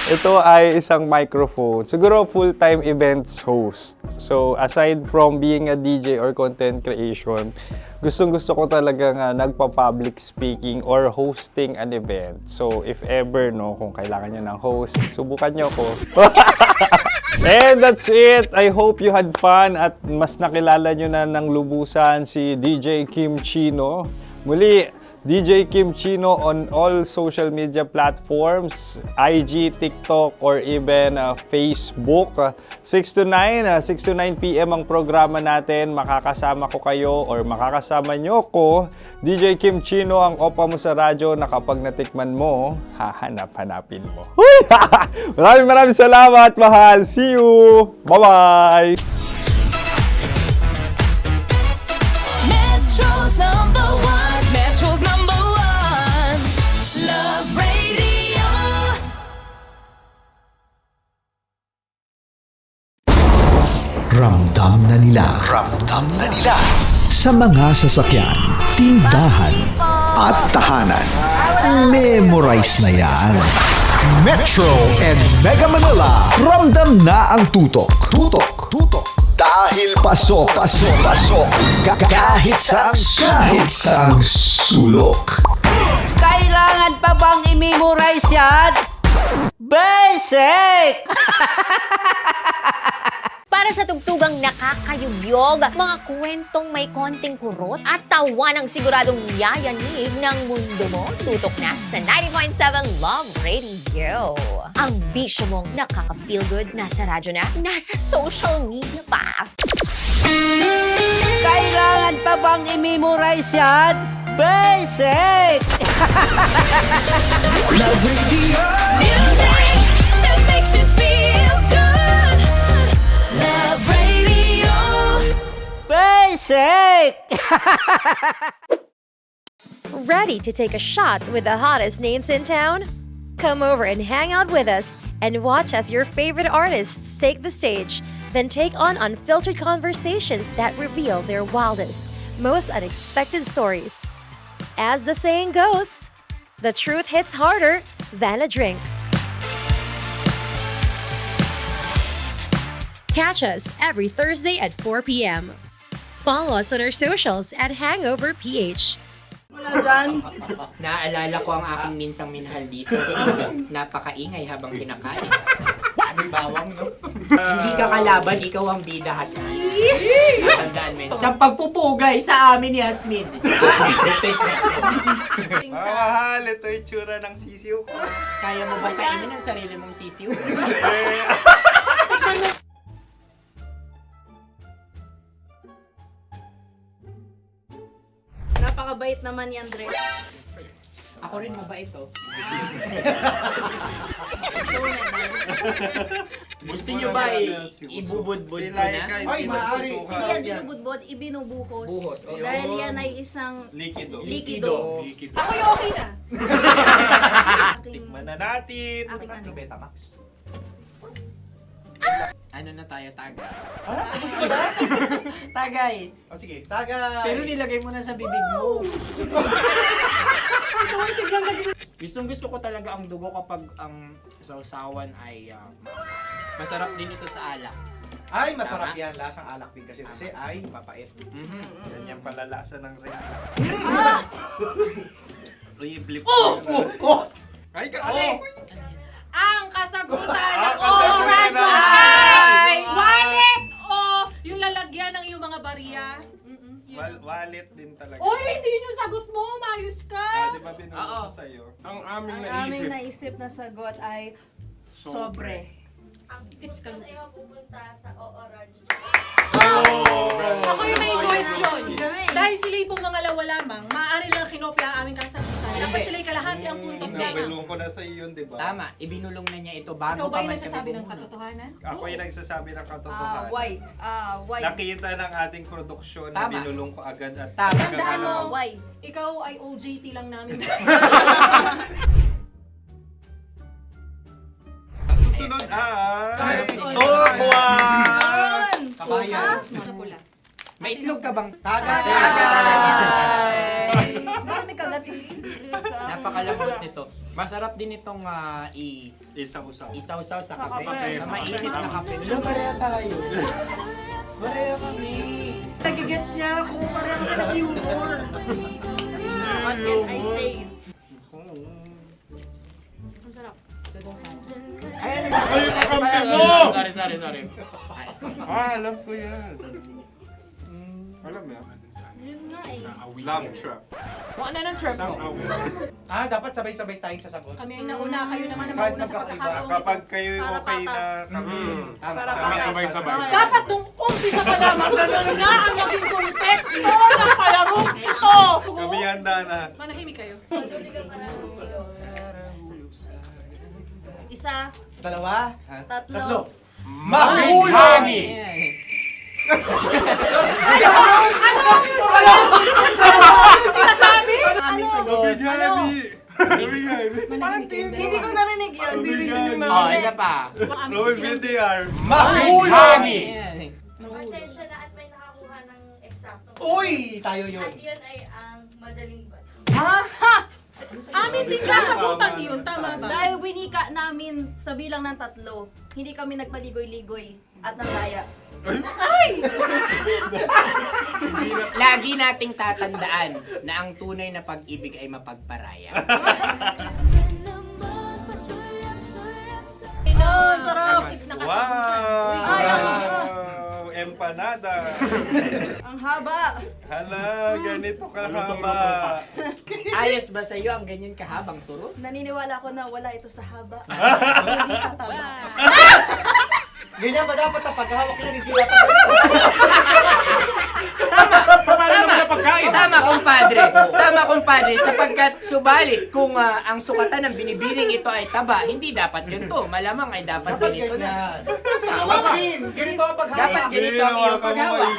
Ito ay isang microphone. Siguro full-time events host. So, aside from being a DJ or content creation, Gustong-gusto ko talagang nagpa-public speaking or hosting an event. So, if ever, no, kung kailangan nyo ng host, subukan nyo ko. And that's it. I hope you had fun at mas nakilala nyo na ng lubusan si DJ Kim Chino. Muli, DJ Kim Chino on all social media platforms, IG, TikTok, or even Facebook. 6 to 9 p.m. ang programa natin. Makakasama ko kayo or makakasama nyo ko. DJ Kim Chino, ang opa mo sa radyo na kapag natikman mo, hahanap-hanapin mo. Maraming salamat, mahal. See you! Bye-bye! Metro's number one. Metro's number one. Love Radio. Ramdam na nila. Sa mga sasakyan, tindahan, at tahanan. Memorize na yan. Metro and Mega Manila. Ramdam na ang tutok. Dahil pasok. Kahit saang sulok. Kailangan pa bang i-memorize yan? Basic! Para sa tugtugang nakakayugyog, mga kwentong may konting kurot at tawa ng siguradong yayanig ng mundo mo, tutok na sa 90.7 Love Radio. Ang bisyo mong nakaka-feel good, nasa radyo na, nasa social media pa. Kailangan pa bang i-memorize yan? Basic! Love Radio. Music that makes you feel good. Love Radio. Basic! Ready to take a shot with the hottest names in town? Come over and hang out with us and watch as your favorite artists take the stage, then take on unfiltered conversations that reveal their wildest, most unexpected stories. As the saying goes, the truth hits harder than a drink. Catch us every Thursday at 4 p.m. Follow us on our socials at Hangover PH. Wala dyan. Naaalala ko ang aking minsang minahal dito. Napakaingay habang kinakain. May bawang, no? Hindi ka kalaban, ikaw ang bida, Hasmin. Natandaan mo yun. Sa pagpupugay sa amin ni Hasmin. Mahal, ito yung tsura ng sisiw ko. Kaya mo ba kainin ang sarili mong sisiw? Napakabait naman yan, Dre. Ako rin mabait, oh. Gusto nyo ba ibubudbud ko na? Ay, maaari. Hindi yan binubudbud, ibinubuhos. Buhos, okay. Dahil yan ay isang Likido. Ako yung okay na. Tikman na natin. Aking ano? Betamax. Ano na tayo, tagay? Gusto mo ba? Tagay! O sige. Tagay. Pero nilagay mo na sa bibig mo. Gusto ko talaga ang dugo kapag ang sausawan ay masarap din ito sa alak. Ay, masarap yan. Lasang alak din kasi ay mapait. Yan yung palalasa ng ring. Uy, blip. Ay, Ang kasagutan ng kasagutan oras ay wallet o yung lalagyan ng iyong mga barya. Wallet din talaga. Uy, hindi yun yung sagot mo. Mayos ka. Di ba binulong ko sa'yo? Ang aming Ang aming naisip na sagot ay sobre. It's Kasi mapupunta sa Orange. Ako yung may suggestion. Dahil sila yung mangalawa lamang, maaari lang kinopya ang aming kasagutan. Dapat sila yung kalahati ang puntos lamang. Binulong ko na sa'yo yun, di ba? Tama, ibinulong na niya ito bago Ikaw pa ba yung man nagsasabi kami ng bumunot. katotohanan? Ako yung nagsasabi ng katotohanan. Why? Nakita ng ating produksyon na Tama. binulong ko agad at Tama. Tandaan mo, Why? ikaw ay OJT lang namin. Ang susunod ay... Cards. Tokwan! Kabayan. Ano pula? May itlog ka bang? Bakit may kagat? Napakalambot nito. Masarap din itong Isaw-saw. isaw-saw sa Kape. kape. Na mainit na kape. Wala pareha tayo. Pareho kami. Nagigets niya ako. Pareho kami ng humor. What can I say? Ang sarap. Ay, kakampi mo! Sorry. Alam ko yan. Alam mo yan? Yun nga eh. Love trap. Ano ng trap mo? Dapat sabay-sabay tayong sasagot. Kami ay nauna, kayo naman ang Kahit mauna sa magkakaiba. pagkakataon. Kapag kayo okay na kami, kami sabay-sabay. Dapat nung umpisa pa lamang, ganun na ang naging konteksto ng palarong ito. Kami handa na. Manahimik kayo. Isa, Dalawa. tatlo. Mahulani! Sinasabi? Hindi ko narinig yun. Oh, isa pa. Roll VTR. Mahulani! Pasensya na at may nakakuha ng eksakto. Uy! Tayo yun. At yun ay ang madaling bato. Amin din kasagutan yun, tama ba? Dahil winika namin sa bilang ng 3, hindi kami nagpaligoy-ligoy at nandaya. Lagi nating tatandaan na ang tunay na pag-ibig ay mapagparaya. Ito, sarap! Wow! Empanada! Ang haba! Hala, ganito kahaba. Ayos ba sa'yo ang ganyan kahabang turo? Naniniwala ko na wala ito sa haba. Hindi sa taba. Ganyan ba dapat ang paghawak niya? Hindi dapat Tama, kumpadre. Sapagkat subalit kung ang sukatan ng binibining ito ay taba, hindi dapat ganito. Malamang ay dapat ganito na. Ganito ang paghawak. Dapat ganito ang iyong paghawak.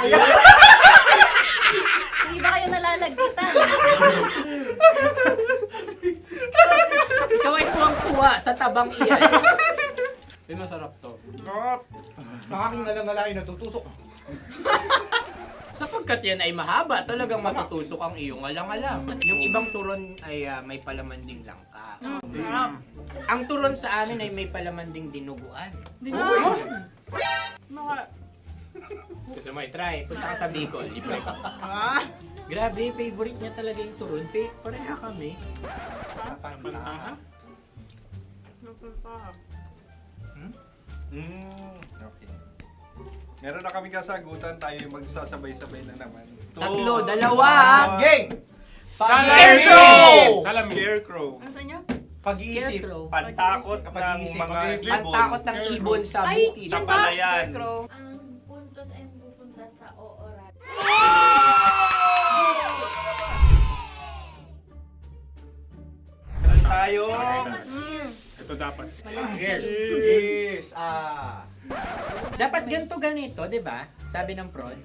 Hindi ba kayo nalalagkitan? Ikaw ay tuwang-tuwa sa tabang iyan. Masarap to. Nakaking nalang-nalain natutusok. Sapagkat yan ay mahaba, talagang matutusok ang iyong alang-alang. Yung ibang turon ay may palaman ding langka. Ang turon sa amin ay may palaman ding dinuguan. Gusto mo i-try? Punta ka sa Bicol, i-try ka. Grabe, favorite niya talaga yung turon. Pareha kami. Okay. Meron na kaming kasagutan, tayo magsasabay-sabay na naman. Tatlo, dalawa. Game! Scarecrow! Scarecrow. Ano sa inyo? Pag-iisip. Pantakot ng mga ibon. Pantakot ng ibon sa bukid. Sa palayan. Ang puntos ay pupunta sa ooran. Meron tayo. Ito dapat. Yes. Dapat ganito, di ba? Sabi ng prod.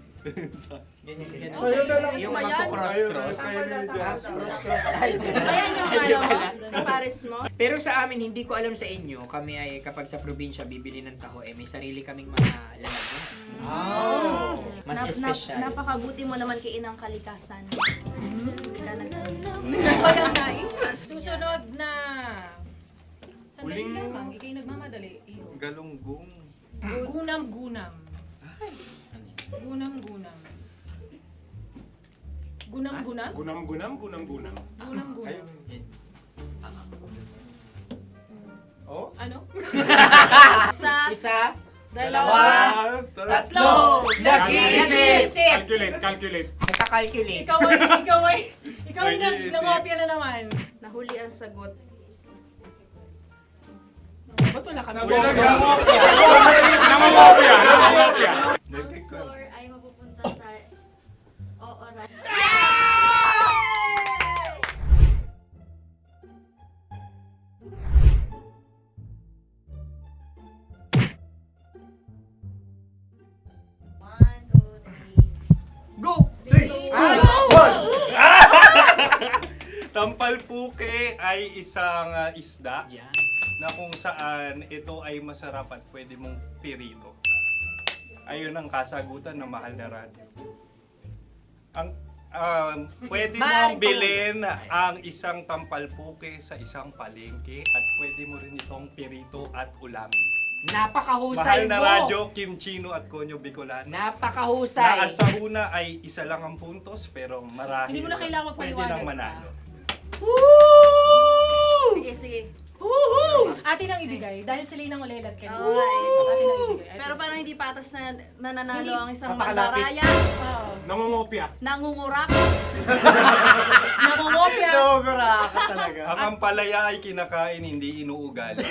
Ganyan. Yung magko-cross-cross. Cross-cross. Ayan yung pares mo. Pero sa amin, hindi ko alam sa inyo, kami ay kapag sa probinsya bibili ng taho, may sarili kaming mga lalagyan. Mas espesyal. Napakabuti mo naman kay Inang Kalikasan. Susunod na. Sandali lamang, ikay nagmamadali. Galunggong. Gunam-gunam. Gunam-gunam. Gunam-gunam? Gunam-gunam. Gunam-gunam. Oh? Ano? Isa. Dalawa. Tatlo. Nag-iisip. Calculate. Nagka-calculate. Ikaw ay nangopya na naman. Nahuli ang sagot. Ba't wala kami? Nangangopya. Ang score ay mapupunta sa ooran. Go! Tampalpuke ay isang isda na kung saan ito ay masarap at pwede mong pirito. Ayun ang kasagutan ng Mahal na Radio. Ang pwede mong bilhin ang isang tampalpuke sa isang palengke at pwede mo rin itong pirito at ulamin. Napakahusay Mahal na mo. radyo, Kim Chino at Konyo Bicolano. Napakahusay. Na sa una ay isa lang ang puntos, pero marahil Hindi mo na kailangan pwede magpaliwanag nang manalo. Sige, sige. Atin ang ibigay dahil sila yung nangulelat kayo. Oo nga eh. Atin ang ibigay. Pero parang hindi patas na nananalo Hindi. ang isang Napakalapit. mandaraya. Nangungopia. Nangungurak. Nangungopia. Nangunguraka talaga. Ang ampalaya ay kinakain, hindi inuugali.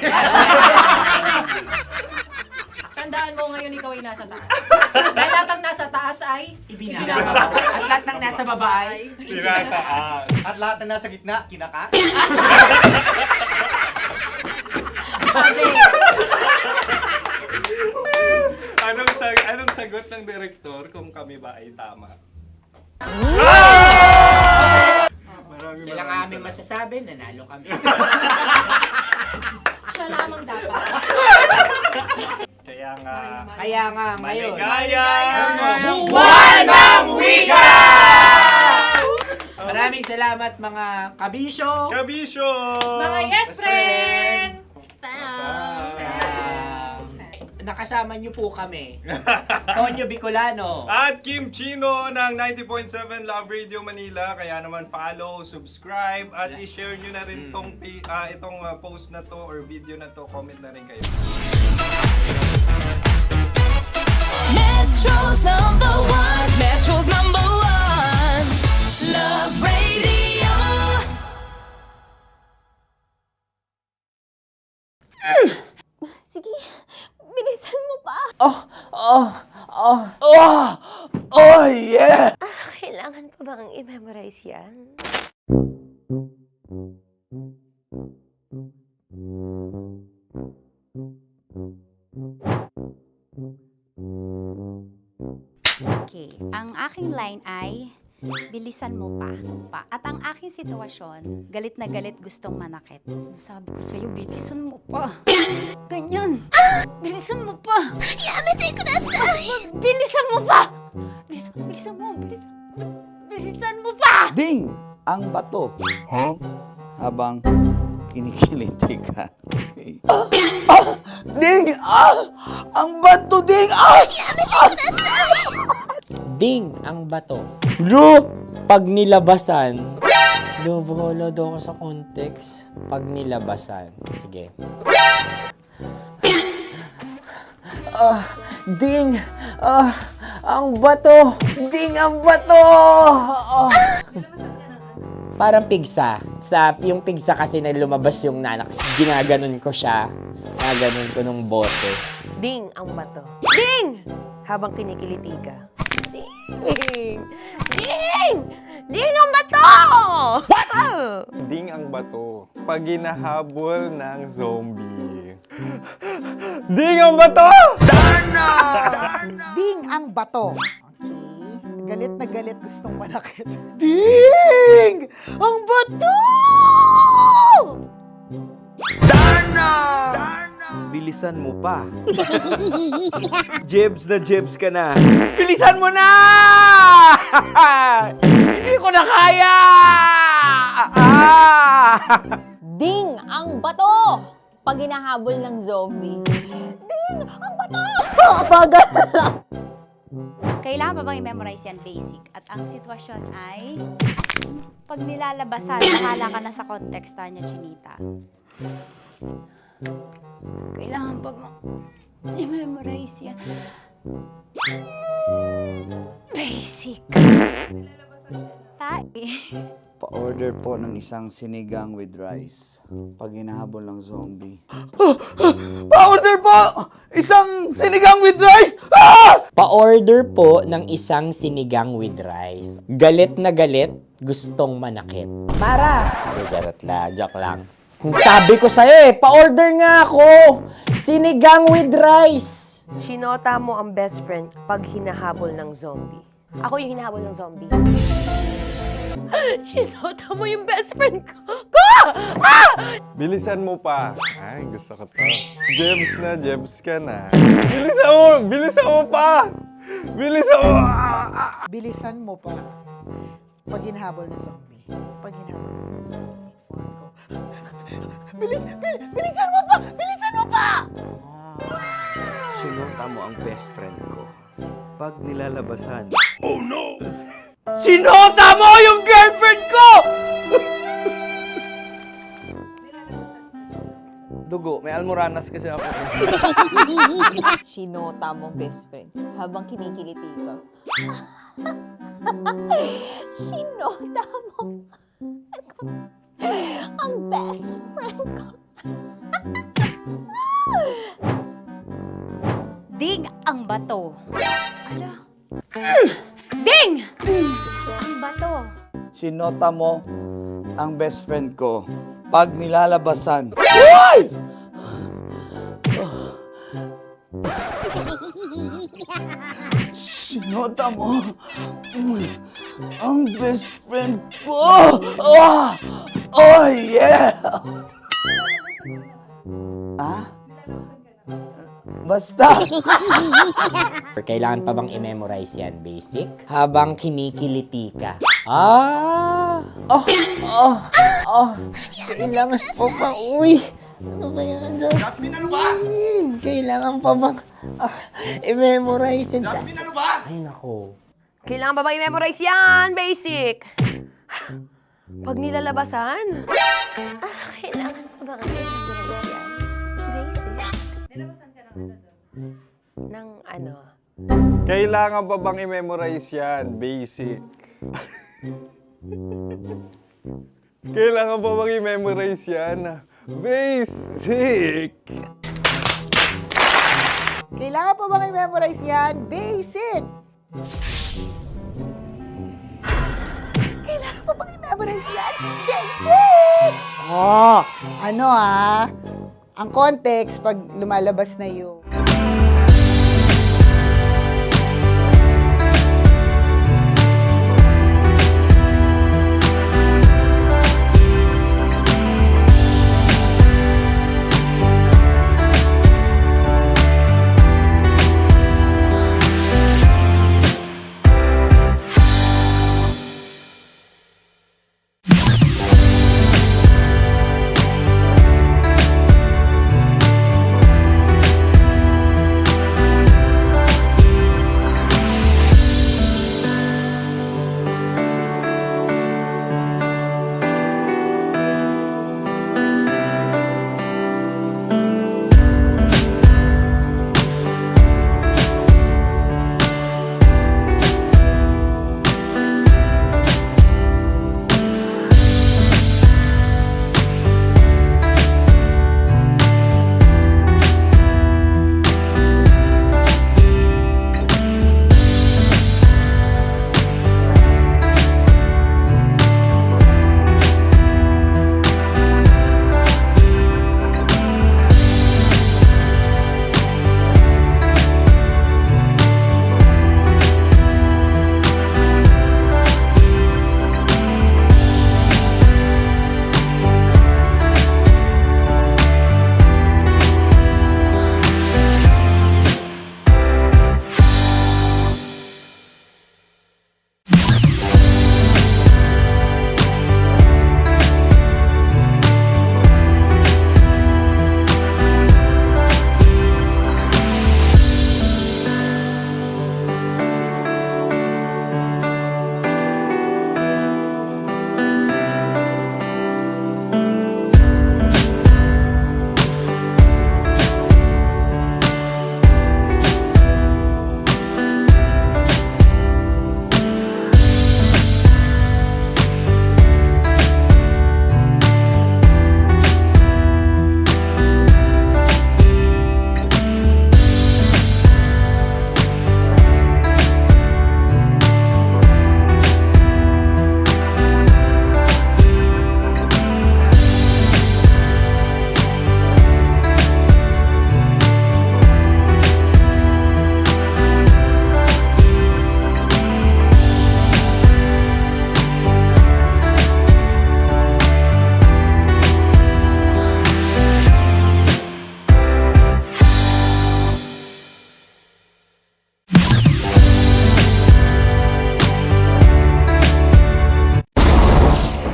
Tandaan mo ngayon ikaw ay nasa taas. Dahil lahat ng nasa taas ay ibinababa. At lahat ng nasa baba ay Tinataas. At lahat na nasa gitna, kinakain. Anong sagot ng direktor kung kami ba ay tama? Sila nga aming masasabi, nanalo kami. Siya lamang dapat. Kaya nga, Ngayon. maligaya! Buwan ng Wika! Maraming salamat mga kabisyo. Kabisyo! Mga yes friend! Nakasama niyo po kami. Tonyo Bicolano. At Kim Chino ng 90.7 Love Radio Manila. Kaya naman follow, subscribe, at i-share nyo na rin itong post na to or video na to. Comment na rin kayo. Metro's number one. Metro's number one. Love Radio. Sige, bilisan mo pa. Oh, yeah! Kailangan pa bang i-memorize yan? Okay, ang aking line ay bilisan mo pa. At ang aking sitwasyon, galit na galit gustong manakit. Sabi ko sa'yo, bilisan mo pa. Ganyan. Bilisan mo pa. Yamitay ko na sa... Bilisan mo pa! Bilisan mo, bilisan mo pa! Ding! Ang bato. Habang kinikiliti ka. Ding! Ang bato, Ding! Yamitay ko na sa... Ding ang bato. Bro, pag nilabasan. Wala daw ako sa context. Pag nilabasan. Sige. Ding! Ang bato! Ding ang bato! Parang pigsa. Yung pigsa kasi na lumabas yung nanak. Ginaganon ko siya. Ginaganon ko nung bote. Ding ang bato. Ding! Habang kinikiliti ka. Ding! Ding! Ding ang bato! What? Ding ang bato. Pag hinahabol ng zombie. Ding ang bato! Ding ang bato. Okay. Galit na galit gustong manakit. Ding! Ang bato! Bilisan mo pa. Jebs na jebs ka na. Bilisan mo na! Hindi ko na kaya! Ding ang bato! Pag hinahabol ng zombie. Ding ang bato! Bagal! Kailangan pa bang i-memorize yan basic? At ang sitwasyon ay pag nilalabasan, nakala ka na sa konteksta niya, Chinita. Kailangan pa bang i-memorize yan? Basic. Pa-order po ng isang sinigang with rice. Pag hinahabol ng zombie. Pa-order po! Isang sinigang with rice! Pa-order po ng isang sinigang with rice. Galit na galit, gustong manakit. Para! Joke lang. Sabi ko sa'yo pa-order nga ako! Sinigang with rice! Sinota mo ang best friend pag hinahabol ng zombie. Ako yung hinahabol ng zombie. Sinota mo yung best friend ko! Bilisan mo pa. Ay, gusto ko to. Jebs na, jebs ka na. Bilisan mo pa! Bilisan mo! Bilisan mo pa. Pag hinahabol ng zombie. Pag hinahabol ng zombie. Bilisan mo pa! Bilisan mo pa! mo ang best friend ko. Pag nilalabasan. Oh no! Sinota mo yung girlfriend ko! Dugo, may almoranas kasi ako. Sinota mo best friend habang kinikiliti ka. Sinota mo ang best friend ko. Ding ang bato. Ala. Ding! Ang bato. Sinota mo ang best friend ko pag nilalabasan. Hoy! Sinota mo ang best friend ko. Oh yeah! Ah? Basta. Kailangan pa bang i-memorize yan, basic? Habang kinikiliti ka. Ah! Kailangan pa bang, uy! Ano ba yan, Jasmine, ano ba? Kailangan pa bang i-memorize yan, Jasmine, ano ba? Ay, nako. Kailangan ba i-memorize yan? Basic! Pag nilalabasan? Kailangan ba i-memorize yan? Basic? Nilalabasan ka ng ano? Kailangan pa bang i-memorize yan? Basic. Kailangan pa bang i-memorize yan? Basic! Kailangan pa bang i-memorize yan? Basic! Kailangan pa bang i-memorize yan? Basic! Oh, ano ang context pag lumalabas na yung...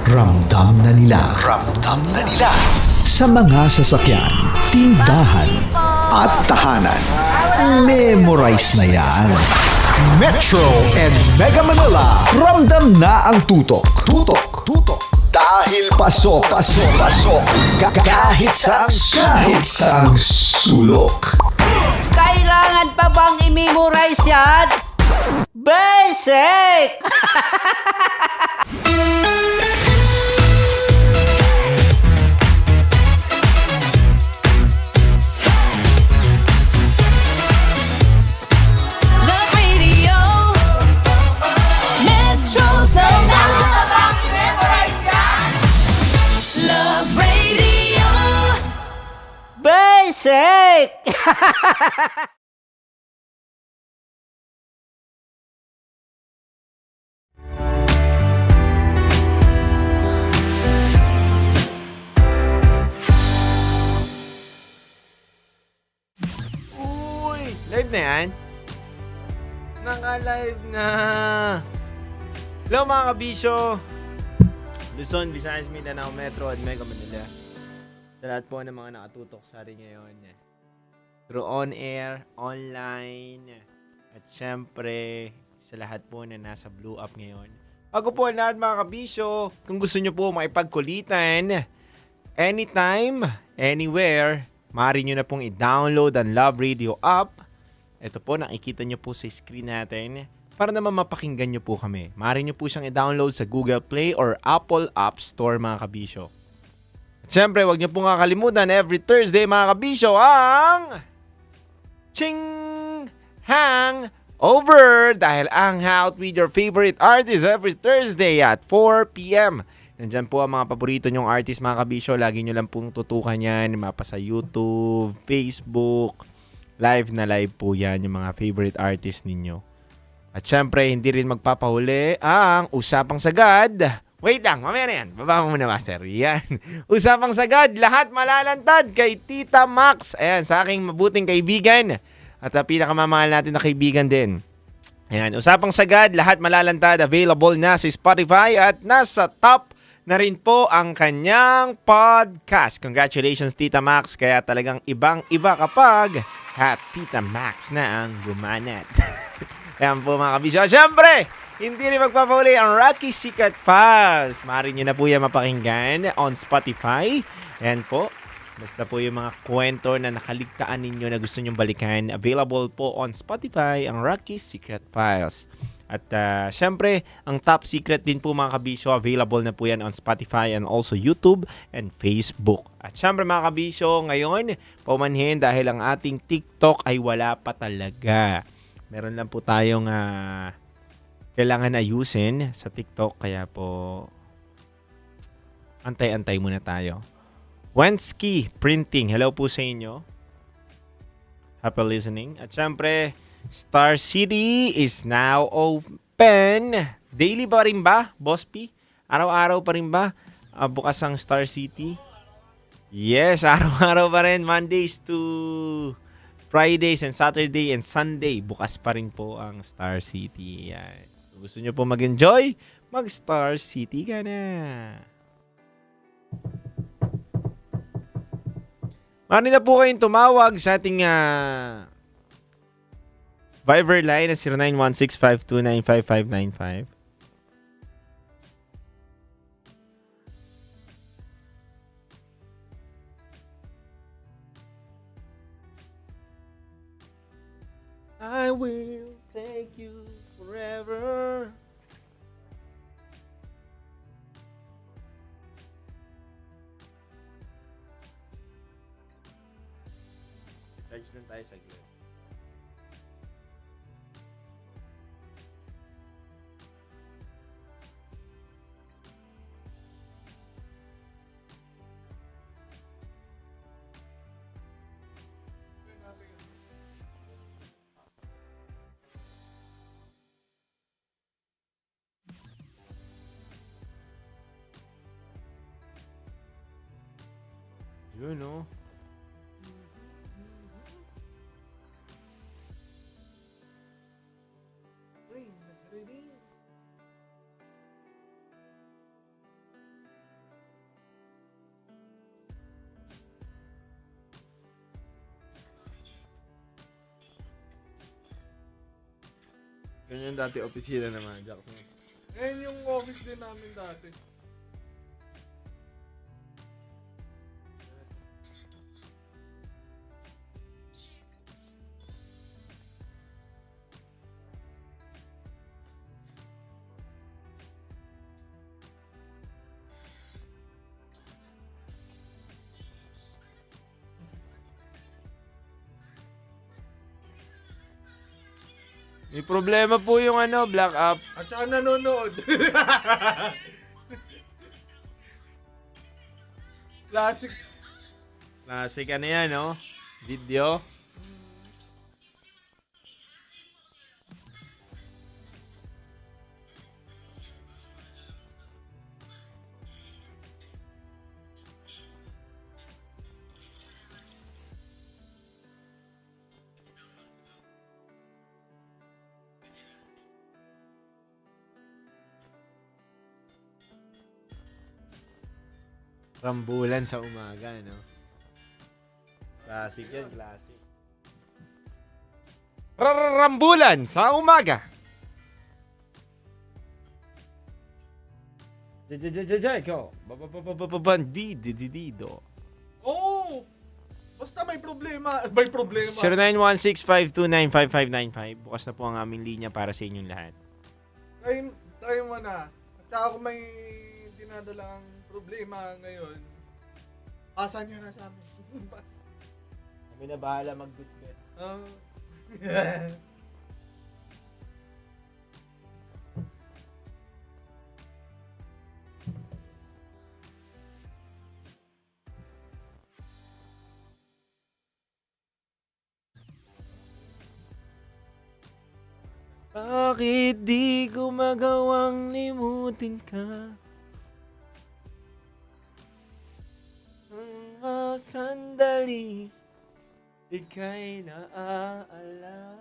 Ramdam na nila sa mga sasakyan, tindahan at tahanan. Memorize na yan. Metro and Mega Manila, ramdam na ang tutok. Tutok. Dahil pasok. Kahit saang sulok. Kailangan pa bang i-memorize yan? Basic! Love Radio, Metro's number. Love Radio. Basic! Uy! Live na yan? Naka-live na! Hello mga kabisyo! Luzon, Visayas, Mindanao, Metro at Mega Manila. Sa lahat po ng mga nakatutok sa atin ngayon. Through on-air, online, at syempre, sa lahat po na nasa Blue Up ngayon. Bago po lahat mga kabisyo, kung gusto nyo po makipagkulitan, anytime, anywhere, maaari nyo na pong i-download ang Love Radio app. Ito po, nakikita nyo po sa screen natin. Para naman mapakinggan nyo po kami. Maaari nyo po siyang i-download sa Google Play or Apple App Store mga kabisyo. At syempre, huwag nyo po kakalimutan every Thursday mga kabisyo ang Ching Hang Over! Dahil ang out with your favorite artist every Thursday at 4 p.m. Nandyan po ang mga paborito nyong artist mga kabisyo. Lagi nyo lang pong tutukan yan. Mapa sa YouTube, Facebook. Live na live po yan yung mga favorite artist ninyo. At syempre, hindi rin magpapahuli ang Usapang Sagad. Wait lang, mamaya na yan. Baba mo muna, Master. Yan. Usapang Sagad, lahat malalantad kay Tita Max. Ayan, sa aking mabuting kaibigan. At pinakamamahal natin na kaibigan din. Ayan, Usapang Sagad, lahat malalantad. Available na sa Spotify at nasa top na rin po ang kanyang podcast. Congratulations, Tita Max. Kaya talagang ibang-iba kapag Tita Max na ang gumanat. Ayan po mga kabisyo. Siyempre, hindi rin magpapahuli ang Rocky Secret Files. Maaari nyo na po yan mapakinggan on Spotify. Ayan po. Basta po yung mga kwento na nakaligtaan ninyo na gusto nyong balikan. Available po on Spotify ang Rocky Secret Files. At syempre, ang Top Secret din po mga kabisyo. Available na po yan on Spotify and also YouTube and Facebook. At syempre mga kabisyo, ngayon, paumanhin dahil ang ating TikTok ay wala pa talaga. Meron lang po tayong kailangan ayusin sa TikTok. Kaya po, antay-antay muna tayo. Wensky Printing, hello po sa inyo. Happy listening. At syempre, Star City is now open. Daily pa rin ba, Boss P? Araw-araw pa rin ba bukas ang Star City? Yes, araw-araw pa rin. Mondays to Fridays and Saturday and Sunday, bukas pa rin po ang Star City. Yan. Kung gusto nyo po mag-enjoy, mag-Star City ka na. Mari na po kayong tumawag sa ating Viber line na 0916-529-5595. I will take you forever. Charge lang tayo saglit. Yun, no? Ganyan dati opisina naman, Jackson. Ngayon yung office din namin dati. May problema po yung black app. At saka nanonood. Classic. Classic yan, no? Video. Rambulan sa umaga, no? Classic yan, classic. Rambulan sa umaga. Go. Bandido. Oh! Basta may problema. May problema. 0916-529-5595. Bukas na po ang aming linya para sa inyong lahat. Tayo mo na. At saka kung may dinadalang problema ngayon, asa niya na sa amin. Kami na bahala mag-good-bet. Bakit di ko magawang limutin ka? Mga sandali, ika'y naaalala.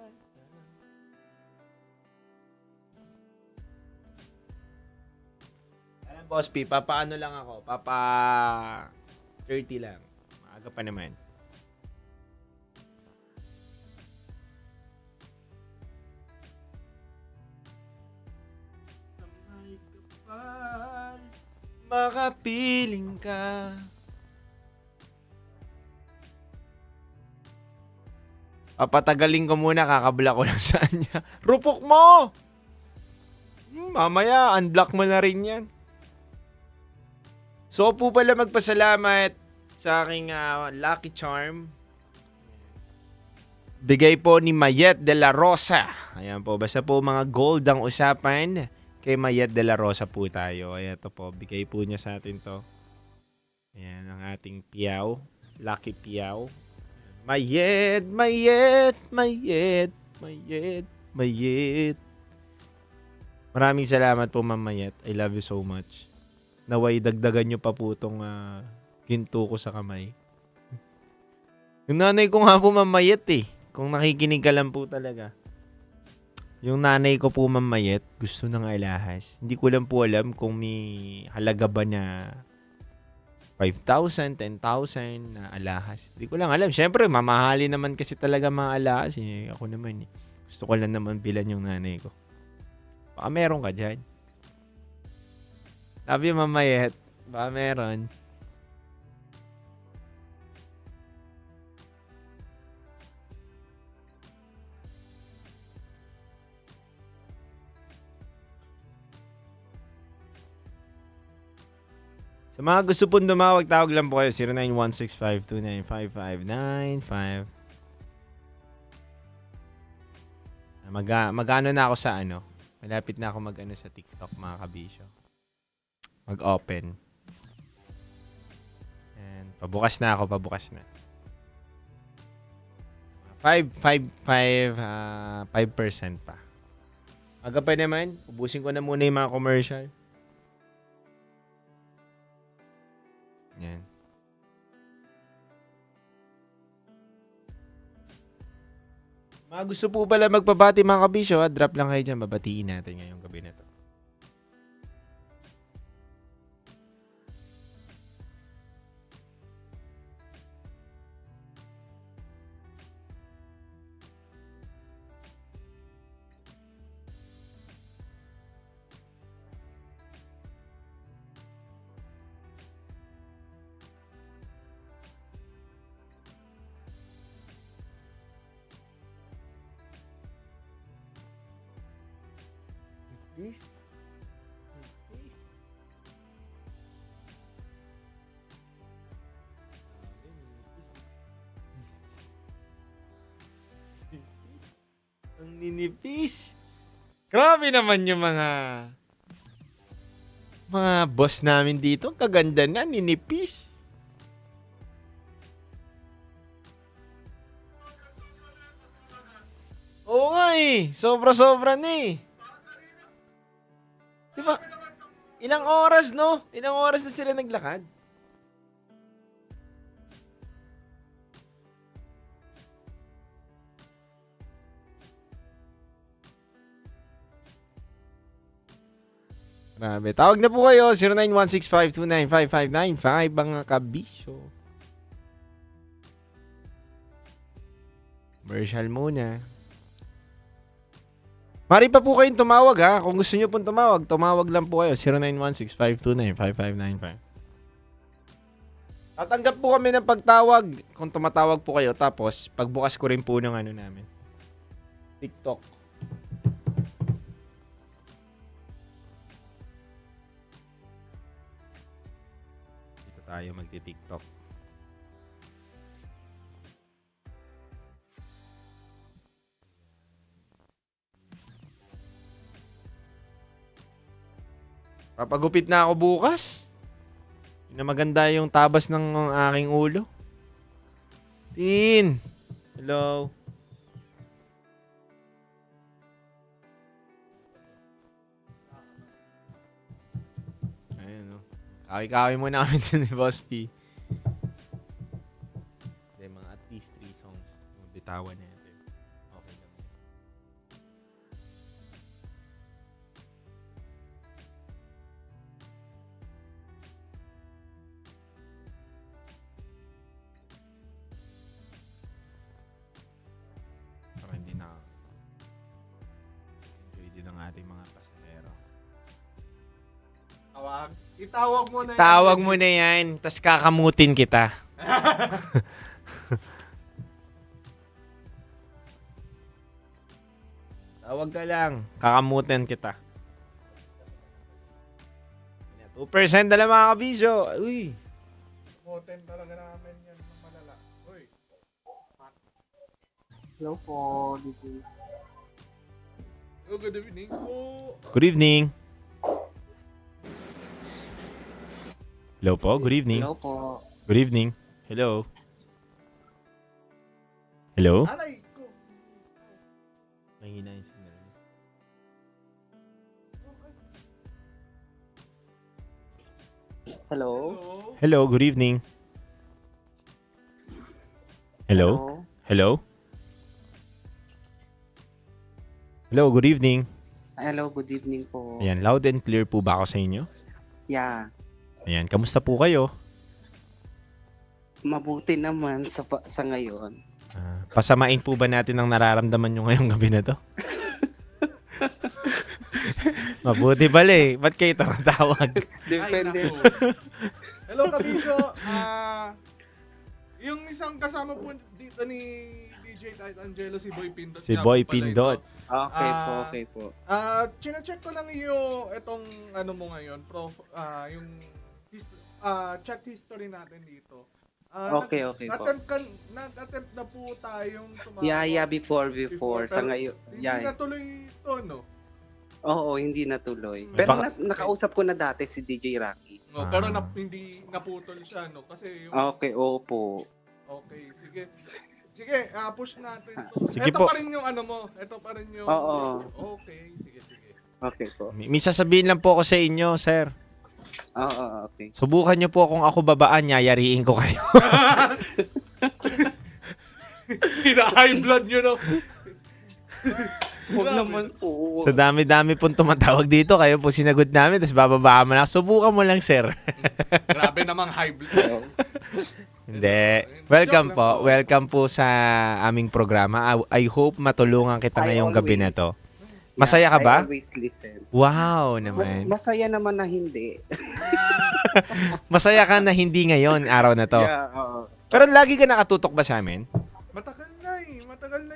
Alam, Boss P, papaano lang ako? Papa 30 lang. Maaga pa naman. Makapiling ka. Papatagalin ko muna, kakabla ko lang sa kanya. Rupok mo! Mamaya, unblock mo na rin yan. So po pala magpasalamat sa aking lucky charm. Bigay po ni Mayet de la Rosa. Ayan po, basta po mga gold ang usapan. Kay Mayet de la Rosa po tayo. Ayan to po, bigay po niya sa atin to. Ayan ang ating piyaw. Lucky piyaw. Mayet, Mayet, Mayet, Mayet, Mayet. Maraming salamat po, Ma'am Mayet. I love you so much. Naway dagdagan nyo pa po itong ginto ko sa kamay. Yung nanay ko nga po, Ma'am Mayet Kung nakikinig ka lang po talaga. Yung nanay ko po, Ma'am Mayet, gusto ng alahas. Hindi ko lang po alam kung may halaga ba na 5,000, 10,000 na alahas. Hindi ko lang alam. Siyempre, mamahali naman kasi talaga mga alahas. Ako naman Gusto ko lang naman bilan yung nanay ko. Baka meron ka dyan. Love you, Ma'am Mayet. Baka meron. Sa mga gusto pong dumawag, tawag lang po kayo 0916-529-5595. Mag-ano na ako sa malapit na ako mag-ano sa TikTok, mga kabisyo. Mag-open. And pabukas na ako, pabukas na. 5% pa. Aga pa naman, ubusin ko na muna yung mga commercial. Yan. Mga gusto po pala magpabati, mga kabisyo, drop lang kayo dyan. Babatiin natin ngayong gabi na to. Ninipis. Ang ninipis. Grabe naman yung mga boss namin dito. Kaganda na, ninipis. Oo nga eh. Sobra-sobra na eh. Diba? Ilang oras, no? Ilang oras na sila naglakad? Grabe. Tawag na po kayo. 0916-529-5595 mga kabisyo. Commercial muna. Mari pa po kayong tumawag ha. Kung gusto nyo pong tumawag, tumawag lang po kayo. 0916-529-5595. Tatanggap po kami ng pagtawag kung tumatawag po kayo. Tapos, pagbukas ko rin po ng ano namin. TikTok. Dito tayo magti-TikTok. Papagupit na ako bukas. Hindi na maganda yung tabas ng aking ulo. Tin! Hello? Ayun, no? Kawi-kawi muna kami din ni Boss P. Hindi, mga at least 3 songs. Bitawan natin. Okay lang. Para hindi na enjoy din ang ating mga pasahero. Itawag mo na yan. Tawag mo na yan, tas kakamutin kita. Tawag ka lang, kakamutin kita. 2% na lang mga kabisyo. Uy. Moten talaga namin yan ng malala. Uy. Hello po, DJ. Oh, good evening po. Good evening. Hello po, good evening. Hello po. Good evening. Hello. Hello? Alay ko. Mahina yung signal. Hello. Hello, good evening. Hello? Hello? Hello, good evening. Hello, good evening po. Ayan, loud and clear po ba ako sa inyo? Yeah. Ayan, kamusta po kayo? Mabuti naman sa ngayon. Pasamain po ba natin ang nararamdaman nyo ngayong gabi na to? Mabuti pala eh. Ba't kayo tumatawag? Depende. Hello, Kabisyo. Yung isang kasama po dito ni DJ Kahit Angelo, si Boy Pindot. Si Boy Pindot. Okay po. Chine-check ko lang yung itong ano mo ngayon, yung chat history natin dito. Okay po. Nag-attempt na po tayong tumawag. Yeah, before. Sa ngayon. Hindi natuloy ito, no? Oo, hindi natuloy. Pero nakausap ko na dati si DJ Rocky. No, pero hindi naputol siya, no? Kasi yung... Okay, opo. Okay, sige, push natin to. Sige Ito po. pa rin yung ano mo. Ito pa rin yung... Oo. Okay, sige. Okay po. May sasabihin lang po ako sa inyo, sir. Oo, okay. Subukan nyo po kung ako babaan, yayariin ko kayo. Hina-high blood nyo, no? Huwag naman po. Sa dami-dami pong tumatawag dito, kayo po sinagot namin, tapos bababaan mo na. Subukan mo lang, sir. Grabe namang high blood. Hindi. Welcome po sa aming programa. I hope matulungan kita ngayong gabi na to. Masaya ka ba? I always listen. Wow naman. Masaya naman na hindi. Masaya ka na hindi ngayon, araw na to. Yeah, oo. Pero lagi ka nakatutok ba sa amin? Matagal na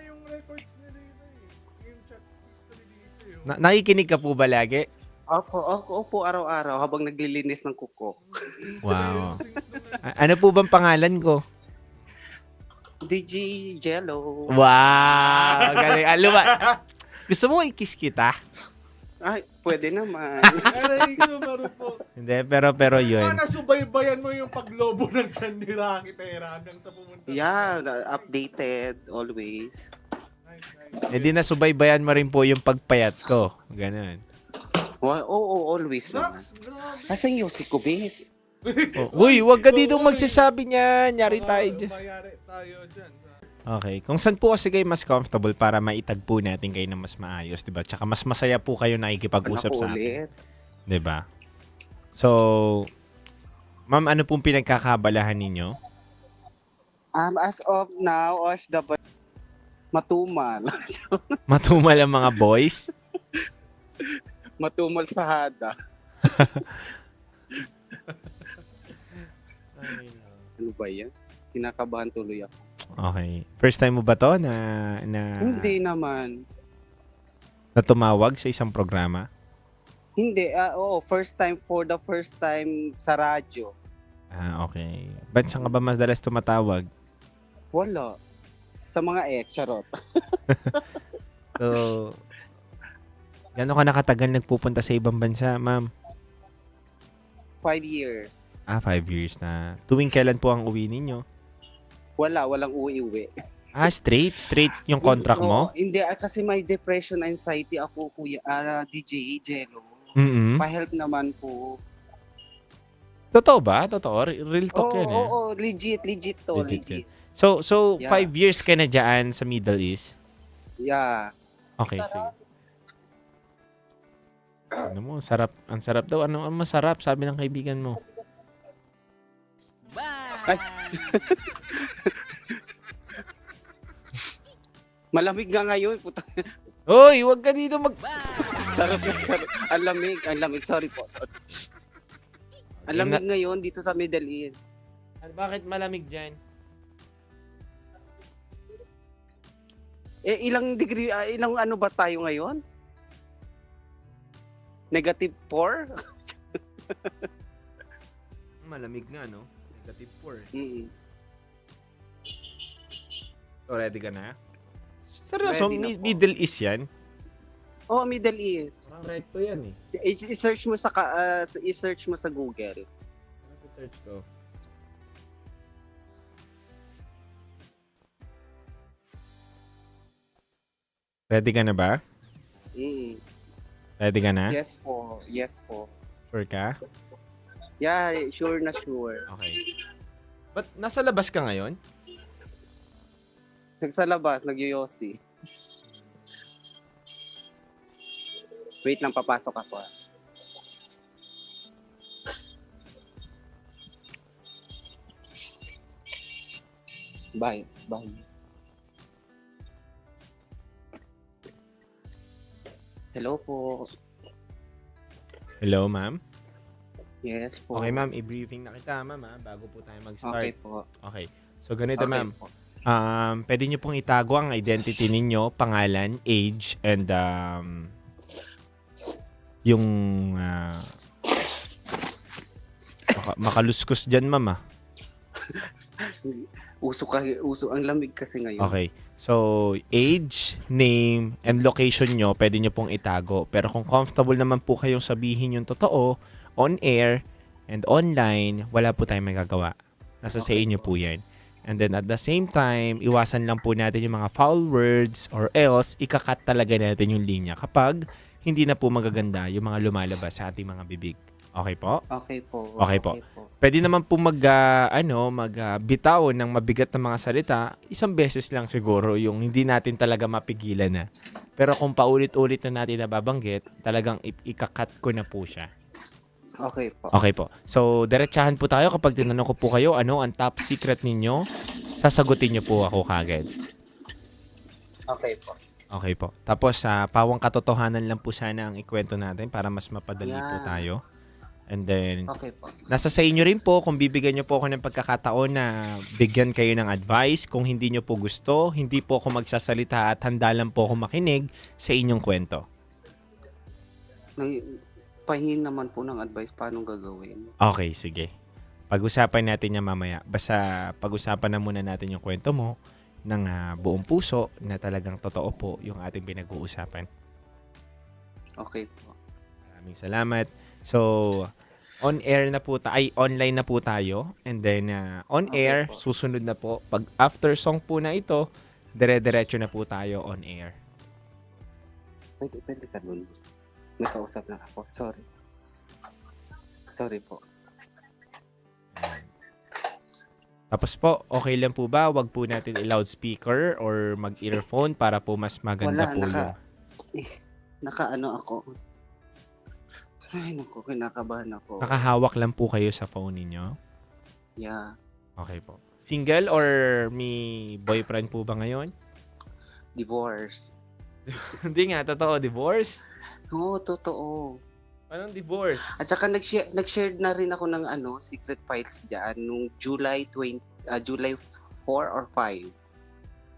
yung records nila yun eh. Yung chat history dito Nakikinig ka po ba lagi? Opo, araw-araw habang naglilinis ng kuko. Wow. Ano po bang pangalan ko? DJ Jello. Wow! Galing. Gusto mo i-kiss kita? Ay, pwede naman. Aray ko, marupok. Hindi, pero yun. Nasubaybayan mo yung paglobo ng tiyan ni Rocky Tera hanggang sa pumunta. Yeah, updated always. Eh di nasubaybayan mo rin po yung pagpayat ko. Ganun. Oo, always naman. Asan yung si Kubis? Uy, wag ka dito magsasabi niya. Nyari tayo dyan. Mayari tayo dyan. Okay. Kung saan po kasi kayo mas comfortable para maitagpo natin kayo na mas maayos, diba? Tsaka mas masaya po kayo nakikipag-usap sa akin. Diba? So, ma'am, ano pong pinagkakabalahan ninyo? As of now, matumal. Matumal ang mga boys? Matumal sa hada. Ano ba yan? Kinakabahan tuloy ako. Okay. First time mo ba to na Hindi naman. na tumawag sa isang programa? Hindi, first time for the first time sa radyo. Okay. Ba't saan ka ba madalas tumatawag? Wala. Sa mga charot. So, gano'n ka nakatagal nagpupunta sa ibang bansa, ma'am? 5 years. 5 years na. Tuwing kailan po ang uwi ninyo? Walang uwi-uwi. Straight yung contract mo? Hindi, kasi may depression anxiety ako, kuya, DJ Jello. Mm-hmm. Pa-help naman po. Totoo ba? Totoo? Real talk yan eh. Oo, legit to. Legit. So 5 Yeah. years ka na dyan sa Middle East? Yeah. Okay, sige. Ano mo, sarap. Ang sarap daw. Ano ang masarap? Sabi ng kaibigan mo. Ay. Malamig nga ngayon. Puta. Hoy, wag ka dito Sarap. Ang lamig. Sorry po. Ang lamig ngayon dito sa Middle East. Bakit malamig dyan? Ilang degree, ilang ano ba tayo ngayon? Negative 4? Malamig nga, no? Negative 4. Mm-hmm. So, ready ka na? Seryoso, Ready na po. Middle East yan? Oo, Middle East. Parang recto yan eh. I-search mo sa Google. Search ko. Ready ka na ba? Ready ka na? Yes po. Sure ka? Yeah, sure na sure. Okay. But nasa labas ka ngayon? Sa labas, nagyoyosi. Wait lang, papasok ako. Bye. Hello po. Hello, ma'am? Yes po. Okay, ma'am. I-briefing na kita, ma'am, bago po tayo mag-start. Okay po. Okay. So, ganito, Okay ma'am. po. Pwede nyo pong itago ang identity ninyo, pangalan, age, and yung makaluskus dyan, ma'am, Uso ang lamig kasi ngayon. Okay. So, age, name, and location nyo, pwede nyo pong itago. Pero kung comfortable naman po kayong sabihin yung totoo, on air, and online, wala po tayong magagawa. Nasa sa inyo po yan. And then at the same time, iwasan lang po natin yung mga foul words or else, ikakat talaga natin yung linya kapag hindi na po magaganda yung mga lumalabas sa ating mga bibig. Okay po? Okay po. Okay po. Pwede naman po magbitaw ng mabigat na mga salita, isang beses lang siguro yung hindi natin talaga mapigilan na. Pero kung paulit-ulit na natin nababanggit, talagang ikakat ko na po siya. Okay po. Okay po. So, diretsahan po tayo kapag tinanong ko po kayo, ano ang top secret ninyo, sasagutin niyo po ako kagad. Okay po. Okay po. Tapos, pawang katotohanan lang po sana ang ikwento natin para mas mapadali po tayo. And then, okay po. Nasa sa inyo rin po kung bibigyan nyo po ako ng pagkakataon na bigyan kayo ng advice. Kung hindi nyo po gusto, hindi po ako magsasalita at handa lang po ako makinig sa inyong kwento. Pahingin naman po ng advice paano gagawin. Okay, sige. Pag-usapan natin yan mamaya. Basta pag-usapan na muna natin yung kwento mo ng buong puso na talagang totoo po yung ating pinag-uusapan. Okay po. Maraming salamat. So, online na po tayo. And then, on air, susunod na po. Pag after song po na ito, dire-diretso na po tayo on air. Pwede ka dun. Nakausap na ako. Sorry po. Tapos po, okay lang po ba? Wag po natin i-loudspeaker or mag-earphone para po mas maganda po yung... Nakaano ako. Ay, naku, kinakabahan ako. Nakahawak lang po kayo sa phone ninyo? Yeah. Okay po. Single or may boyfriend po ba ngayon? Divorce. Hindi nga, totoo, divorce? Oo, totoo. Anong divorce? At saka nag-share na rin ako ng secret files diyan nung July 4 or 5.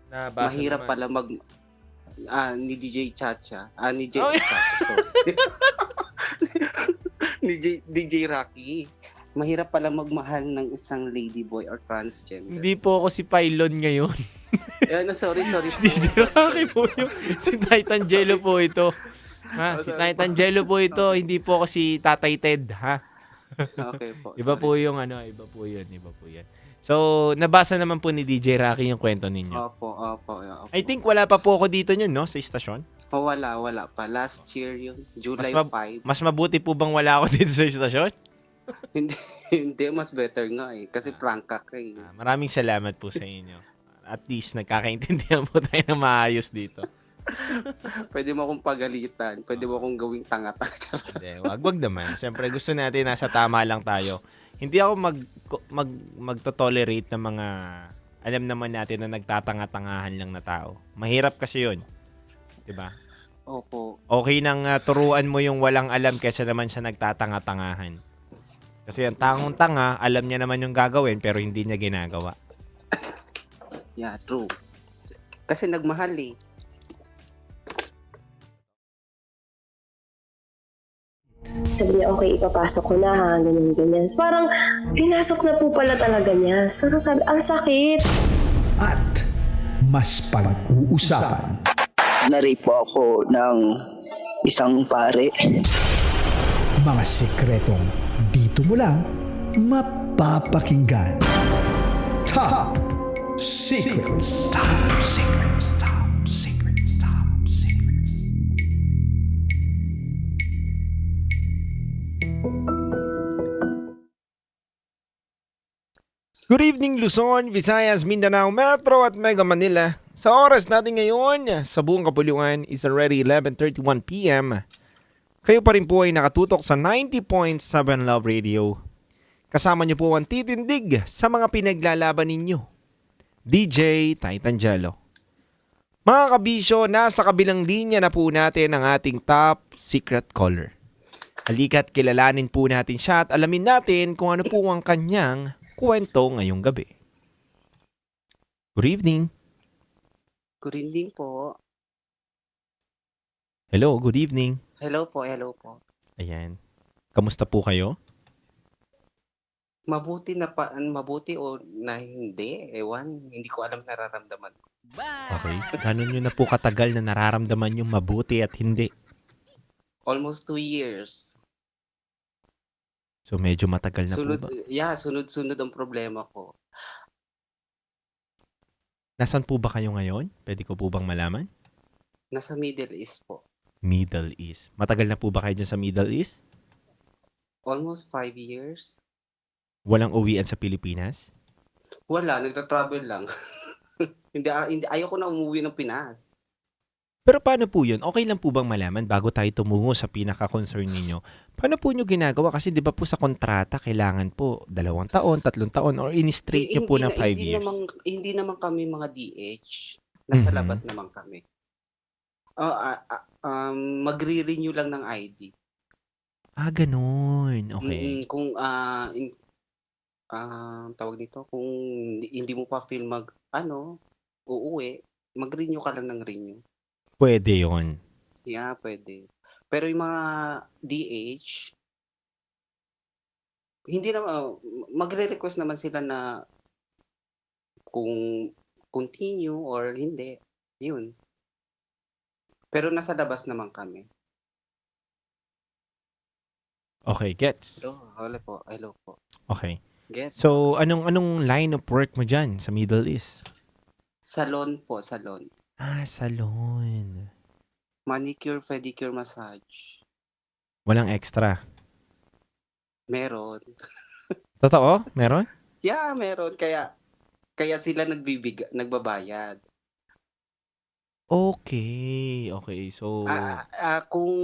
Nabasa Mahirap naman. pala ni DJ Chacha. Ni DJ Chacha, sorry. DJ Rocky. Mahirap pala magmahal ng isang ladyboy or transgender. Hindi po ako si Pylon ngayon. Sorry. Si DJ Rocky po yung... Si Titan Jello po ito. Si Titan Jello po ito. Hindi po ako si Tatay Ted, ha? Okay po. Iba po yung iba po yun. So, nabasa naman po ni DJ Rocky yung kwento ninyo. Opo. I think wala pa po ako dito no, sa istasyon. Wala pa. Last year yun. July 5. Mas mabuti po bang wala ako dito sa istasyon? Hindi, mas better nga eh. Kasi prangka ka eh. Maraming salamat po sa inyo. At least nagkakaintindihan po tayo na maayos dito. Pwede mo akong pagalitan. Pwede mo akong gawing tanga-tanga. Hindi, wag naman. Siyempre gusto natin nasa tama lang tayo. Hindi ako magto-tolerate ng mga alam naman natin na nagtatanga-tangahan lang na tao. Mahirap kasi yun. Diba? Opo. Okay nang turuan mo yung walang alam kaysa naman siya nagtatanga-tangahan. Kasi ang tangong tanga, alam niya naman yung gagawin pero hindi niya ginagawa. Yeah, true. Kasi nagmahal eh. Sabi niya, okay, ipapasok ko na ha, ganyan. Parang, pinasok na po pala talaga niya. Parang sabi, ang sakit. At mas pag-uusapan. Na-rape po ako ng isang pare. Mga sikretong dito mo lang mapapakinggan. Top Secrets. Top Secrets. Top Secrets. Top Secrets. Good evening Luzon, Visayas, Mindanao, Metro at Mega Manila. Sa oras natin ngayon, sa buong kapuluan is already 11:31 p.m. Kayo pa rin po ay nakatutok sa 90.7 Love Radio. Kasama niyo po ang titindig sa mga pinaglalaban ninyo. DJ Titan Jello. Mga kabisyo, nasa kabilang linya na po natin ang ating top secret caller. Halika't kilalanin po natin siya at alamin natin kung ano po ang kanyang kwento ngayong gabi. Good evening. Good evening po. Hello, good evening. Hello po. Ayan. Kamusta po kayo? Mabuti o na hindi. Ewan, hindi ko alam nararamdaman. Okay. Ganon nyo na po katagal na nararamdaman yung mabuti at hindi? Almost 2 years. So medyo matagal na po ba? Sunod-sunod ang problema ko. Nasaan po ba kayo ngayon? Pwede ko po bang malaman? Nasa Middle East po. Middle East. Matagal na po ba kayo dyan sa Middle East? Almost 5 years. Walang uwian sa Pilipinas? Wala, nagta-travel lang. hindi ayoko na umuwi ng Pinas. Pero paano po yun? Okay lang po bang malaman bago tayo tumungo sa pinaka-concern ninyo? Paano po nyo ginagawa? Kasi di ba po sa kontrata kailangan po 2 taon, 3 taon or in-straight nyo po ng 5 years? Hindi naman kami mga DH. Nasa labas naman kami. Magre-renew lang ng ID. Ganun. Okay. Kung tawag dito, kung hindi mo pa feel uuwi, mag-renew ka lang ng renew. Pwede yun. Yeah, pwede. Pero yung mga DH, hindi naman, magre-request naman sila na kung continue or hindi. Yun. Pero nasa labas naman kami. Okay, gets. Hello po. Okay. Gets. So, anong line of work mo dyan sa Middle East? Salon po, salon. Ah, salon. Manicure, pedicure, massage. Walang extra. Meron. Totoo? Meron? Yeah, meron. Kaya sila nagbabayad. Okay. So, Kung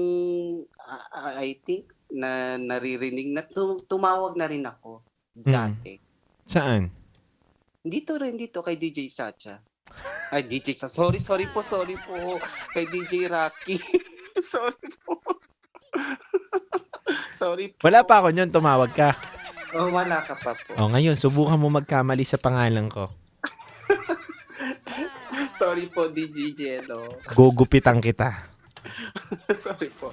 I think na naririnig na tumawag na rin ako dati. Saan? Dito kay DJ Chacha. Ay, DJ Chacha. Sorry po. Kay DJ Rocky. Sorry po. Sorry po. Wala pa ako niyon, tumawag ka. Oh, wala ka pa po. Oh, ngayon, subukan mo magkamali sa pangalan ko. Sorry po, DJ Jello. Gugupitan kita. Sorry po.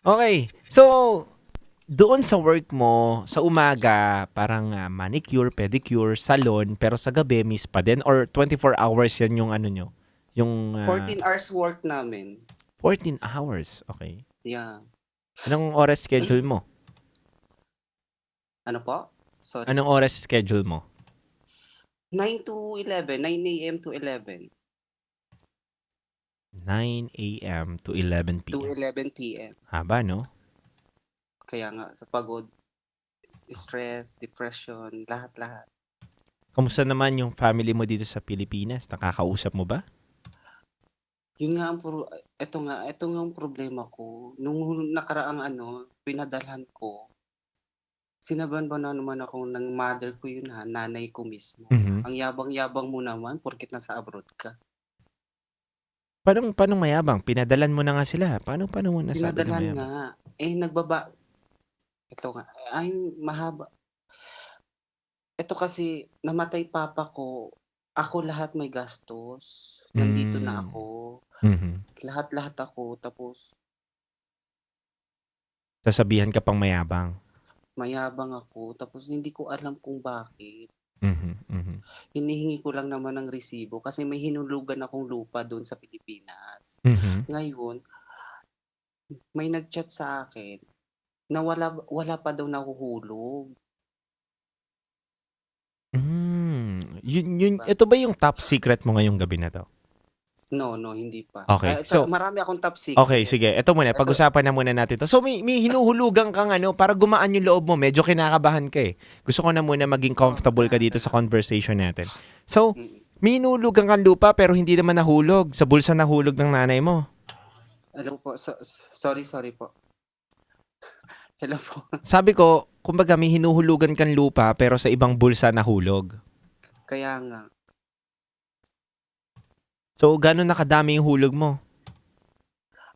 Okay. So, doon sa work mo, sa umaga, parang manicure, pedicure, salon, pero sa gabi, miss pa din? Or 24 hours yan yung ano nyo? Yung, 14 hours work namin. 14 hours? Okay. Yeah. Anong oras schedule mo? Ano po? Sorry. Anong oras schedule mo? 9 to 11. 9 a.m. to 11. 9 a.m. to 11 p.m. To 11 p.m. Haba, no? Kaya nga, sa pagod, stress, depression, lahat-lahat. Kamusta naman yung family mo dito sa Pilipinas? Nakakausap mo ba? Yun nga ito nga ang problema ko. Nung nakaraang pinadalhan ko, sinaban ba na naman ako ng mother ko yun nanay ko mismo. Mhm. Ang yabang-yabang mo naman porket nasa abroad ka. Paano mayabang? Pinadalan mo na nga sila. Paano mo nasabi na Pinadalhan mayabang? nga. Ito nga. Ay, mahaba. Ito kasi, namatay papa ko. Ako lahat may gastos. Nandito na ako. Mhm. Lahat-lahat ako. Tapos, Sasabihan ka pang mayabang. mayabang ako. Tapos, hindi ko alam kung bakit. Mhm. Hinihingi ko lang naman ng resibo kasi may hinulugan akong lupa doon sa Pilipinas. Mhm. Ngayon, may nag-chat sa akin na wala pa daw nahuhulog. Ito ba yung top secret mo ngayong gabi na to? No, hindi pa. Okay, so marami akong top secret. Okay, sige. Ito muna, pag-usapan na muna natin to. So may hinuhulugan kang para gumaan yung loob mo. Medyo kinakabahan ka eh. Gusto ko na muna maging comfortable ka dito sa conversation natin. So, may hinuhulugan kang lupa pero hindi naman nahulog. Sa bulsa nahulog ng nanay mo. Hello po. Sorry po. Hello po. Sabi ko, kumbaga may hinuhulugan kang lupa pero sa ibang bulsa nahulog. Kaya nga. So, gano'n nakadami yung hulog mo?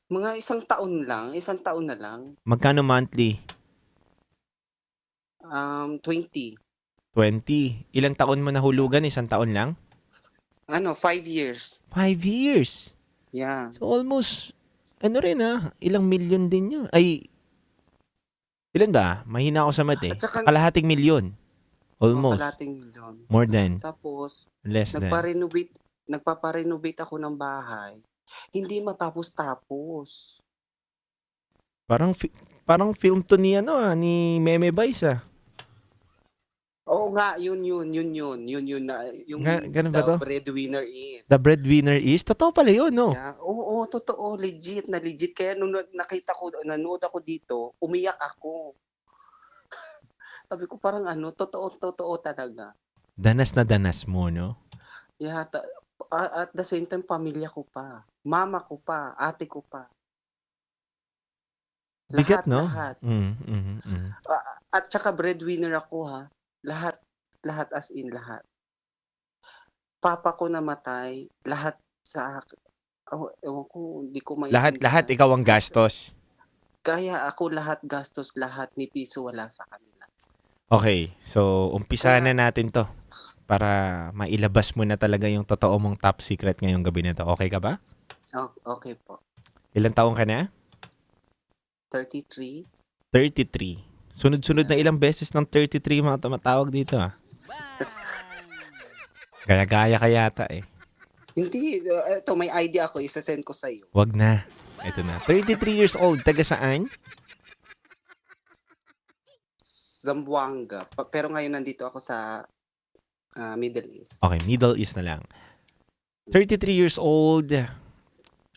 Mga isang taon na lang. Magkano monthly? 20. 20. Ilang taon mo nahulugan? Isang taon lang? 5 years. 5 years? Yeah. So, almost, ilang milyon din yun. Ay, ilan ba? Mahina ako sa math eh. Kalahating milyon. Almost. Kalahating milyon. More than. Tapos, Less than. nagpaparenovate ako ng bahay. Hindi matapos-tapos. Parang film to ni Meme Vice . Oo nga, yun na yung Ganun ba to? The Breadwinner Is. The Breadwinner Is? Totoo pala yun, no? Yeah. Oo, totoo. Legit. Kaya nung nanood ako dito, umiyak ako. Sabi ko parang totoo talaga. Danas na danas mo, no? Yeah, at the same time, pamilya ko pa. Mama ko pa. Ate ko pa. Bigat, no? Lahat. At saka breadwinner ako, Lahat as in lahat. Papa ko namatay, lahat sa akin. Ewan ko, hindi ko maintindihan. Lahat ikaw ang gastos. Kaya ako lahat gastos, lahat ni piso wala sa kanila. Okay, so umpisa na natin to para mailabas mo na talaga yung totoo mong top secret ngayong gabi na to. Okay ka ba? Okay po. Ilang taong ka na? 33. 33. Sunod-sunod na ilang beses ng 33 mga tumatawag dito ah. Gaya-gaya ka yata eh. Hindi, ito may idea ako, isa-send ko sa'yo. Wag na. Ito na. 33 years old. Taga saan? Zamboanga. Pero ngayon nandito ako sa Middle East. Okay, Middle East na lang. 33 years old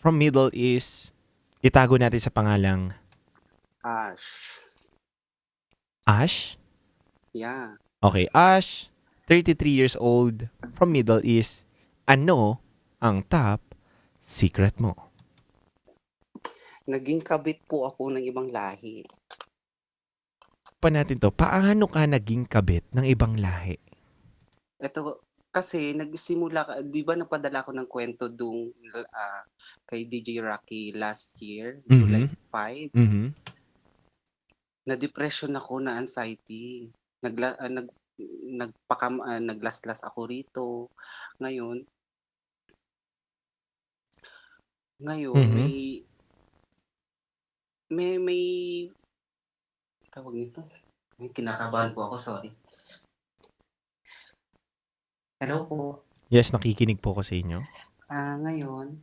from Middle East. Itago natin sa pangalang Ash. Ash? Yeah. Okay, Ash, 33 years old from Middle East. Ano ang top secret mo? Naging kabit po ako ng ibang lahi. Pa natin to, paano ka naging kabit ng ibang lahi? Ito, kasi nagsimula, di ba napadala ko ng kwento kay DJ Rocky last year, July 5. Mhm. Na-depression ako, na anxiety. Naglaslas ako rito. Ngayon, Mhm. may tawag nito. May kinakabahan po ako, sorry. Hello po. Yes, nakikinig po ko sa inyo. Ngayon,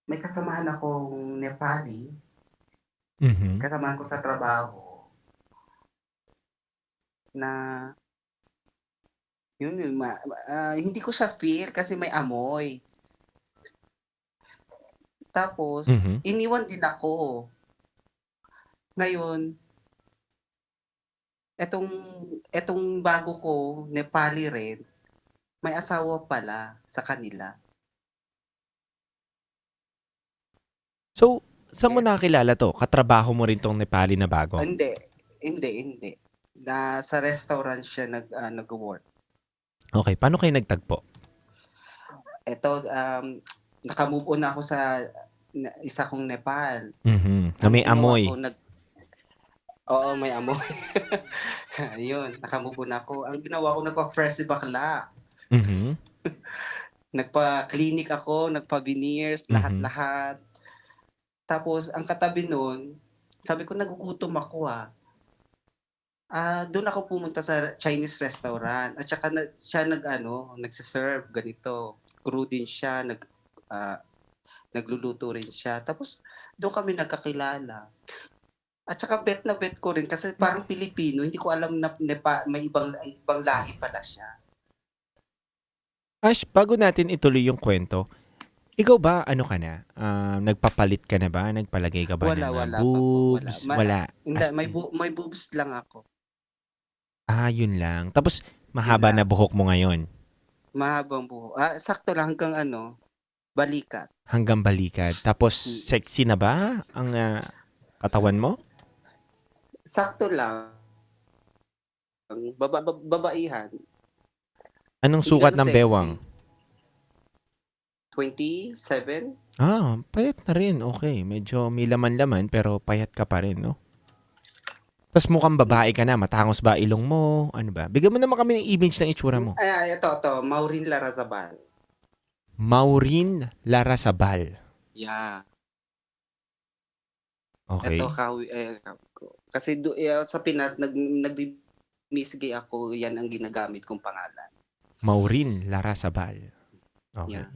may kasamahan akong Nepali. Mhm. Kasamahan ko sa trabaho na hindi ko siya feel kasi may amoy. Tapos, Mhm. iniwan din ako. Ngayon, etong bago ko, Nepali rin, may asawa pala sa kanila. So, saan mo nakakilala to? Katrabaho mo rin tong Nepali na bago? Hindi. Sa restaurant siya nag-work. Okay, paano kayo nagtagpo? Ito, nakamove on ako sa isa kong Nepal. Mhm. Na may amoy. Oo, may amoy. Ayun, nakamove on ako. Ang ginawa ko, nagpa-fresh si bakla. Mhm. Nagpa-clinic ako, nagpa-veneers, lahat-lahat. Tapos, ang katabi nun, sabi ko, nagugutom ako doon ako pumunta sa Chinese restaurant. At saka siya nagsiserve ganito. Crew din siya, nagluluto rin siya. Tapos, doon kami nagkakilala. At saka bet na bet ko rin kasi parang Pilipino, hindi ko alam na may ibang lahi pala siya. Ash, bago natin ituloy yung kwento, ikaw ba, ano ka na? Nagpapalit ka na ba? Nagpalagay ka ba ng boobs? Wala. Hindi, may boobs lang ako. Yun lang. Tapos, mahaba na buhok mo ngayon. Mahabang buhok. Sakto lang hanggang balikat. Hanggang balikat. Tapos, sexy na ba ang katawan mo? Sakto lang. Babaihan. Anong sukat ng sexy. bewang? 27? Payat na rin. Okay. Medyo may laman-laman pero payat ka pa rin, no? Tapos mukhang babae ka na. Matangos ba ilong mo? Ano ba? Bigyan mo naman kami ng image ng itsura mo. Ito. Maureen Larrazabal. Maureen Larrazabal. Yeah. Okay. Ito, kasi sa Pinas, nagbibisgay ako, yan ang ginagamit kong pangalan. Maureen Larrazabal. Okay. Yeah.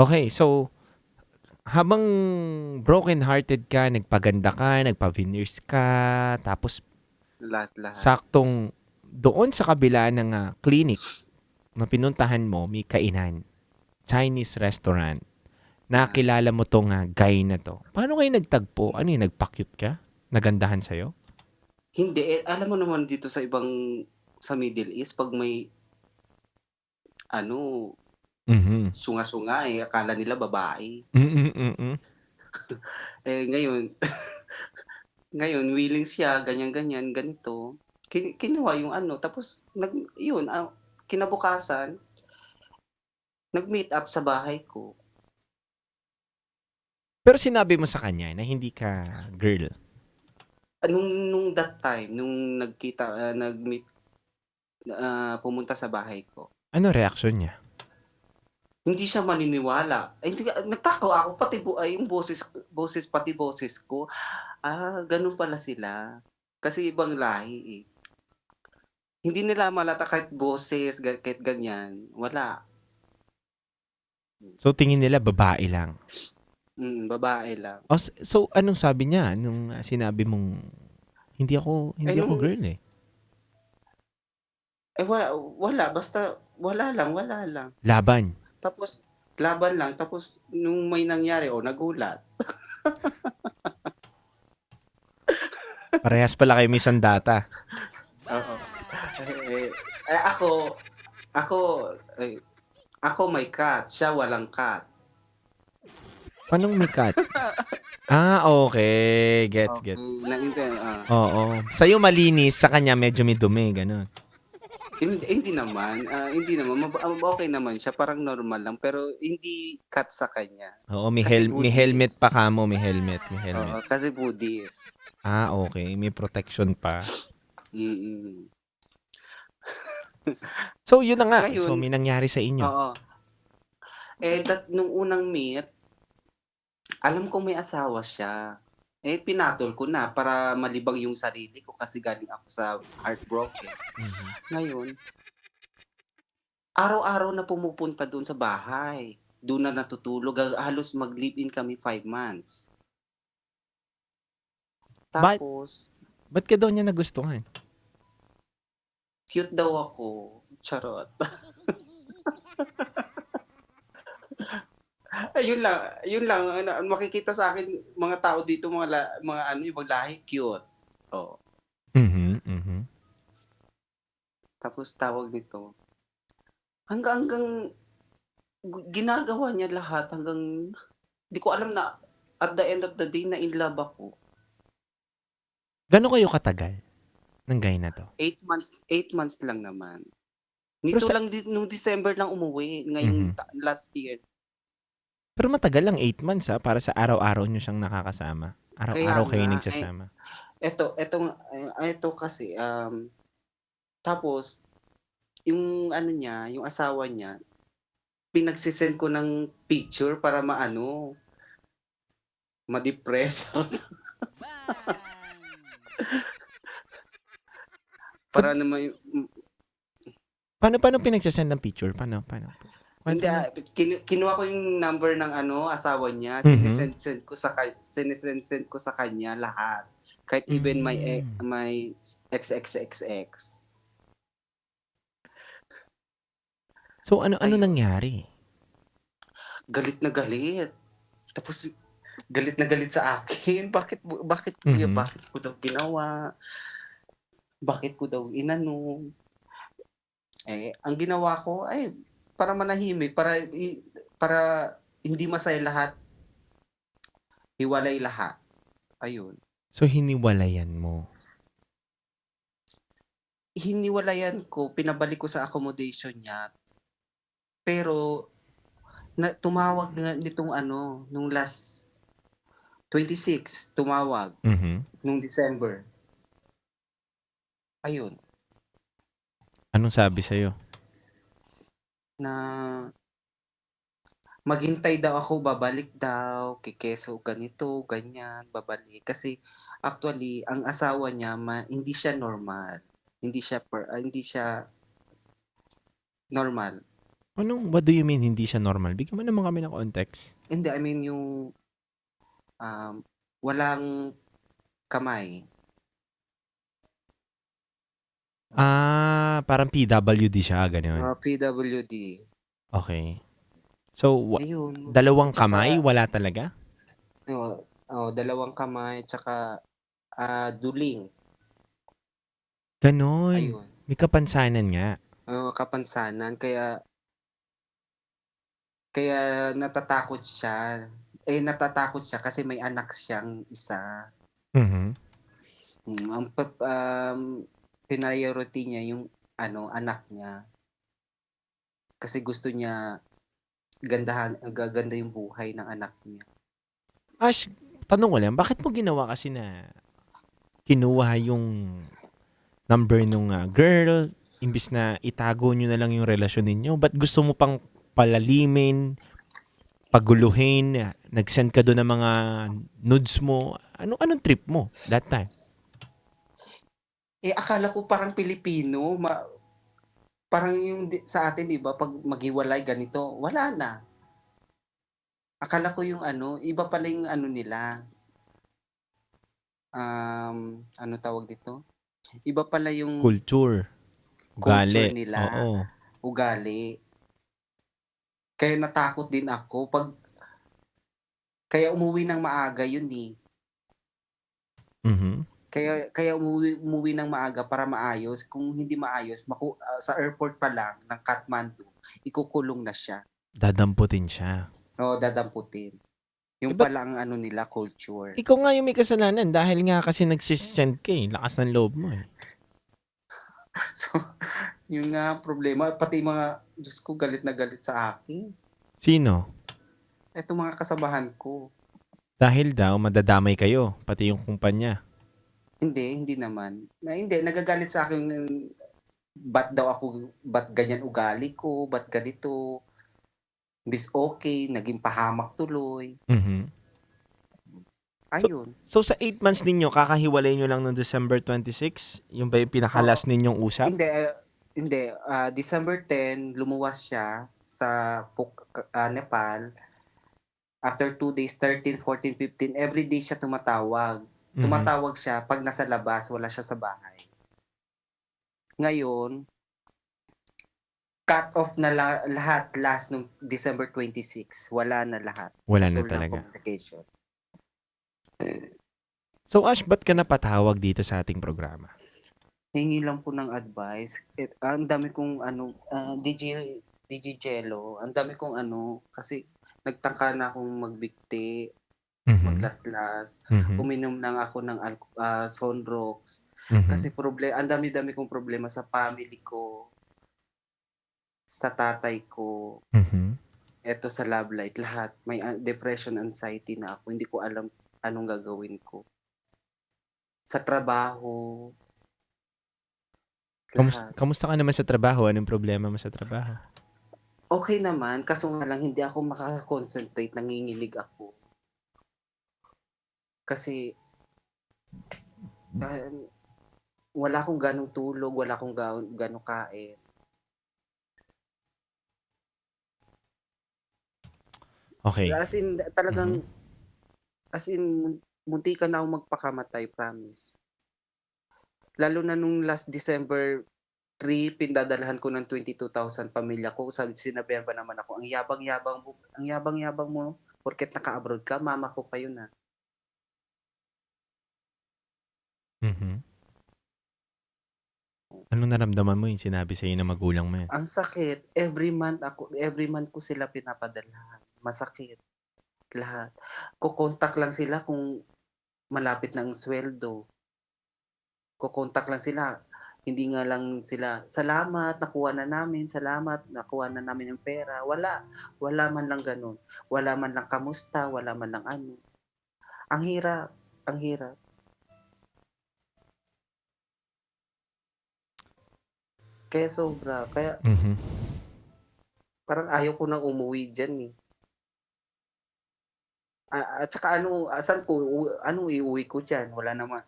Okay, so habang broken-hearted ka, nagpaganda ka, nagpa-veneers ka, tapos lahat. saktong doon sa kabila ng clinic na pinuntahan mo, may kainan. Chinese restaurant. Nakilala mo tong guy na to. Paano kayo nagtagpo? Ano yung nagpa-cute ka? Nagandahan sa'yo? Hindi. Alam mo naman dito sa Middle East, pag may sunga-sunga akala nila babae. Ngayon willing siya, ganyan, ganito. Kinuha yung tapos kinabukasan, nag-meet up sa bahay ko. Pero sinabi mo sa kanya na hindi ka girl. Nung that time, nung nag-meet pumunta sa bahay ko. Ano reaksyon niya? Hindi siya maniniwala. Ay, hindi, nagtaka ako, pati yung pati boses ko. Ganun pala sila. Kasi ibang lahi eh. Hindi nila malata kahit boses, kahit ganyan. Wala. So tingin nila babae lang. Babae lang. So anong sabi niya nung sinabi mong hindi ako girl eh? Wala. Basta wala lang. Laban. Tapos, laban lang. Tapos, nung may nangyari, nagulat. Parehas pala kayo may sandata. Oo. Ako may cat. Siya walang cat. Paanong may cat? Okay. Gets. Oo. Sa'yo malinis, sa kanya medyo may dumi, ganun. Hindi naman. Okay naman siya. Parang normal lang. Pero hindi cut sa kanya. Oo, may helmet pa kamo. May helmet. Oo, kasi Buddhist. Okay. May protection pa. Mm-mm. So, yun na nga. Ngayon, So, may nangyari sa inyo. Oo. Nung unang meet, alam ko may asawa siya. Pinatol ko na para malibang yung sarili ko kasi galing ako sa heartbroken. Ngayon, araw-araw na pumupunta doon sa bahay. Doon na natutulog. Halos mag-live-in kami 5 months. Tapos, Ba't ka daw niya nagustuhan? cute daw ako. Charot. Yun lang. Makikita sa akin, mga tao dito, mga ibang lahi, cute. Oh. Tapos tawag nito. Hanggang ginagawa niya lahat hanggang di ko alam na at the end of the day na in love ako. Gano'n kayo katagal ng guy na to? 8 months lang naman. Nito lang nung December lang umuwi ngayong last year. Pero matagal lang 8 months para sa araw-araw nyo siyang nakakasama. Araw-araw kayo nagsasama. Ito kasi tapos yung yung asawa niya pinagsisend ko ng picture para ma-depress. Para naman Paano pinagsasend ng picture? Paano? Hindi, kinuha ko yung number ng asawa niya, sinesend ko sa kanya lahat. Kahit even my XXXX. So ano nangyari? Galit na galit. Tapos galit na galit sa akin. Bakit kuya, bakit ko daw ginawa? Bakit ko daw inano? Ang ginawa ko ay para manahimik, para hindi masaya lahat. Hiwalay lahat. Ayun. So hiniwalayan mo? Hiniwalayan ko, pinabalik ko sa accommodation niya. Pero tumawag nga nitong nung last 26, tumawag nung December. Ayun. Anong sabi sa'yo? Na maghintay daw ako, babalik daw, kikeso, ganito, ganyan, babalik. Kasi actually, ang asawa niya, hindi siya normal. Hindi siya normal. What do you mean hindi siya normal? Bigyan mo naman kami ng context. Hindi, I mean yung walang kamay. Parang PWD siya, ganyan. PWD. Okay. So, Ayun. dalawang kamay, wala talaga? Dalawang kamay, tsaka duling. Ganon. Ayun. May kapansanan nga. Kapansanan, kaya natatakot siya. Natatakot siya kasi may anak siyang isa. Ang priority niya yung anak niya. Kasi gusto niya ganda yung buhay ng anak niya. Ash, tanong ko lang, bakit mo ginawa kasi na kinuha yung number nung girl, imbis na itago nyo na lang yung relasyon ninyo? Ba't gusto mo pang palalimin, paguluhin, nag-send ka doon ng mga nudes mo? Anong trip mo that time? Akala ko parang Pilipino, parang yung sa atin, di ba, pag maghiwalay ganito, wala na. Akala ko yung iba pala yung nila. Ano tawag dito? Iba pala yung Culture. culture Ugali. nila. Oo. Ugali. Kaya natakot din ako kaya umuwi ng maaga yun eh. Mhm. Kaya umuwi ng maaga para maayos. Kung hindi maayos, sa airport pa lang ng Kathmandu, ikukulong na siya. Dadamputin siya. O, dadamputin. Yung Ba't- pala ang nila, culture. Ikaw nga yung may kasalanan dahil nga kasi nagsisend ka eh. Lakas ng loob mo eh. So, yung problema, pati mga, Diyos ko, galit na galit sa akin. Sino? Ito mga kasabahan ko. Dahil daw madadamay kayo, pati yung kumpanya. Hindi naman. Hindi, nagagalit sa akin, ba't ganyan ugali ko, ba't ganito. Bis okay, naging pahamak tuloy. Mhm. Ayun. So sa 8 months ninyo, kakahiwalay nyo lang noong December 26? Yung ba yung pinakalas ninyong usap? Hindi. December 10, lumuwas siya sa Nepal. After 2 days, 13, 14, 15, every day siya tumatawag. Tumatawag siya pag nasa labas, wala siya sa bahay. Ngayon, cut off na lahat last nung December 26. Wala na lahat. Wala na Putol ng talaga. communication. So Ash, ba't ka napatawag dito sa ating programa? Hingi lang po ng advice. Ang dami kong DJ Jello, ang dami kong kasi nagtangka na akong magbikti, maglaslas, uminom lang ako ng Sonrox. Kasi ang dami-dami kong problema sa family ko, sa tatay ko, eto sa love life, lahat. May depression, anxiety na ako. Hindi ko alam anong gagawin ko. Sa trabaho. Kamusta ka naman sa trabaho? Anong problema mo sa trabaho? Okay naman, kaso nga lang hindi ako makaka-concentrate, nanginginig ako. Kasi wala akong ganong tulog, wala akong ganong kain. Okay. As in, talagang, munti ka na akong magpakamatay, promise. Lalo na nung last December 3, pindadalahan ko ng 22,000 pamilya ko. Sinabihan pa naman ako, ang yabang-yabang mo, porket naka-abroad ka, mama ko pa yun ah. Anong naramdaman mo yung sinabi sa'yo na magulang mo yan? Ang sakit, every month ko sila pinapadalahan. Masakit. Lahat. Kukontak lang sila kung malapit ng sweldo. Kukontak lang sila. Hindi nga lang sila, salamat, nakuha na namin, salamat, nakuha na namin yung pera. Wala. Wala man lang ganun. Wala man lang kamusta, wala man lang ano. Ang hirap. Ang hirap. Kaya sobra. Kaya, parang ayaw ko nang umuwi dyan eh. At saka anong iuwi ko dyan? Wala naman.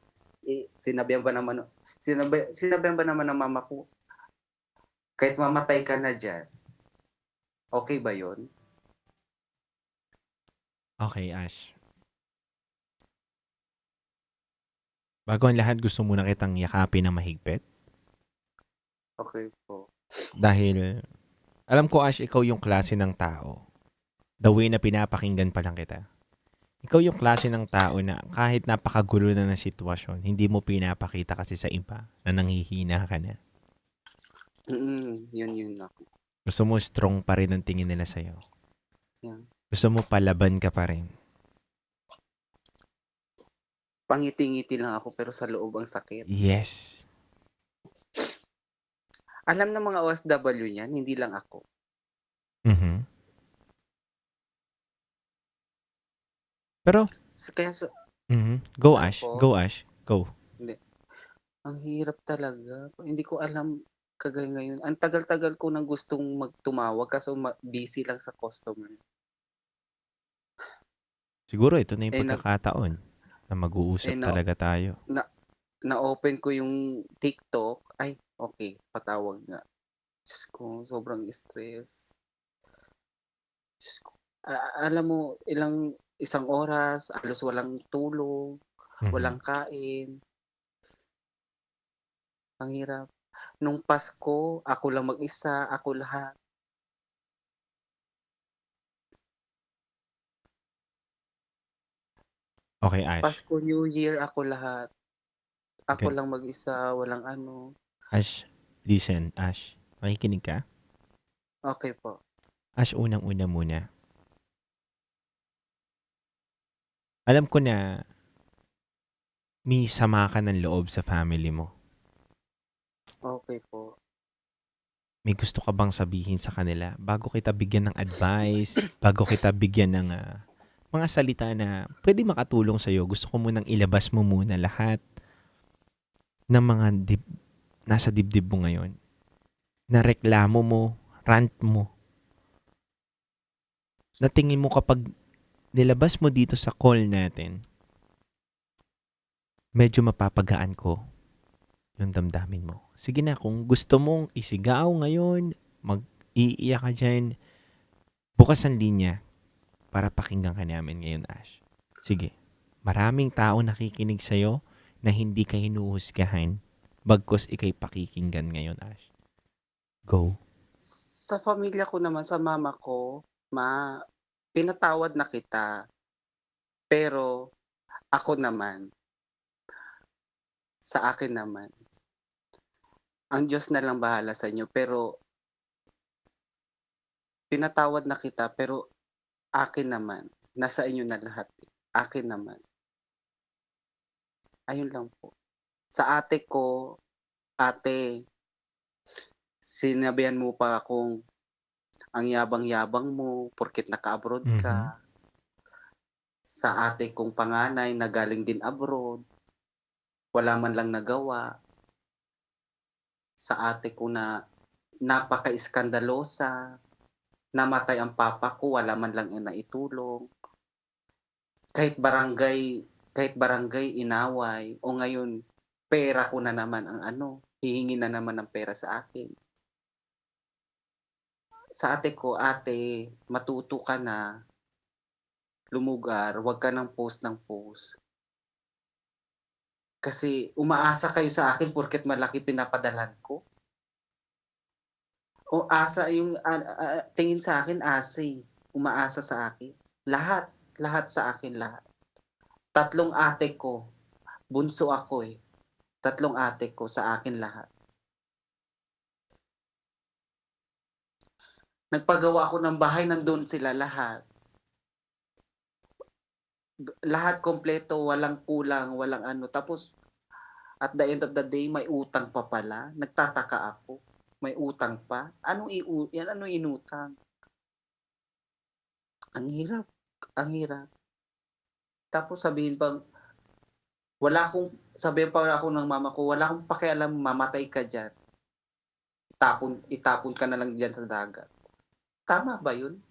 Sinabihan ba naman ng mama ko, kahit mamatay ka na dyan, okay ba yon? Okay, Ash. Bago ang lahat, gusto muna kitang yakapin ng mahigpit. Okay po. Dahil, alam ko, Ash, ikaw yung klase ng tao. The way na pinapakinggan pa lang kita. Ikaw yung klase ng tao na kahit napakagulo na ng sitwasyon, hindi mo pinapakita kasi sa iba na nanghihina ka na. Yun ako. Gusto mo strong pa rin ang tingin nila sa'yo. Yeah. Gusto mo palaban ka pa rin. Pangiti-ngiti lang ako pero sa loob ang sakit. Yes. Alam ng mga OFW niyan, hindi lang ako. Pero, Kaya go Ash. Go Ash. Go. Hindi. Ang hirap talaga. Hindi ko alam kagaya ngayon. Ang tagal-tagal ko nang gustong tumawag kaso busy lang sa customer. Siguro ito na yung Eh, na pagkakataon na mag-uusap eh, na talaga tayo. na na-open ko yung TikTok, ay, okay, patawag nga. Diyos ko, sobrang stress. Diyos ko. Alam mo, isang oras, halos walang tulog, walang kain. Ang hirap. Nung Pasko, ako lang mag-isa, ako lahat. Okay, Ash. Pasko, New Year, ako lahat. Ako Okay. lang mag-isa, walang ano. Ash, listen, Ash. Nakikinig ka? Okay po. Ash, unang-una muna. Alam ko na may sama ka ng loob sa family mo. Okay po. May gusto ka bang sabihin sa kanila bago kita bigyan ng advice, bago kita bigyan ng mga salita na pwede makatulong sa'yo? Gusto ko munang ilabas mo muna lahat ng mga nasa dibdib mo ngayon. Na reklamo mo, rant mo. Na tingin mo kapag nilabas mo dito sa call natin, medyo mapapagaan ko yung damdamin mo. Sige na, kung gusto mong isigaw ngayon, mag-iiyak ka dyan, bukas ang linya para pakinggan ka namin ngayon, Ash. Sige, maraming tao nakikinig sa'yo na hindi ka hinuhusgahan bagkos ikay pakikinggan ngayon, Ash. Go. Sa pamilya ko naman, sa mama ko, pinatawad na kita. Pero, ako naman, sa akin naman, ang Diyos na lang bahala sa inyo. Pero, pinatawad na kita, pero akin naman, nasa inyo na lahat. Akin naman. Ayun lang po. Sa ate ko, ate, sinabihan mo pa akong ang yabang-yabang mo porket naka-abroad ka. Sa ate kong panganay na galing din abroad, wala man lang nagawa. Sa ate ko na napaka-iskandalosa, namatay ang papa ko, wala man lang naitulong. Kahit barangay inaway, o ngayon, pera ko na naman ang hihingi na naman ng pera sa akin. Sa ate ko, ate, matuto ka na, lumugar, wag ka ng post ng post. Kasi umaasa kayo sa akin porket malaki pinapadalan ko. O asa yung tingin sa akin, umaasa sa akin. Lahat sa akin, lahat. 3 ate ko, bunso ako 3 ate ko sa akin lahat. Nagpagawa ako ng bahay, nandun sila lahat. Lahat kompleto, walang kulang, walang ano. Tapos, at the end of the day, may utang pa pala. Nagtataka ako. May utang pa. Anong inutang? Ang hirap. Ang hirap. Tapos sabihin pa ako ng mama ko, wala akong pakialam, mamatay ka dyan. Itapon ka na lang dyan sa dagat. Tama ba yun?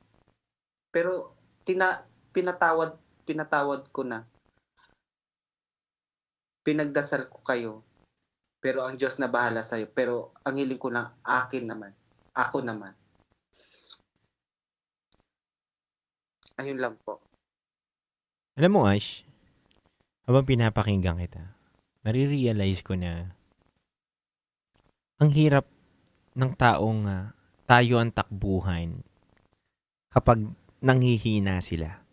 Pero, pinatawad ko na. Pinagdasal ko kayo. Pero ang Diyos na bahala sa'yo. Pero ang hiling ko lang, akin naman. Ako naman. Ayun lang po. Alam mo, Ash, habang pinapakinggan kita, nare-realize ko na ang hirap ng taong tayo ang takbuhan kapag nanghihina sila.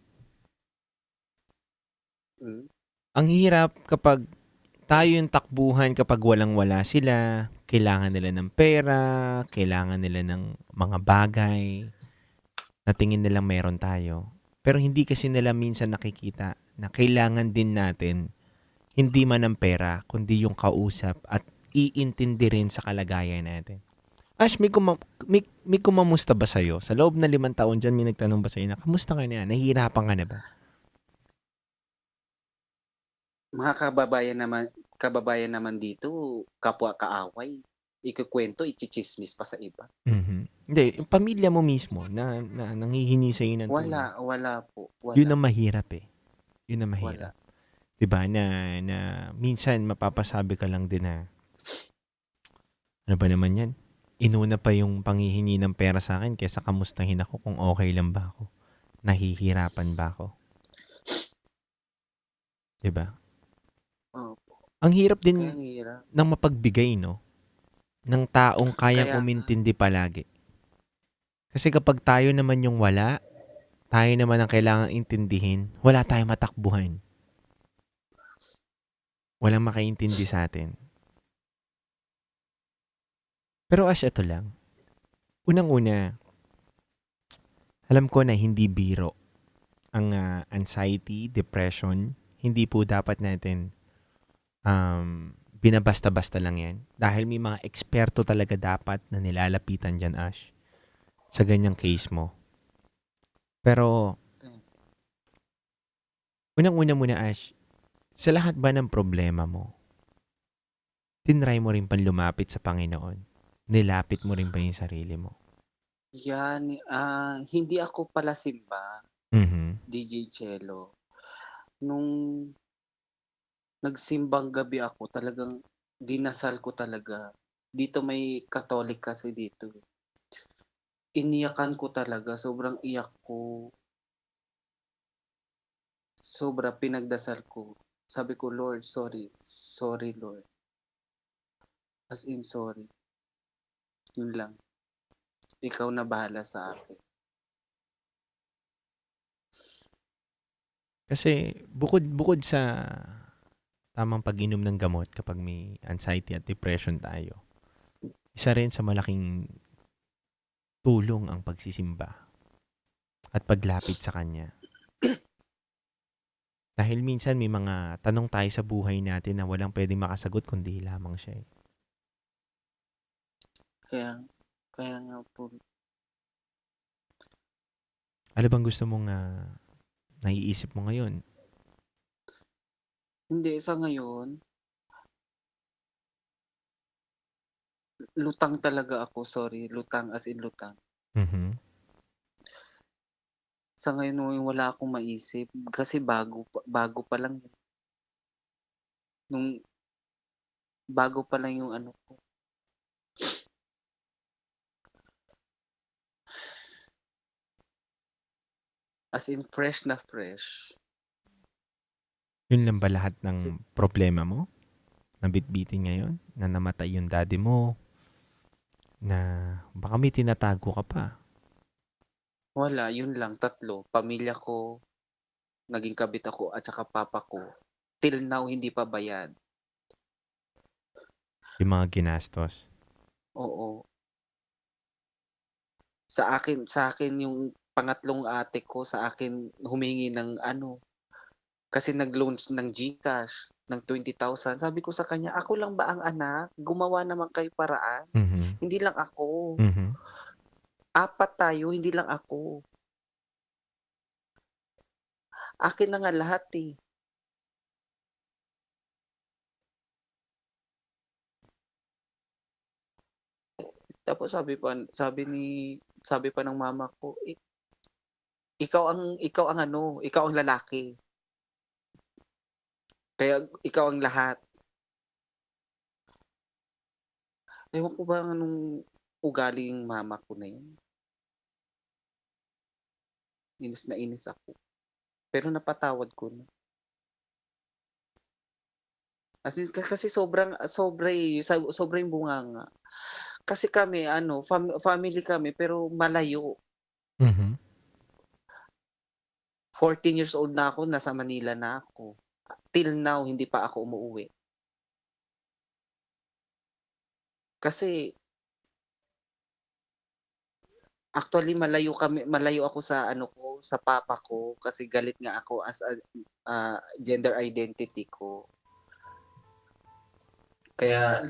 Ang hirap kapag tayo yung takbuhan kapag walang-wala sila, kailangan nila ng pera, kailangan nila ng mga bagay na tingin nilang meron tayo. Pero hindi kasi nila minsan nakikita na kailangan din natin hindi man ang pera, kundi yung kausap at iintindi rin sa kalagayan natin. Ash, may kumamusta ba sa'yo? Sa loob na 5 taon dyan, may nagtanong ba sa'yo na, kamusta ka na? Nahihirapan ka na ba? Mga kababayan naman dito, kapwa kaaway. ikukwento, ichichismis pa sa iba. Hindi, yung pamilya mo mismo na nanghihingi sa'yo ng tulong. Wala po. Yun Wala. ang mahirap eh. Yun ang mahirap. Diba? Na minsan mapapasabi ka lang din na, ano ba naman yan? Inuna pa yung panghihingi ng pera sa akin kaysa kamustahin ako kung okay lang ba ako. Nahihirapan ba ako? Diba? Ang hirap din ng mapagbigay, no? Ng taong kayang umintindi palagi. Kasi kapag tayo naman yung wala, tayo naman ang kailangang intindihin, wala tayong matakbuhan. Walang makaintindi sa atin. Pero Ash, ito lang. Unang-una, alam ko na hindi biro ang anxiety, depression. Hindi po dapat natin binabasta-basta lang yan. Dahil may mga eksperto talaga dapat na nilalapitan dyan, Ash. Sa ganyang case mo. Pero, unang-una muna, Ash, sa lahat ba ng problema mo, tinry mo rin pang lumapit sa Panginoon? Nilapit mo rin ba yung sarili mo? Yan, hindi ako pala simba, DJ Cello. Nung nagsimbang gabi ako, talagang dinasal ko talaga. Dito may Katolik kasi dito. Iniyakan ko talaga, sobrang iyak ko. Sobra pinagdasal ko. Sabi ko, Lord, sorry. Sorry, Lord. As in, sorry. Yun lang. Ikaw na bahala sa akin. Kasi bukod sa tamang pag-inom ng gamot kapag may anxiety at depression tayo, isa rin sa malaking tulong ang pagsisimba at paglapit sa Kanya. Dahil minsan may mga tanong tayo sa buhay natin na walang pwedeng makasagot kundi lamang siya. Kaya nga po. Ano bang gusto mong naiisip mo ngayon? Hindi, sa ngayon, lutang talaga ako, sorry. Lutang, as in lutang. Sa ngayon, wala akong maisip. Kasi bago pa lang. Bago pa lang yung ano ko. As in, fresh na fresh. Yun lang ba lahat ng problema mo? Nabitbitin ngayon? Na namatay yung daddy mo? Na baka may tinatago ka pa? Wala, yun lang, 3. Pamilya ko, naging kabit ako, at saka papa ko. Till now, hindi pa bayad. Yung mga ginastos? Oo. Sa akin yung pangatlong ate ko, sa akin humingi ng kasi nag-launch ng GCash ng 20,000. Sabi ko sa kanya, ako lang ba ang anak? Gumawa naman kayo paraan. Hindi lang ako. 4 tayo, hindi lang ako. Akin na nga lahat eh. Tapos sabi pa ng mama ko, ikaw ang lalaki. Kaya ikaw ang lahat. Ewan ko ba anong ugali yung mama ko na yun. Inis na inis ako. Pero napatawad ko na. Kasi sobra yung bunganga. Kasi kami, family kami, pero malayo. 14 years old na ako, nasa Manila na ako. Till now, hindi pa ako umuwi. Kasi, actually, malayo ako sa sa papa ko, kasi galit nga ako as a gender identity ko. Kaya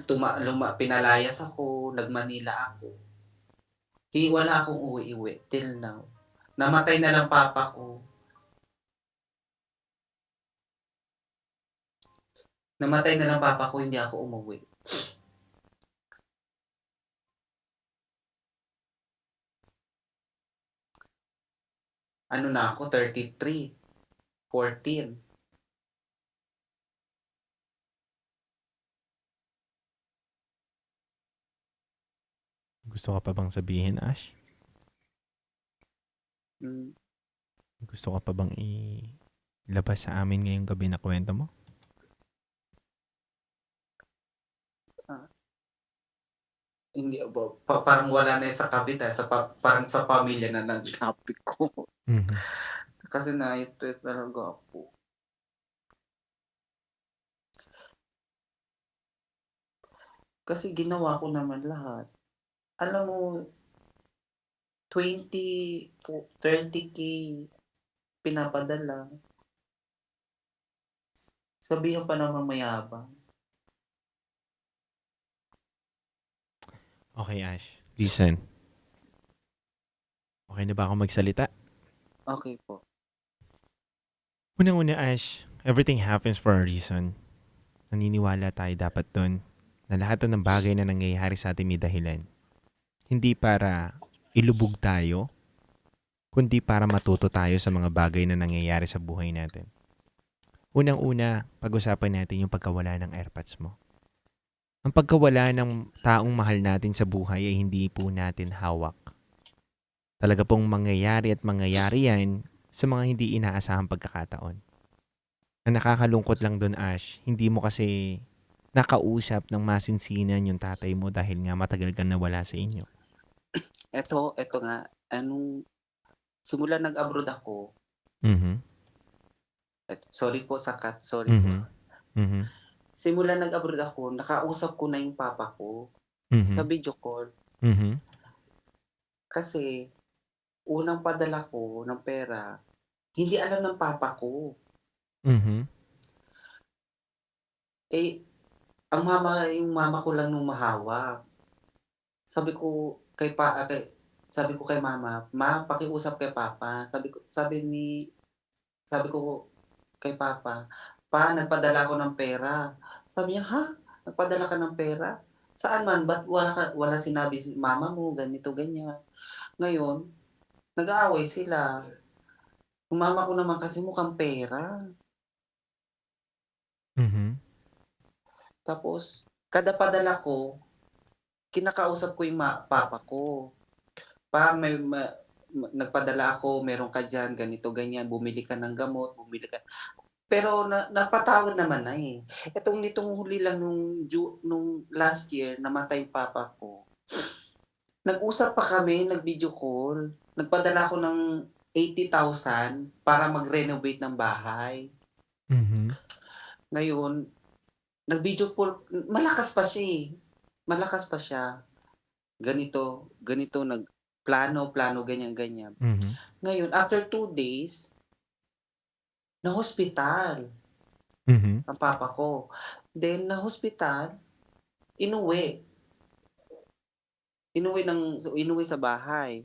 pinalayas ako, nag-Manila ako. Wala akong uwi-uwi till now. Namatay na lang papa ko. Namatay na lang papa ko, hindi ako umuwi. ano na ako, 33, 14. Gusto ka pa bang sabihin, Ash? Mm. Gusto ka pa bang ilabas sa amin ngayong gabi na kwento mo? Hindi ba, parang wala na sa kabit parang sa pamilya na ng topic ko. Mhm. Kasi na-stress talaga ako. Kasi ginawa ko naman lahat. Alam mo, 20, 30K pinapadala. Sabihin pa naman mayabang. Okay, Ash. Listen. Okay na ba ako magsalita? Okay po. Unang-una, Ash, everything happens for a reason. Naniniwala tayo dapat dun na lahat ng bagay na nangyayari sa atin may dahilan. Hindi para ilubog tayo, kundi para matuto tayo sa mga bagay na nangyayari sa buhay natin. Unang-una, pag-usapan natin yung pagkawala ng AirPods mo. Ang pagkawala ng taong mahal natin sa buhay ay hindi po natin hawak. Talaga pong mangyayari at mangyayari yan sa mga hindi inaasahang pagkakataon. Ang nakakalungkot lang doon, Ash, hindi mo kasi nakausap ng masinsinan yung tatay mo dahil nga matagal kang nawala sa inyo. Eto nga, simula nag-abroad ako, sorry po sa cut, sorry po. Simula nag-abroad ako, nakausap ko na yung papa ko sa video call. Kasi, unang padala ko ng pera, hindi alam ng papa ko. Yung mama ko lang nung mahawak. Sabi ko kay mama, pakiusap kay papa. Sabi ko kay papa, pa, nagpadala ko ng pera. Sabi niya, ha? Nagpadala ka ng pera? Saan man? Ba't wala sinabi si mama mo, ganito, ganyan. Ngayon, nag-aaway sila. Yung mama ko naman kasi mukhang pera. Tapos, kada padala ko, kinakausap ko yung papa ko. Pa, nagpadala ako, meron ka dyan, ganito, ganyan, bumili ka ng gamot, bumili ka. Pero napatawad naman na eh. Nitong huli lang nung last year, namatay yung papa ko. Nag-usap pa kami, nag-video call. Nagpadala ako ng 80,000 para mag-renovate ng bahay. Ngayon, nag-video call, malakas pa siya eh. Malakas pa siya. Ganito, nagplano, ganyan. Ngayon, after 2 days, na-hospital ang papa ko. Then, na-hospital, inuwi sa bahay.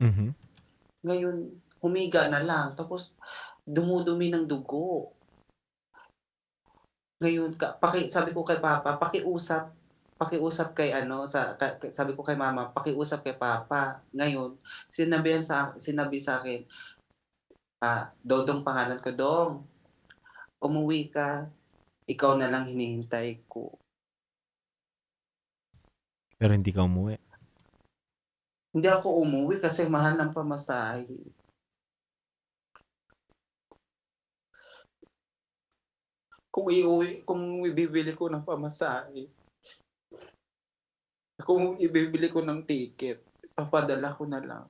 Ngayon, humiga na lang. Tapos, dumudumi ng dugo. Ngayon, sabi ko kay papa, pakiusap kay sabi ko kay mama, pakiusap kay papa. Ngayon, sinabi sa akin, Dodong pangalan ko, Dong. Umuwi ka, ikaw na lang hinihintay ko. Pero hindi ka umuwi. Hindi ako umuwi kasi mahal ng pamasahe. Kung ibibili ko ng pamasahe, kung ibibili ko ng ticket, papadala ko na lang.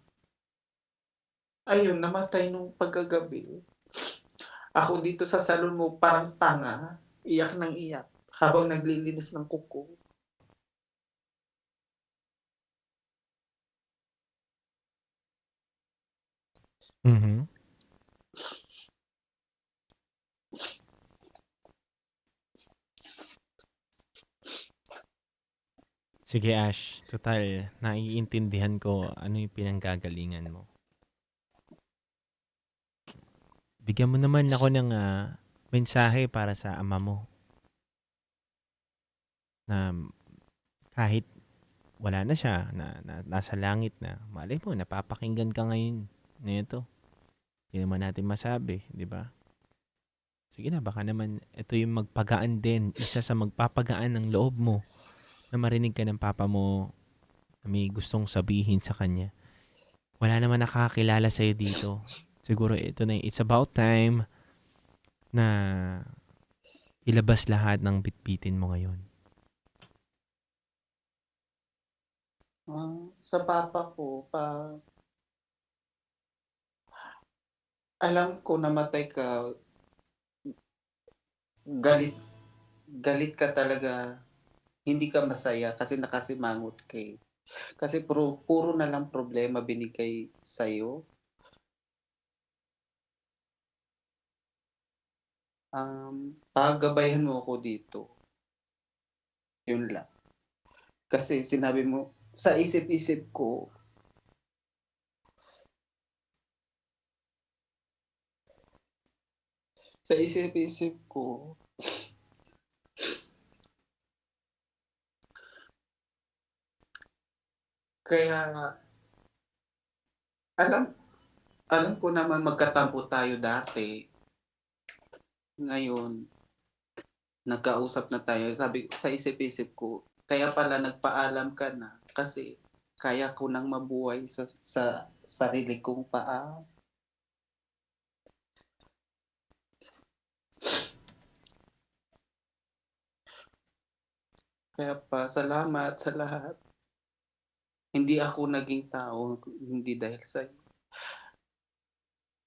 Ayun, namatay nung pagkagabi. Ako dito sa salon mo, parang tanga, iyak ng iyak, habang naglilinis ng kuko. Sige, Ash. Total, naiintindihan ko ano yung pinanggagalingan mo. Bigyan mo naman ako ng mensahe para sa ama mo. Na kahit wala na siya, na nasa langit na, malay mo, napapakinggan ka ngayon nito. Hindi naman natin masabi, di ba? Sige na, baka naman ito yung magpagaan din. Isa sa magpapagaan ng loob mo na marinig ka ng papa mo na may gustong sabihin sa kanya. Wala naman nakakakilala sa'yo dito. Siguro ito na, it's about time na ilabas lahat ng bitbitin mo ngayon. Sa papa ko, alam ko namatay ka, galit ka talaga, hindi ka masaya kasi nakasimangot ka eh. Kasi puro na lang problema binigay sa'yo. Pagabayan mo ako dito. Yun lang. Kasi sinabi mo, sa isip-isip ko, kaya alam ko naman magkatampo tayo dati. Ngayon, nagkausap na tayo. Sabi sa isip-isip ko, kaya pala nagpaalam ka na kasi kaya ko nang mabuhay sa sarili kong paa. Kaya pa, salamat sa lahat. Hindi ako naging tao, hindi dahil sa'yo.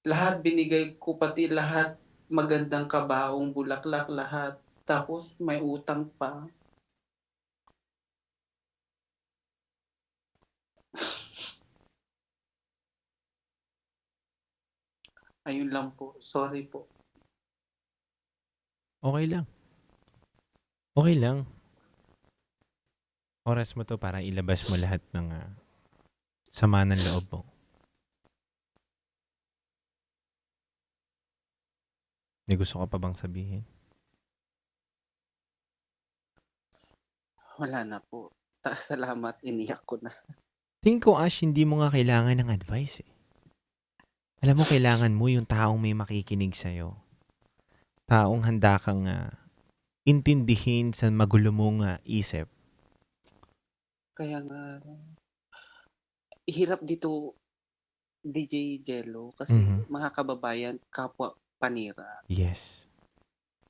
Lahat binigay ko, pati lahat magandang kabaong, bulaklak, lahat. Tapos may utang pa. Ayun lang po. Sorry po. Okay lang. Okay lang. Oras mo to para ilabas mo lahat ng sama ng loob mo. May gusto ka pa bang sabihin? Wala na po. Salamat, iniyak ko na. Tingin ko, Ash, hindi mo nga kailangan ng advice eh. Alam mo, kailangan mo yung taong may makikinig sa'yo. Taong handa kang intindihin sa magulo mong isip. Kaya nga, hirap dito, DJ Jello, kasi mga kababayan, kapwa panira. Yes.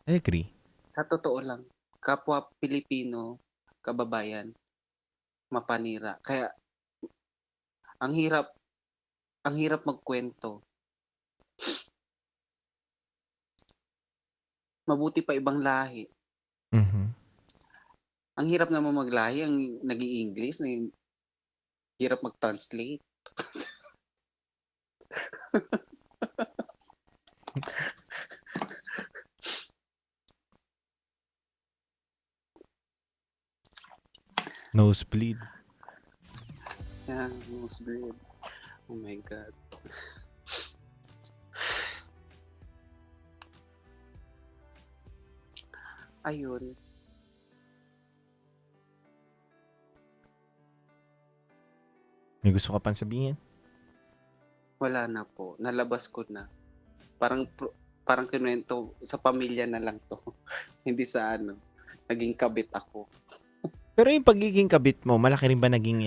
I agree. Sa totoo lang, kapwa Pilipino, kababayan, mapanira. Kaya, ang hirap magkwento. Mabuti pa ibang lahi. Ang hirap naman maglahi, ang naging English, hirap mag-translate. Nosebleed. Yeah, nosebleed. Oh my God. Ayun. May gusto ka pang sabihin? Wala na po. Nalabas ko na. Parang kinuwento sa pamilya na lang to. Hindi sa naging kabit ako. Pero yung pagiging kabit mo, malaki rin ba naging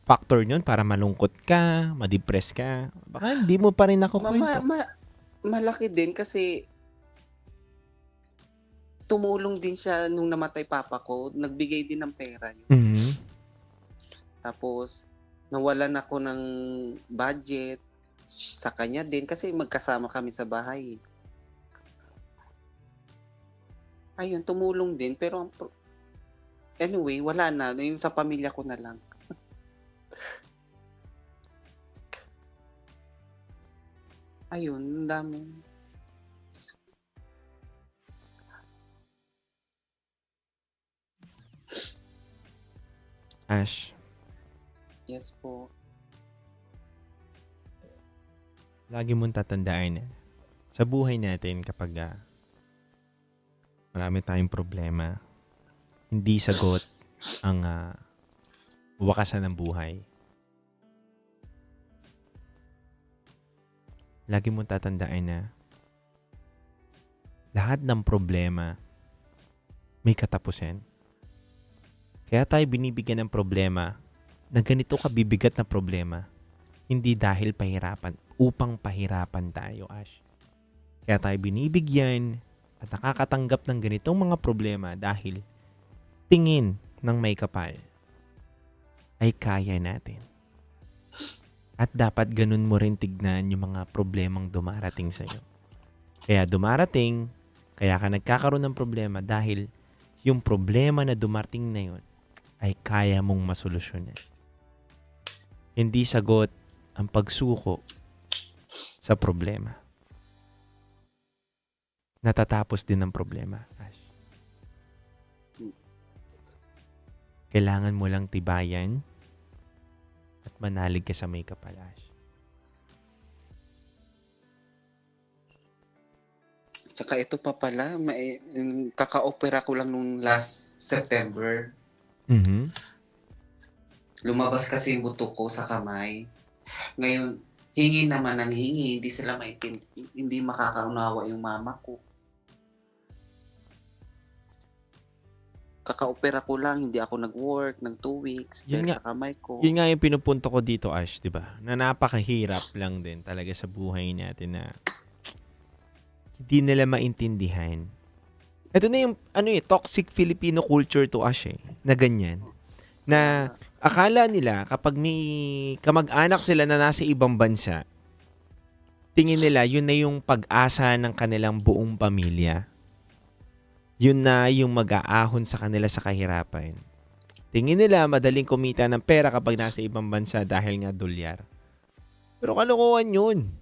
factor yun para malungkot ka, ma-depress ka? Baka hindi mo pa rin ako kwento. Malaki din kasi tumulong din siya nung namatay papa ko. Nagbigay din ng pera yun. Tapos, nawalan ako ng budget sa kanya din kasi magkasama kami sa bahay. Ayun, tumulong din. Pero anyway, wala na. Yung sa pamilya ko na lang. Ayun, ang dami. Ash, Yes po. lagi mong tatandaan sa buhay natin kapag marami tayong problema, hindi sagot ang wakasan ng buhay. lagi mong tatandaan na lahat ng problema may katapusan. Kaya tayo binibigyan ng problema na ganito kabibigat na problema, hindi dahil pahirapan, upang pahirapan tayo, Ash. Kaya tayo binibigyan at nakakatanggap ng ganitong mga problema dahil tingin ng may kapal ay kaya natin. At dapat ganun mo rin tignan yung mga problemang dumarating sa'yo. Kaya dumarating, kaya ka nagkakaroon ng problema dahil yung problema na dumating na yun ay kaya mong masolusyonan. Hindi sagot ang pagsuko sa problema. Natatapos din ang problema, Ash. Kailangan mo lang tibayan at manalig ka sa may kapal, Ash. Tsaka ito pa pala, kaka-opera ko lang nung last September. Lumabas kasi yung buto ko sa kamay. Ngayon, hingi naman ng hingi, hindi makakaunawa yung mama ko. Kaka-opera ko lang, hindi ako nag-work ng 2 weeks dahil sa kamay ko. Yun nga yung pinupunto ko dito, Ash, di ba? Na napakahirap lang din talaga sa buhay natin na hindi nila maintindihan. Ito na yung toxic Filipino culture to, Ash, na ganyan. Na akala nila kapag may kamag-anak sila na nasa ibang bansa, tingin nila yun na yung pag-asa ng kanilang buong pamilya. Yun na yung mag-aahon sa kanila sa kahirapan. Tingin nila madaling kumita ng pera kapag nasa ibang bansa dahil nga dolyar. Pero kalokohan yun.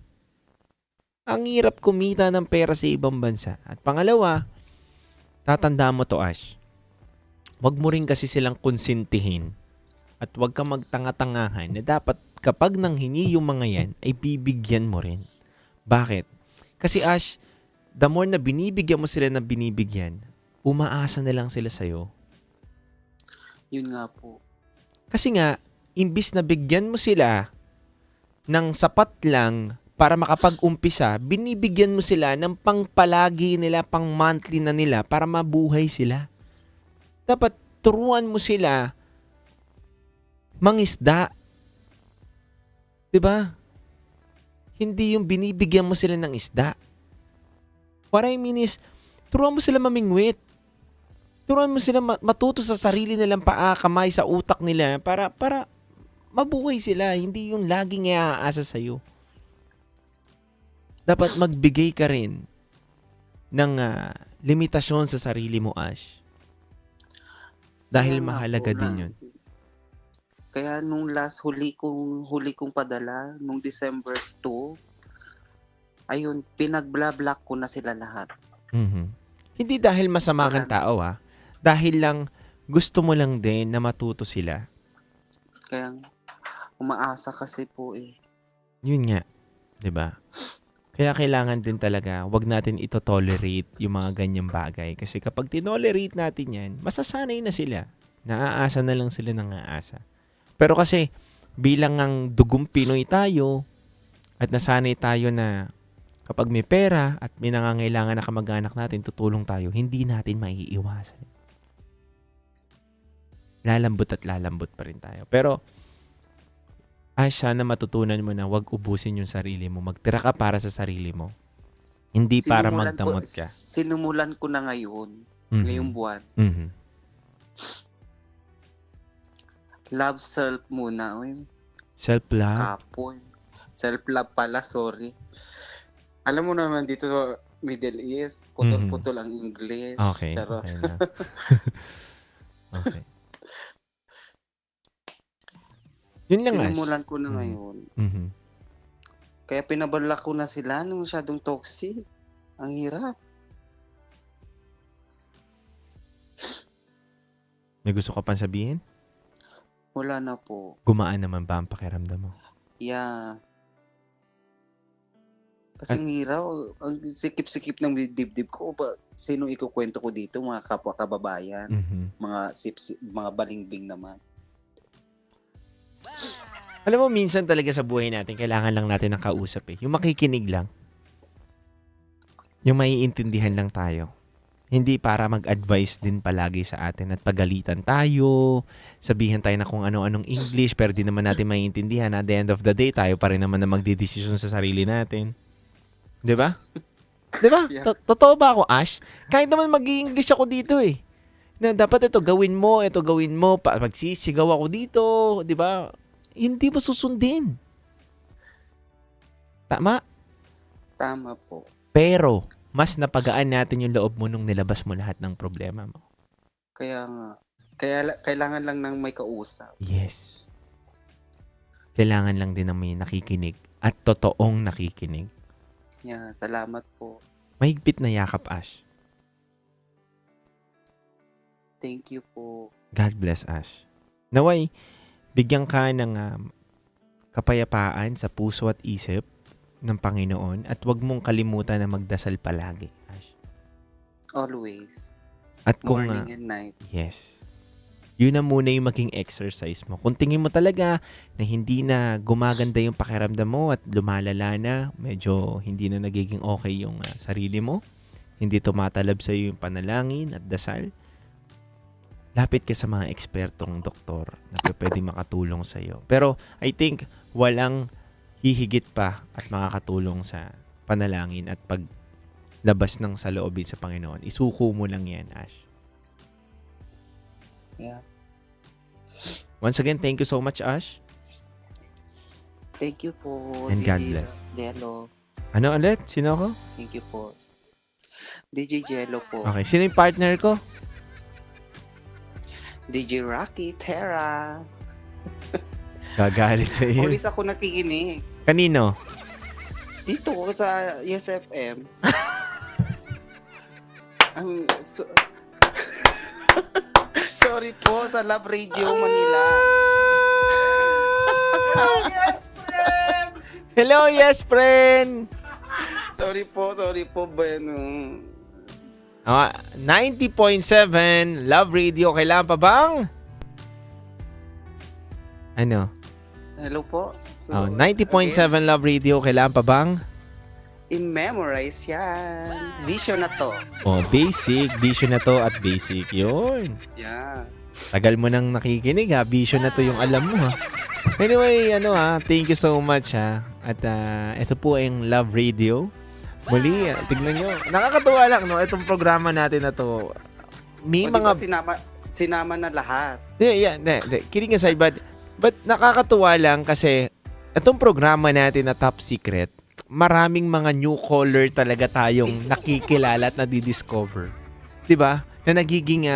Ang hirap kumita ng pera sa ibang bansa. At pangalawa, tatandaan mo to, Ash. Huwag mo rin kasi silang konsintihin at huwag kang magtanga-tangahan na dapat kapag nanghingi yung mga yan, ay bibigyan mo rin. Bakit? Kasi Ash, the more na binibigyan mo sila ng binibigyan, umaasa na lang sila sa'yo. Yun nga po. Kasi nga, imbis na bigyan mo sila ng sapat lang para makapag-umpisa, binibigyan mo sila ng pangpalagi nila, pang monthly na nila para mabuhay sila. Dapat turuan mo sila mangisda. 'Di ba? Hindi yung binibigyan mo sila ng isda. What I mean is, turuan mo sila mamingwit. Turuan mo sila matuto sa sarili nilang paa, kamay, sa utak nila para mabuhay sila. Hindi yung laging iaasa sa'yo. Dapat magbigay ka rin ng limitasyon sa sarili mo, Ash. Dahil mahalaga din yun. Kaya nung huli kong padala, nung December 2, ayun, pinag-block ko na sila lahat. Hindi dahil masama kang tao, dahil lang gusto mo lang din na matuto sila. Kaya umaasa kasi po Yun nga, 'di ba? Kaya kailangan din talaga, wag natin ito-tolerate yung mga ganyang bagay. Kasi kapag tinolerate natin yan, masasanay na sila. Naaasa na lang sila ng aasa. Pero kasi, bilang ang dugong Pinoy tayo, at nasanay tayo na kapag may pera at may nangangailangan na kamag-anak natin, tutulong tayo, hindi natin maiiwasan. Lalambot at lalambot pa rin tayo. Pero, sana matutunan mo na wag ubusin yung sarili mo. Magtira ka para sa sarili mo. Hindi para magdamot ka. Sinumulan ko na ngayon. Ngayong buwan. Love self muna. Self-love? Kapon. Self-love pala, sorry. Alam mo naman dito sa Middle East, putol-putol ang English. Okay. Charot. Okay na. Okay. Yun lang, Sinimulan ko na ngayon. Kaya pinabala ko na sila nung masyadong toxic. Ang hirap. May gusto ka pang sabihin? Wala na po. Gumaan naman ba ang pakiramdam mo? Yeah. Kasi ang hirap. Ang sikip-sikip ng dibdib ko. Sino ikukwento ko dito? Mga kapwa kababayan. Mga balingbing naman. Alam mo, minsan talaga sa buhay natin, kailangan lang natin ng kausap eh. Yung makikinig lang. Yung maiintindihan lang tayo. Hindi para mag-advise din palagi sa atin at pagalitan tayo, sabihin tayo na kung ano-anong English, pero di naman natin maiintindihan. At the end of the day, tayo pa rin naman na magdidesisyon sa sarili natin. Di ba? Di ba? Totoo ba ako, Ash? Kahit naman mag-i-English ako dito eh. Na dapat ito gawin mo, magsisigaw ako dito, di ba? Hindi mo susundin. Tama? Tama po. Pero, mas napagaan natin yung loob mo nung nilabas mo lahat ng problema mo. Kaya nga. Kailangan lang ng may kausap. Yes. Kailangan lang din ng may nakikinig at totoong nakikinig. Yeah, salamat po. Mahigpit na yakap, Ash. Thank you po. God bless, Ash. Naway, bigyan ka ng kapayapaan sa puso at isip ng Panginoon at huwag mong kalimutan na magdasal palagi, Ash. Always. At kung, morning and night. Yes. Yun na muna yung maging exercise mo. Kung tingin mo talaga na hindi na gumaganda yung pakiramdam mo at lumalala na, medyo hindi na nagiging okay yung sarili mo, hindi tumatalab sa iyo yung panalangin at dasal, lapit ka sa mga ekspertong doktor na pwede makatulong sa iyo. Pero I think walang hihigit pa at makakatulong sa panalangin at paglabas ng saloobin sa Panginoon. Isuko mo lang yan, Ash. Yeah. Once again, thank you so much, Ash. Thank you po. And God bless. Jello. Ano ulit? Sino ako? Thank you po. DJ Jello po. Okay, sino yung partner ko? DJ Rocky Terra. Gagalit sa iyo. Always ako nakikinig. Kanino? Dito sa Yes FM. Sorry po sa Love Radio Manila. Yes, friend! Hello, yes, friend! Sorry po, Beno. 90.7 Love Radio. Kailangan pa bang? Ano? Hello po. 90.7 Love Radio. Kailangan pa bang? I-memorize yan. Vision na to. Basic. Vision na to at basic. Yun. Yeah. Tagal mo nang nakikinig ha. Vision na to yung alam mo ha. Anyway, thank you so much ha. At ito po ang Love Radio. Muli, tignan nyo. Nakakatuwa lang, no? Itong programa natin na to. May mga... Sinama na lahat. Yeah. Kidding aside, but nakakatuwa lang kasi itong programa natin na Top Secret, maraming mga new caller talaga tayong nakikilala at nadidiscover. 'Di ba? Na nagiging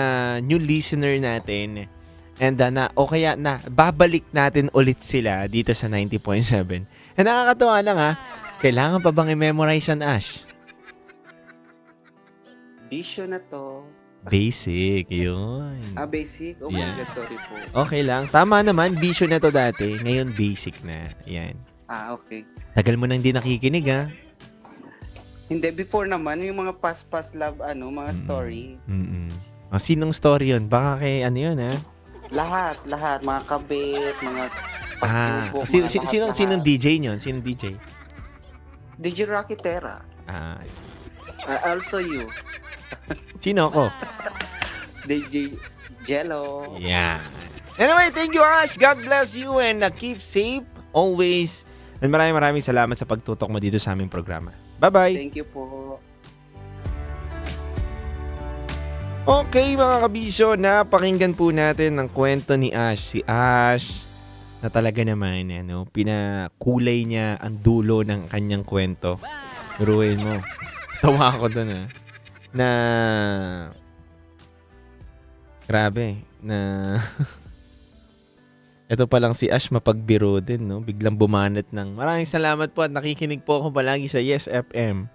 new listener natin. And kaya na babalik natin ulit sila dito sa 90.7. And nakakatuwa lang ha. Kailangan pa bang i-memorize ang Ash? Vision na to. Basic, yun. Basic? Oh Yeah. my God, sorry po. Okay lang. Tama naman, vision na to dati. Ngayon, basic na. Yan. Okay. Tagal mo nang di nakikinig, ha? Hindi, before naman, yung mga past love, mga story. Sinong story yun? Baka kay yun, ha? Lahat. Mga kabit, mga pagsubok, Sinong DJ nyo? Sinong DJ? DJ Rocky Terra. Also you. Sino ako? DJ Jello. Yeah. Anyway, thank you, Ash. God bless you and keep safe always. And maraming salamat sa pagtutok mo dito sa aming programa. Bye-bye. Thank you po. Okay, mga kabisyo, napakinggan po natin ang kwento ni Ash. Si Ash, na talaga naman, pinakulay niya ang dulo ng kanyang kwento. Guruin mo. Tawa ako doon, ha? Na grabe na ito pa lang si Ash mapagbiro din, no? Biglang bumanat ng maraming salamat po at nakikinig po ako palagi sa Yes FM.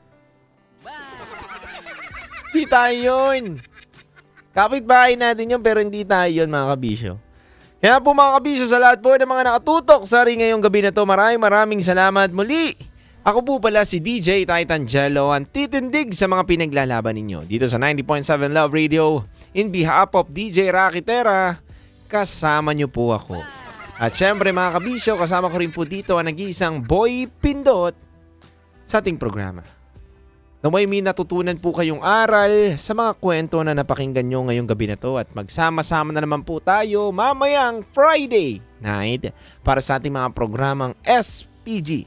Hindi tayo yun. Kapitbahay natin yun pero hindi tayo yun, mga kabisyo. Kaya po, mga kabisyo, sa lahat po ng mga nakatutok sa ring ngayong gabi na to, maraming salamat muli. Ako po pala si DJ Titan Jello, ang titindig sa mga pinaglalaban ninyo dito sa 90.7 Love Radio. In behalf of DJ Rocky Terra, kasama nyo po ako. At syempre mga kabisyo, kasama ko rin po dito ang nag-iisang Boy Pindot sa ating programa. Naway may natutunan po kayong aral sa mga kwento na napakinggan nyo ngayong gabi na to at magsama-sama na naman po tayo mamayang Friday night para sa ating mga programang SPG,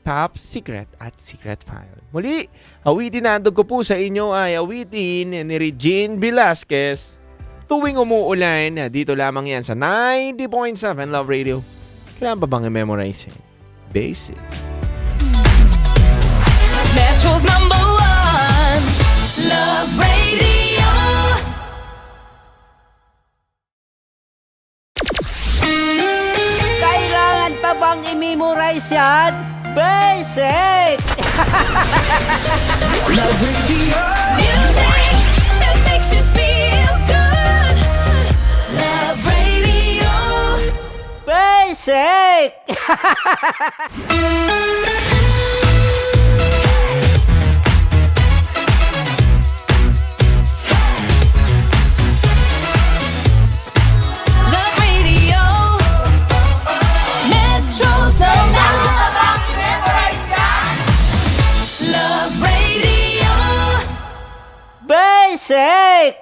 Top Secret at Secret File. Muli, awitin na andog ko po sa inyo ay awitin ni Regine Velasquez. Tuwing umuulan, dito lamang yan sa 90.7 Love Radio. Kailangan pa bang i-memorize yan? Basic. Metro's #1 Love Radio. Kailangan pa bang i-memorize yan? Basic! Love Radio. Music that makes you feel good. Love Radio. Basic! Love Radio. Metro's #1 Love Radio. Basic!